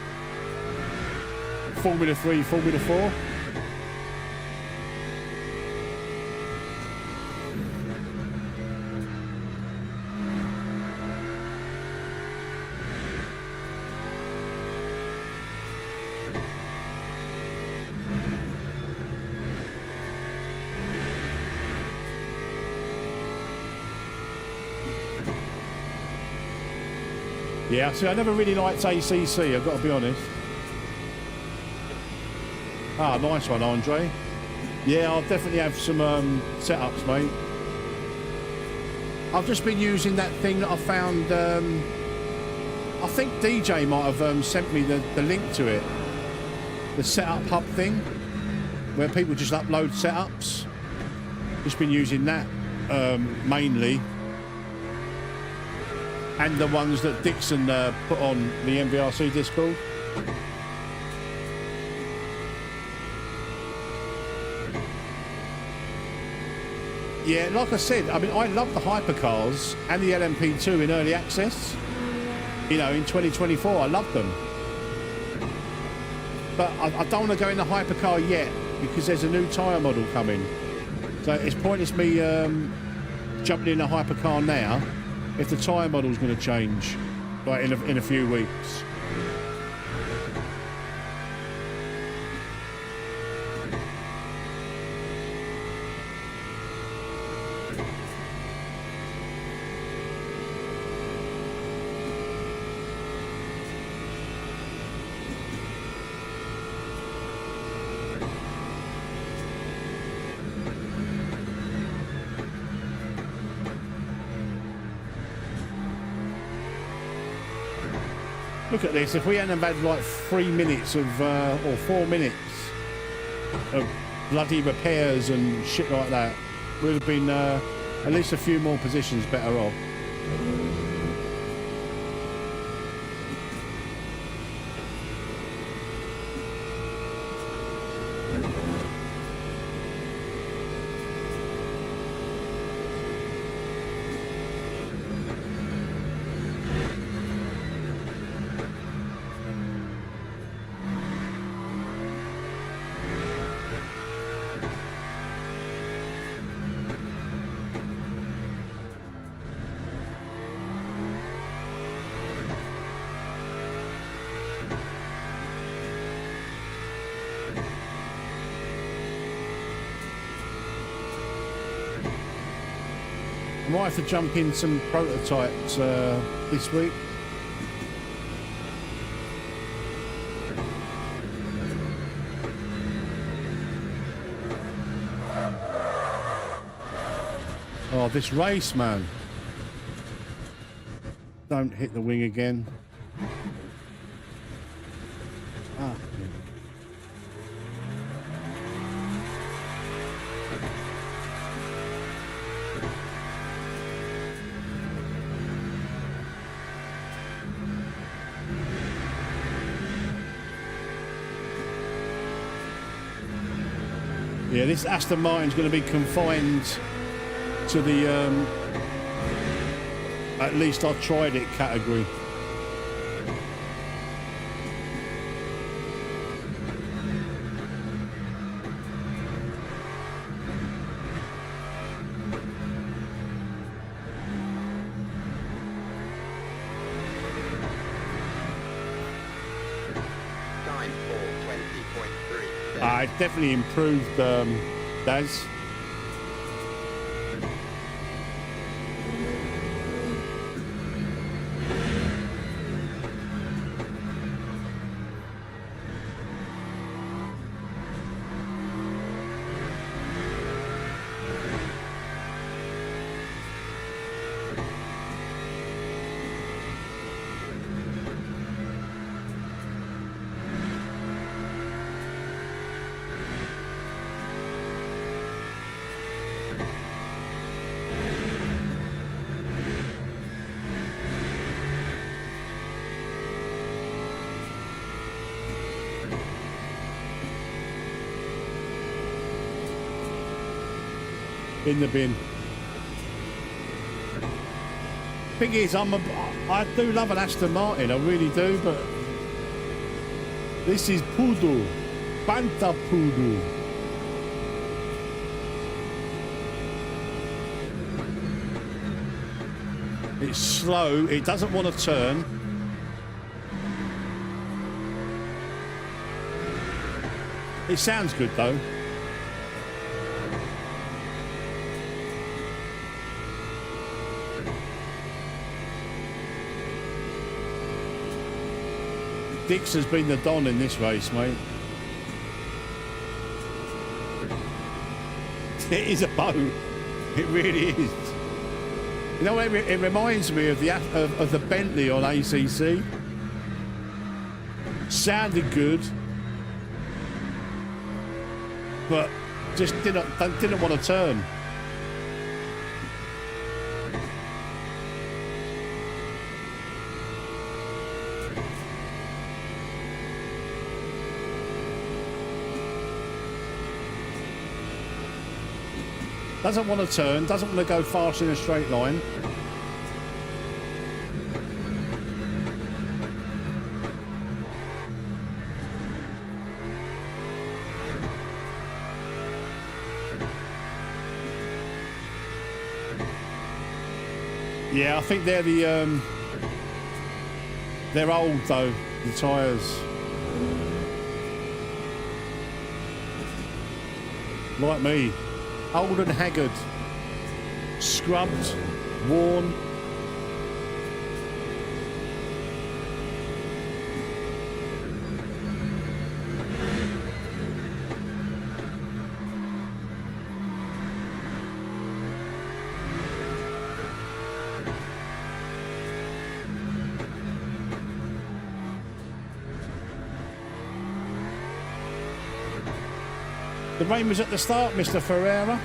Formula 3, Formula 4. Yeah, see, I never really liked ACC, I've got to be honest. Ah, nice one, Andre. Yeah, I'll definitely have some setups, mate. I've just been using that thing that I found. I think DJ might have sent me the link to it. The setup hub thing, where people just upload setups. Just been using that mainly. And the ones that Dixon put on the MVRC Discord. Yeah, like I said, I mean, I love the hypercars and the LMP2 in early access. You know, in 2024, I love them. But I don't want to go in the hypercar yet because there's a new tyre model coming. So it's pointless me jumping in a hypercar now if the tyre model's going to change, like in a few weeks. Look at this, if we hadn't had like 3 minutes of, or 4 minutes of bloody repairs and shit like that, we'd have been at least a few more positions better off. I might have to jump in some prototypes this week. Oh, this race, man. Don't hit the wing again. Ah. Yeah, this Aston Martin's going to be confined to the at least I tried it category. It's definitely improved, Daz. In the bin. Thing is, I do love an Aston Martin, I really do, but this is Poodle, Banta Poodle. It's slow, it doesn't want to turn. It sounds good though. Dix has been the Don in this race, mate. It is a boat. It really is. You know, it reminds me of the Bentley on ACC. Sounded good, but just didn't want to turn. Doesn't want to turn, doesn't want to go fast in a straight line. Yeah, I think they're they're old though, the tyres. Like me. Old and haggard, scrubbed, worn. The rain was at the start, Mr. Ferreira.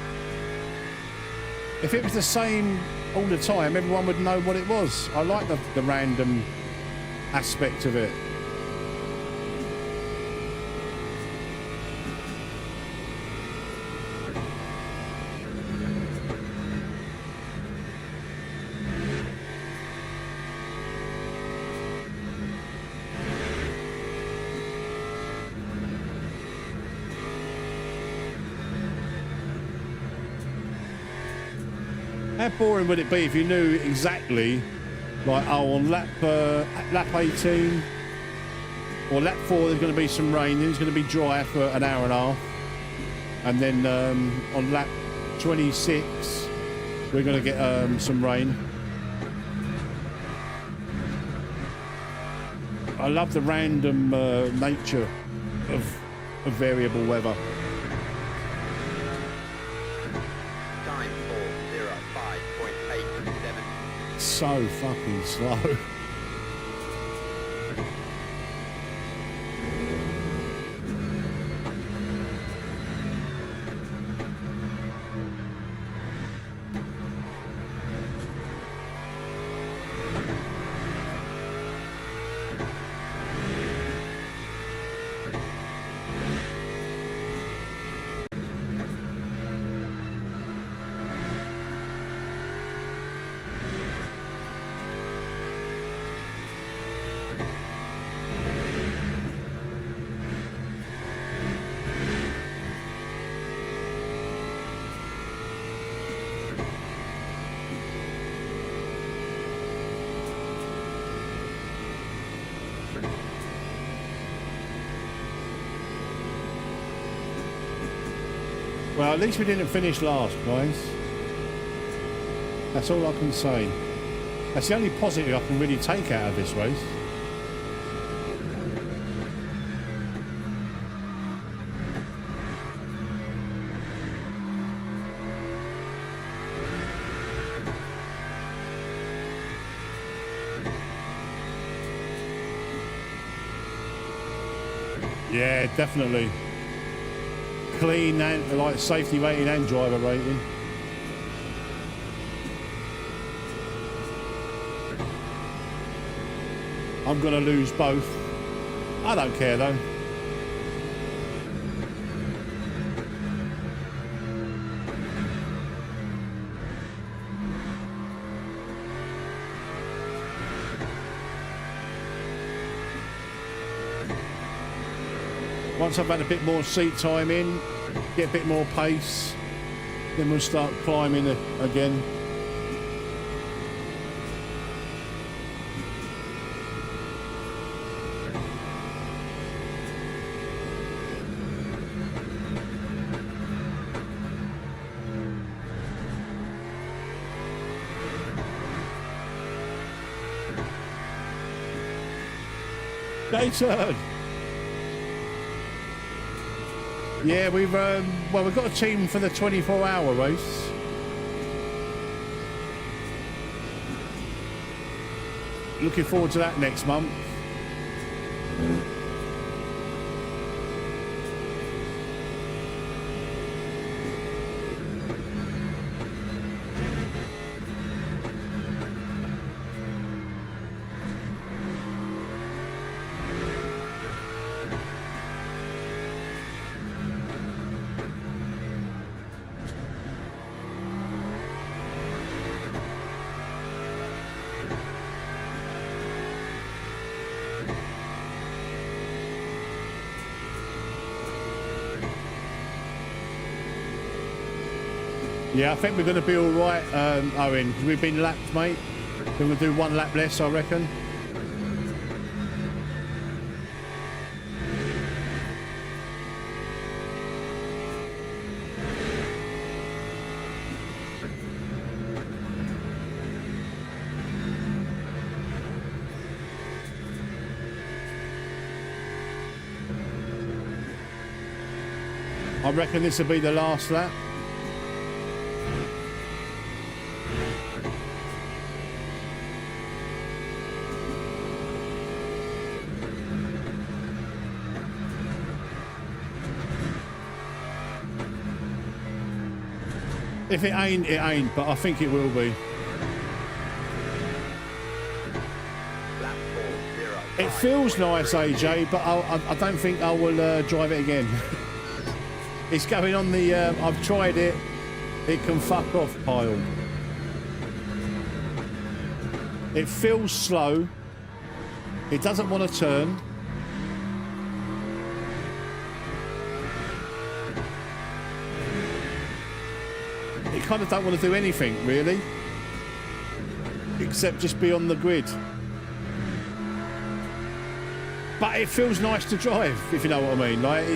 If it was the same all the time, everyone would know what it was. I like the random aspect of it. How boring would it be if you knew exactly, like, oh, on lap 18 or lap 4 there's going to be some rain, then it's going to be dry for an hour and a half, and then on lap 26 we're going to get some rain. I love the random nature of variable weather. So fucking slow. Well, at least we didn't finish last, guys. That's all I can say. That's the only positive I can really take out of this race. Yeah, definitely. Clean and like safety rating and driver rating. I'm gonna lose both. I don't care though. Once I've had a bit more seat time in, get a bit more pace, then we'll start climbing again. Day turn. Yeah, we've well, we've got a team for the 24-hour race. Looking forward to that next month. Yeah, I think we're going to be all right, Owen, because we've been lapped, mate. We're going to do one lap less, I reckon. I reckon this will be the last lap. If it ain't, it ain't, but I think it will be. It feels nice, AJ, but I don't think I will drive it again. It's going on the, I've tried it, it can fuck off pile. It feels slow. It doesn't want to turn. Kind of don't want to do anything really except just be on the grid, but it feels nice to drive, if you know what I mean. Like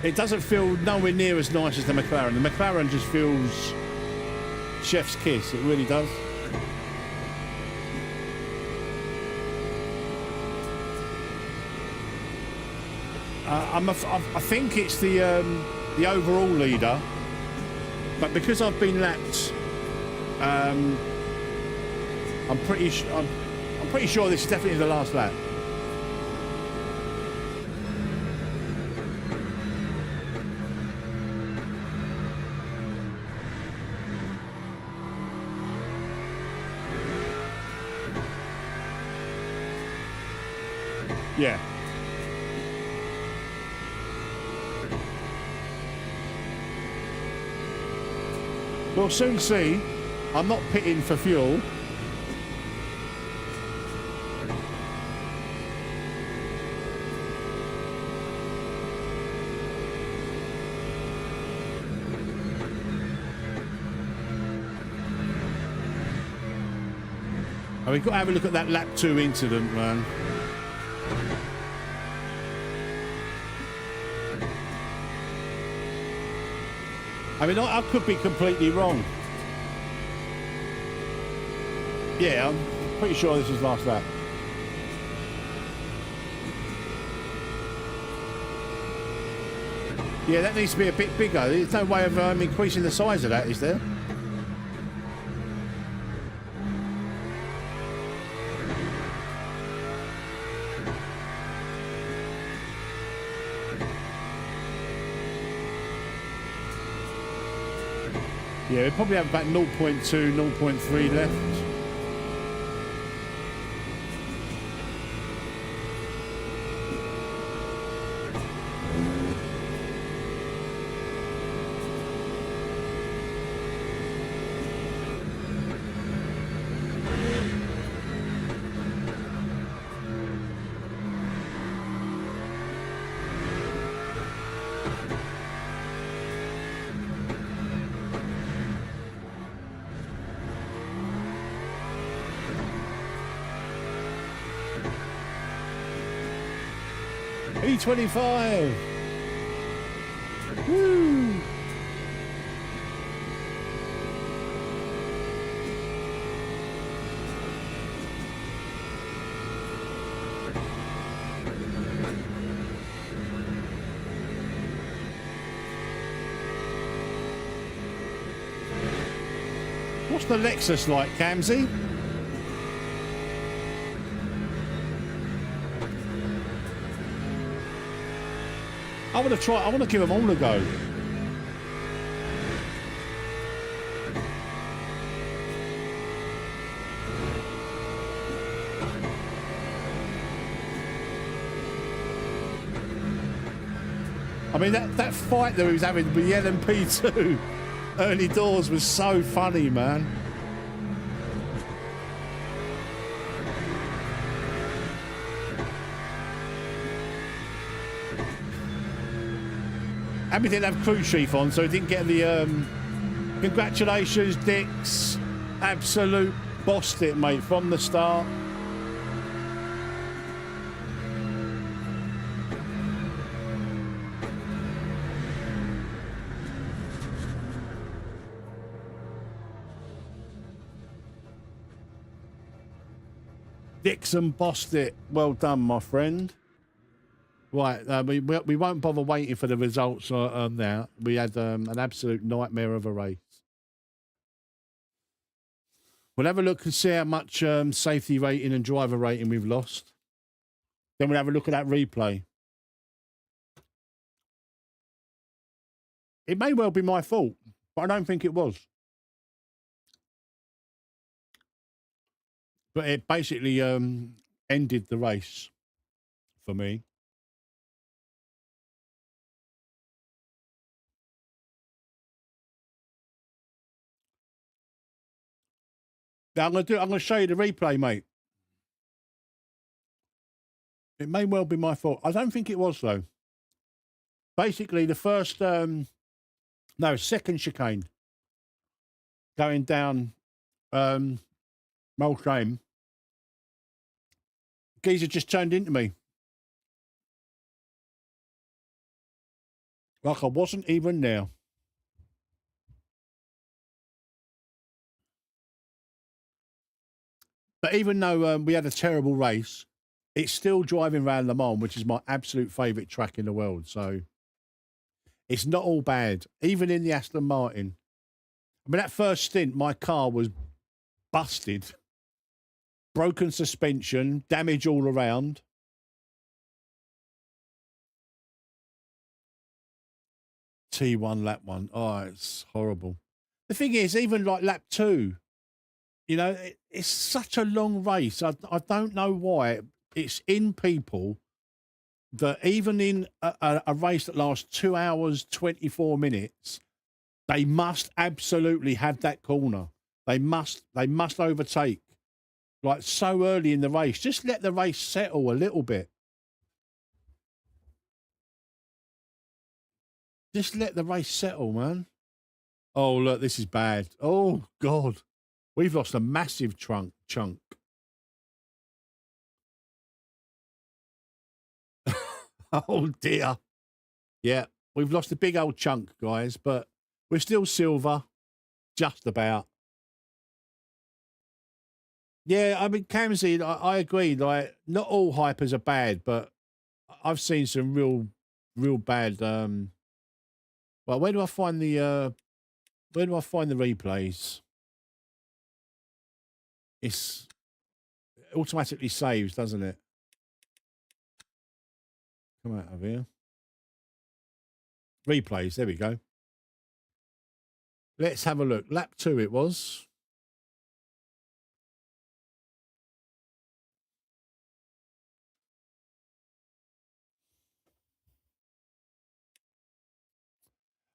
it doesn't feel nowhere near as nice as the McLaren. The McLaren just feels chef's kiss. It really does. I think it's the overall leader, but because I've been lapped, I'm pretty sure this is definitely the last lap. Yeah. We'll soon see. I'm not pitting for fuel. And we've got to have a look at that lap 2 incident, man. I mean, I could be completely wrong. Yeah, I'm pretty sure this is last lap. Yeah, that needs to be a bit bigger. There's no way of increasing the size of that, is there? Yeah, we probably have about 0.2, 0.3 left. E25. Woo! What's the Lexus like, Camsey? I want to try. I want to give them all a go. I mean, that fight that he was having with the LMP2 early doors was so funny, man. And we didn't have crew chief on, so he didn't get the congratulations, Dix. Absolute bossed it, mate, from the start. Dixon bossed it. Well done, my friend. Right, we won't bother waiting for the results now. We had an absolute nightmare of a race. We'll have a look and see how much safety rating and driver rating we've lost. Then we'll have a look at that replay. It may well be my fault, but I don't think it was. But it basically ended the race for me. Now I'm gonna show you the replay, mate. It may well be my fault. I don't think it was though. Basically, the first second chicane going down Mulshame, geezer just turned into me. Like I wasn't even there. But even though we had a terrible race, it's still driving around LeMans, which is my absolute favourite track in the world. So it's not all bad, even in the Aston Martin. I mean, that first stint, my car was busted. Broken suspension, damage all around. T1 lap 1. Oh, it's horrible. The thing is, even like lap 2, you know, it's such a long race. I don't know why it's in people that even in a race that lasts 2 hours, 24 minutes, they must absolutely have that corner. They must overtake. Like so early in the race. Just let the race settle a little bit. Just let the race settle, man. Oh, look, this is bad. Oh, God. We've lost a massive chunk. Oh, dear. Yeah, we've lost a big old chunk, guys. But We're still silver, just about. Yeah, I mean, Camsey, I agree. Like, not all hypers are bad, but I've seen some real bad. Well, where do I find the replays? It automatically saves, doesn't it? Come out of here. Replays. There we go. Let's have a look. Lap 2 it was.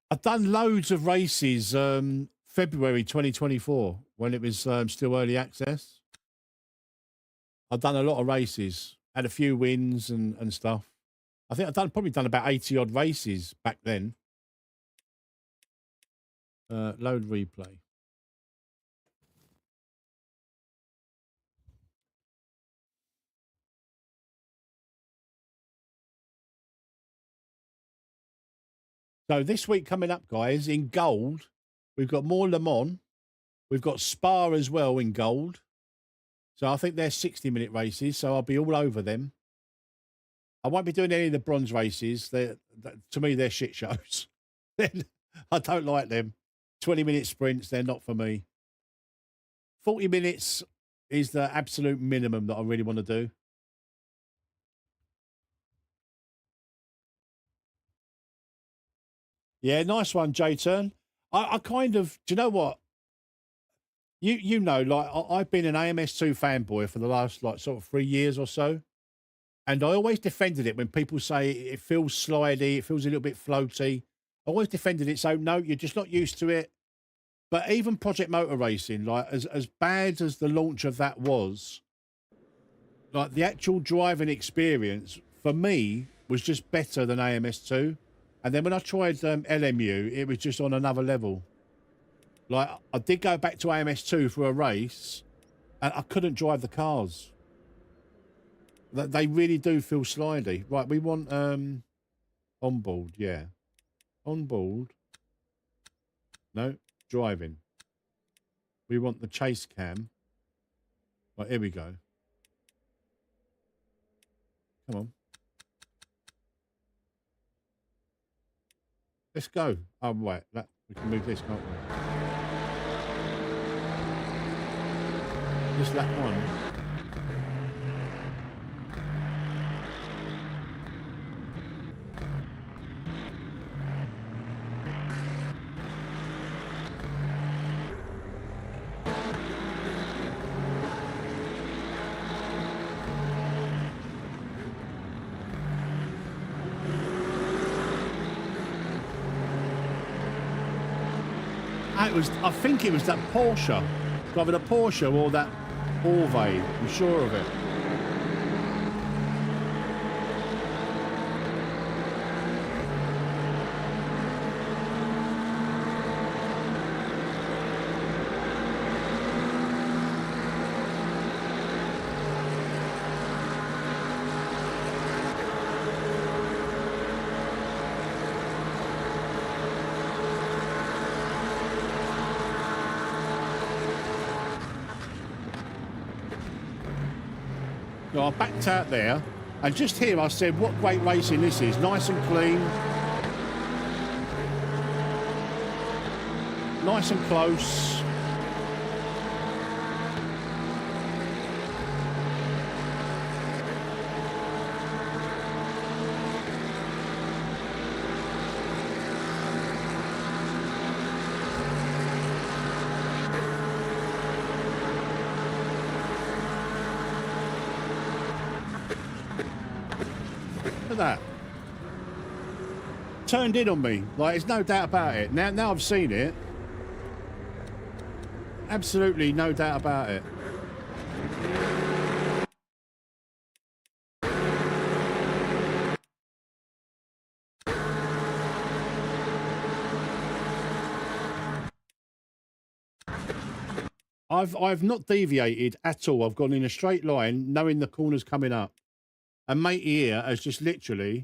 I've done loads of races February 2024 when it was still early access. I've done a lot of races, had a few wins and stuff. I think I've probably done about 80 odd races back then. Load replay. So this week coming up, guys, in gold, we've got more LeMans. We've got Spa as well in gold. So I think they're 60-minute races, so I'll be all over them. I won't be doing any of the bronze races. To me, they're shit shows. I don't like them. 20-minute sprints, they're not for me. 40 minutes is the absolute minimum that I really want to do. Yeah, nice one, J-Turn. I kind of, do you know what? You know, like, I've been an AMS2 fanboy for the last, like, sort of 3 years or so. And I always defended it when people say it feels slidey, it feels a little bit floaty. I always defended it. So, no, you're just not used to it. But even Project Motor Racing, like, as bad as the launch of that was, like, the actual driving experience, for me, was just better than AMS2. And then when I tried LMU, it was just on another level. Like, I did go back to AMS2 for a race, and I couldn't drive the cars. They really do feel slidey. Right, we want on board, yeah. On board. No, driving. We want the chase cam. Right, here we go. Come on. Let's go. Oh, right. We can move this, can't we? Just lap 1. I think it was that Porsche, either the Porsche or that Orvay. I'm sure of it. So I backed out there, and just here I said, what great racing this is. Nice and clean. Nice and close. That turned in on me, like, there's no doubt about it. Now I've seen it, absolutely no doubt about it. I've not deviated at all. I've gone in a straight line, knowing the corner's coming up. And mate here has just literally...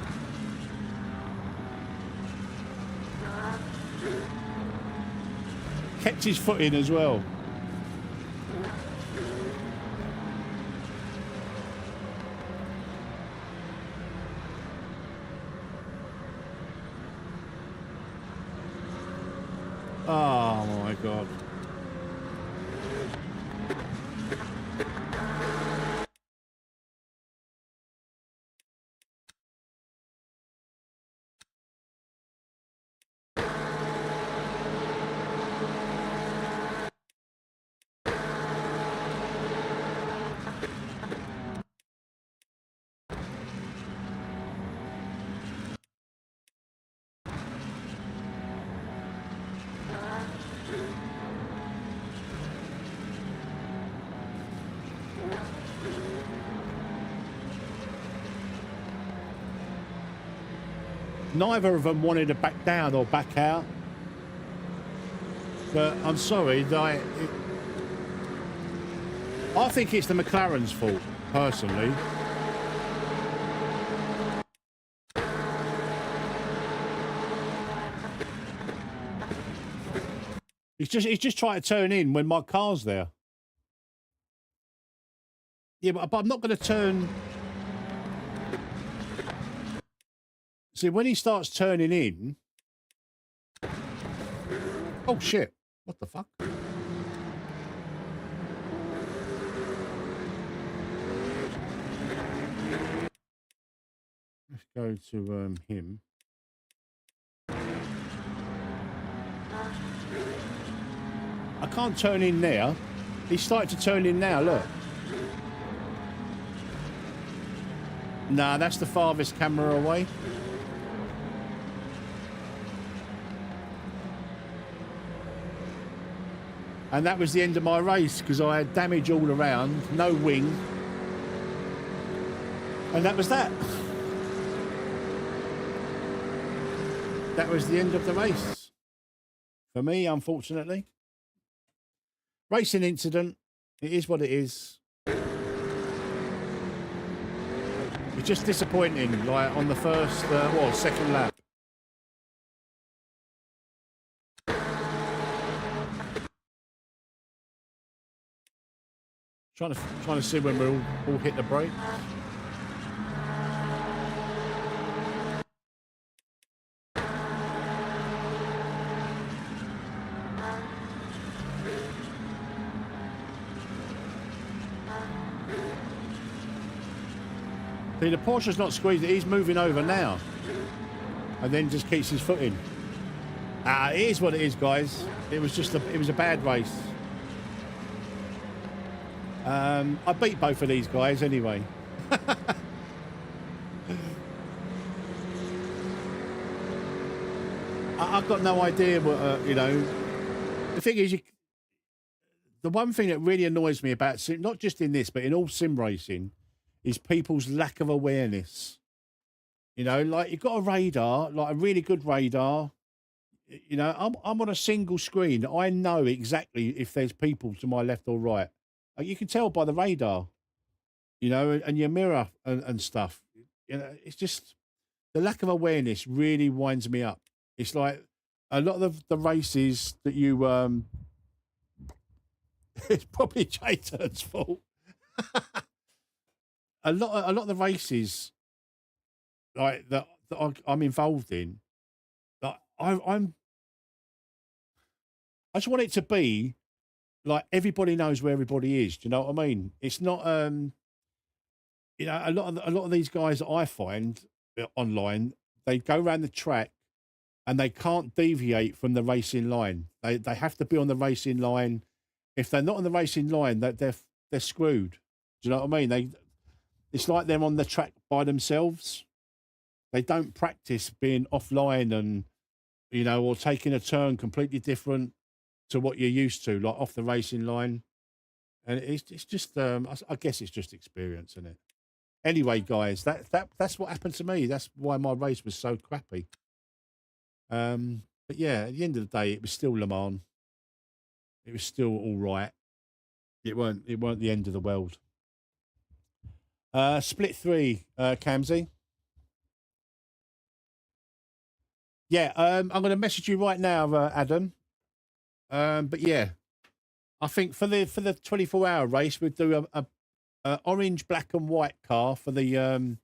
kept his foot in as well. Oh my God. Neither of them wanted to back down or back out. But I'm sorry, I think it's the McLaren's fault, personally. He's just trying to turn in when my car's there. Yeah, but I'm not going to turn. See, when he starts turning in... Oh, shit. What the fuck? Let's go to him. I can't turn in there. He's starting to turn in now, look. Nah, that's the farthest camera away. And that was the end of my race because I had damage all around, no wing. And that was that. That was the end of the race. For me, unfortunately. Racing incident. It is what it is. It's just disappointing, like on the first, second lap. Trying to see when we'll all hit the brake. See, the Porsche's not squeezed it, he's moving over now. And then just keeps his foot in. It is what it is, guys. It was a bad race. I beat both of these guys anyway. I've got no idea what, you know. The thing is, the one thing that really annoys me about, not just in this, but in all sim racing, is people's lack of awareness. You know, like you've got a radar, like a really good radar. You know, I'm on a single screen. I know exactly if there's people to my left or right. You can tell by the radar, you know, and your mirror and stuff. You know, it's just the lack of awareness really winds me up. It's like a lot of the races that you it's probably J-Turn's fault. a lot of the races like that I'm involved in, like I just want it to be like everybody knows where everybody is. Do you know what I mean? It's not you know, a lot of these guys that I find online, they go around the track and they can't deviate from the racing line. They have to be on the racing line. If they're not on the racing line, they're screwed. Do you know what I mean? It's like they're on the track by themselves. They don't practice being offline and, you know, or taking a turn completely different to what you're used to, like off the racing line. And it's just, I guess it's just experience, isn't it? Anyway, guys, that's what happened to me. That's why my race was so crappy. But yeah, at the end of the day, it was still Le Mans. It was still all right. It weren't the end of the world. Split 3, Camsey. Yeah, I'm going to message you right now, Adam. But yeah, I think for the 24-hour race, we'd do a orange, black, and white car for the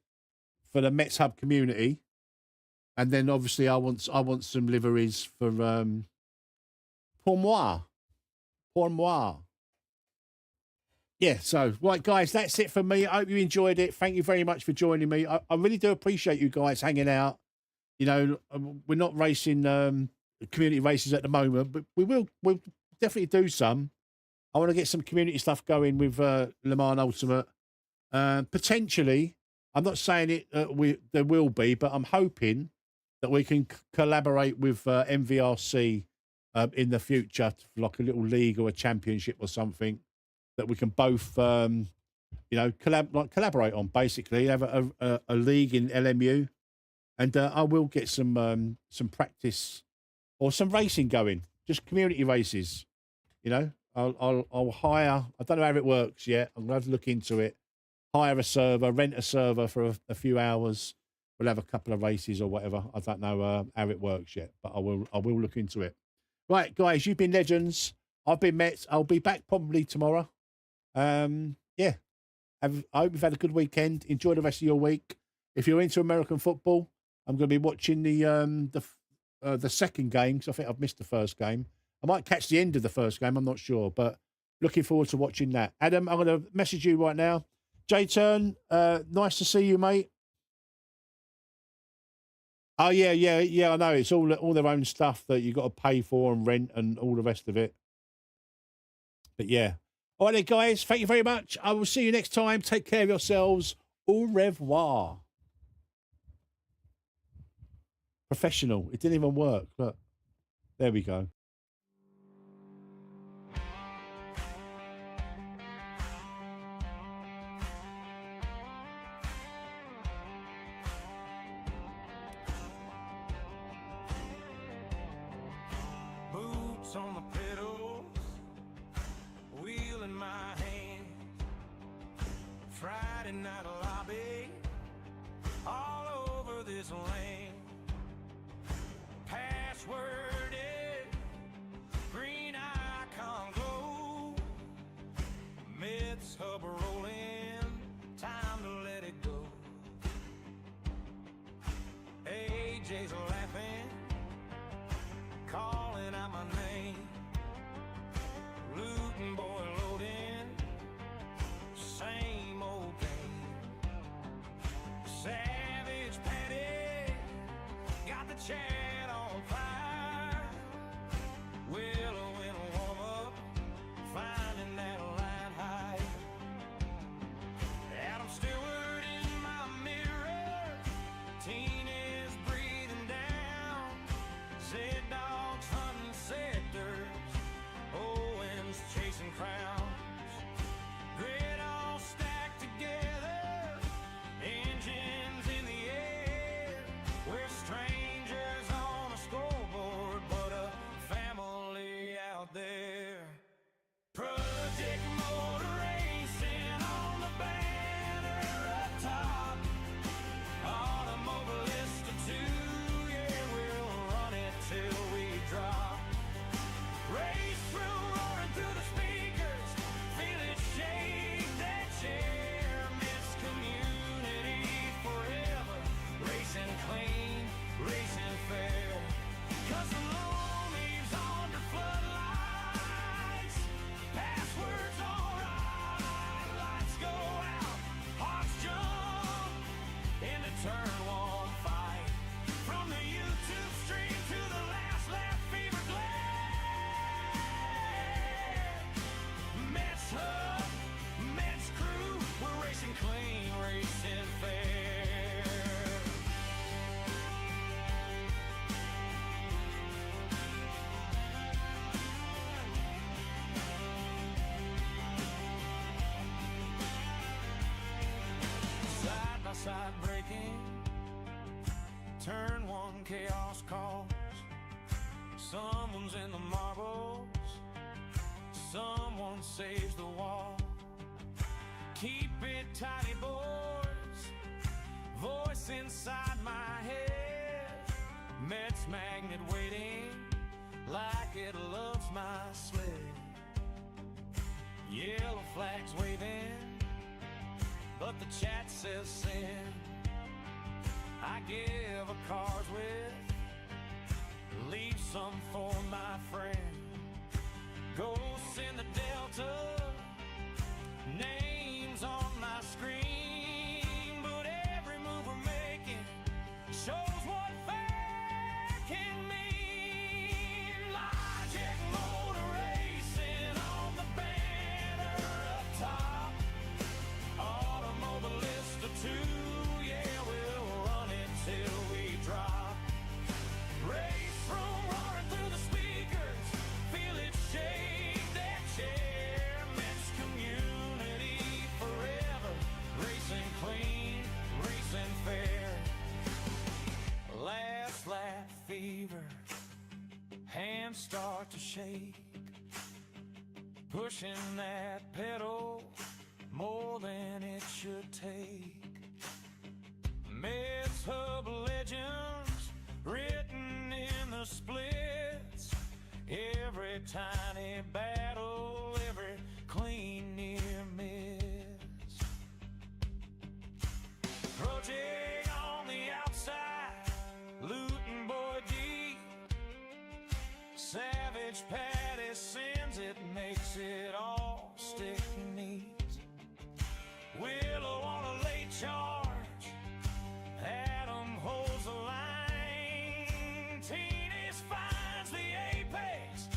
MetzHub community, and then obviously I want some liveries for pour moi. Yeah, so, right, guys, that's it for me. I hope you enjoyed it. Thank you very much for joining me. I really do appreciate you guys hanging out. You know, we're not racing community races at the moment, but we'll definitely do some. I want to get some community stuff going with LeMans Ultimate. Potentially, I'm not saying it there will be, but I'm hoping that we can collaborate with MVRC in the future, like a little league or a championship or something, that we can both, you know, collaborate on, basically. Have a league in LMU, and I will get some practice or some racing going, just community races. You know, I'll hire. I don't know how it works yet. I'm gonna have to look into it. Hire a server, rent a server for a few hours. We'll have a couple of races or whatever. I don't know how it works yet, but I will look into it. Right, guys, you've been legends. I've been Metz. I'll be back probably tomorrow. Yeah, I hope you've had a good weekend. Enjoy the rest of your week. If you're into American football, I'm going to be watching the second game, because I think I've missed the first game. I might catch the end of the first game. I'm not sure, but looking forward to watching that. Adam, I'm going to message you right now. J-Turn, nice to see you, mate. Oh, yeah, I know. It's all their own stuff that you got to pay for and rent and all the rest of it. But yeah. All right, then, guys, thank you very much. I will see you next time. Take care of yourselves. Au revoir. Professional. It didn't even work. Look. There we go. Boots on the pedals, wheel in my hand. Friday night lobby, all over this land. Password is green icon glow. MetzHub rolling, time to let it go. AJ's laughing, calling out my name. Looting boy loading, same old game. Savage Patty, got the chat on fire. Willow in a warm up, finding that line high. Adam Stewart in my mirror, teen is breathing down. Said dogs hunting sectors, Owens chasing crowns. Grid all stacked together, engines in the air. We're strangers on a scoreboard, but a family out there. Project Motor Racing on the banner up top. Automobilist of 2, yeah, we'll run it till we drop. Race through, roaring through the speakers, feel it shake that chair. Miss community forever, racing clean, racing fair. 'Cause the lawn leaves under floodlights, passwords alright, lights go out, hearts jump into turn 1 fight. From the YouTube stream to the last lap fever glare. MetzHub, Metz crew, we're racing clean, racing fair. Side by side braking, turn 1 chaos calls. Someone's in the marbles, someone saves the wall. Keep it tidy, boys. Voice inside my head, Metz magnet waiting, like it loves my sled. Yellow flags waving, but the chat says send. I give a car's width, leave some for my friend. Ghosts in the Delta, names on my screen, but every move we're making shows what fair can mean. Logic motor racing on the banner up top, automobilist of two, yeah, we'll run it till we drop. Race room roaring through the speakers, feel it shake that chair. Metz community forever, racing clean, racing fair. Last lap fever, hands start to shake, pushing that pedal more than it should take. MetzHub legends written in the splits, every tiny battle, every clean near miss. Project on the outside, looting boy deep, savage Patty sends it, makes it all stick neat. Willow on a late charge, Adam holds the line, Teenage finds the apex,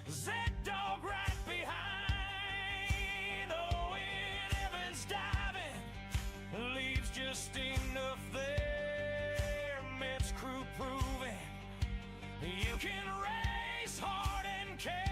Z-Dog right behind. Owen Evans diving, leaves just enough there. Metz crew proving you can race hard and care.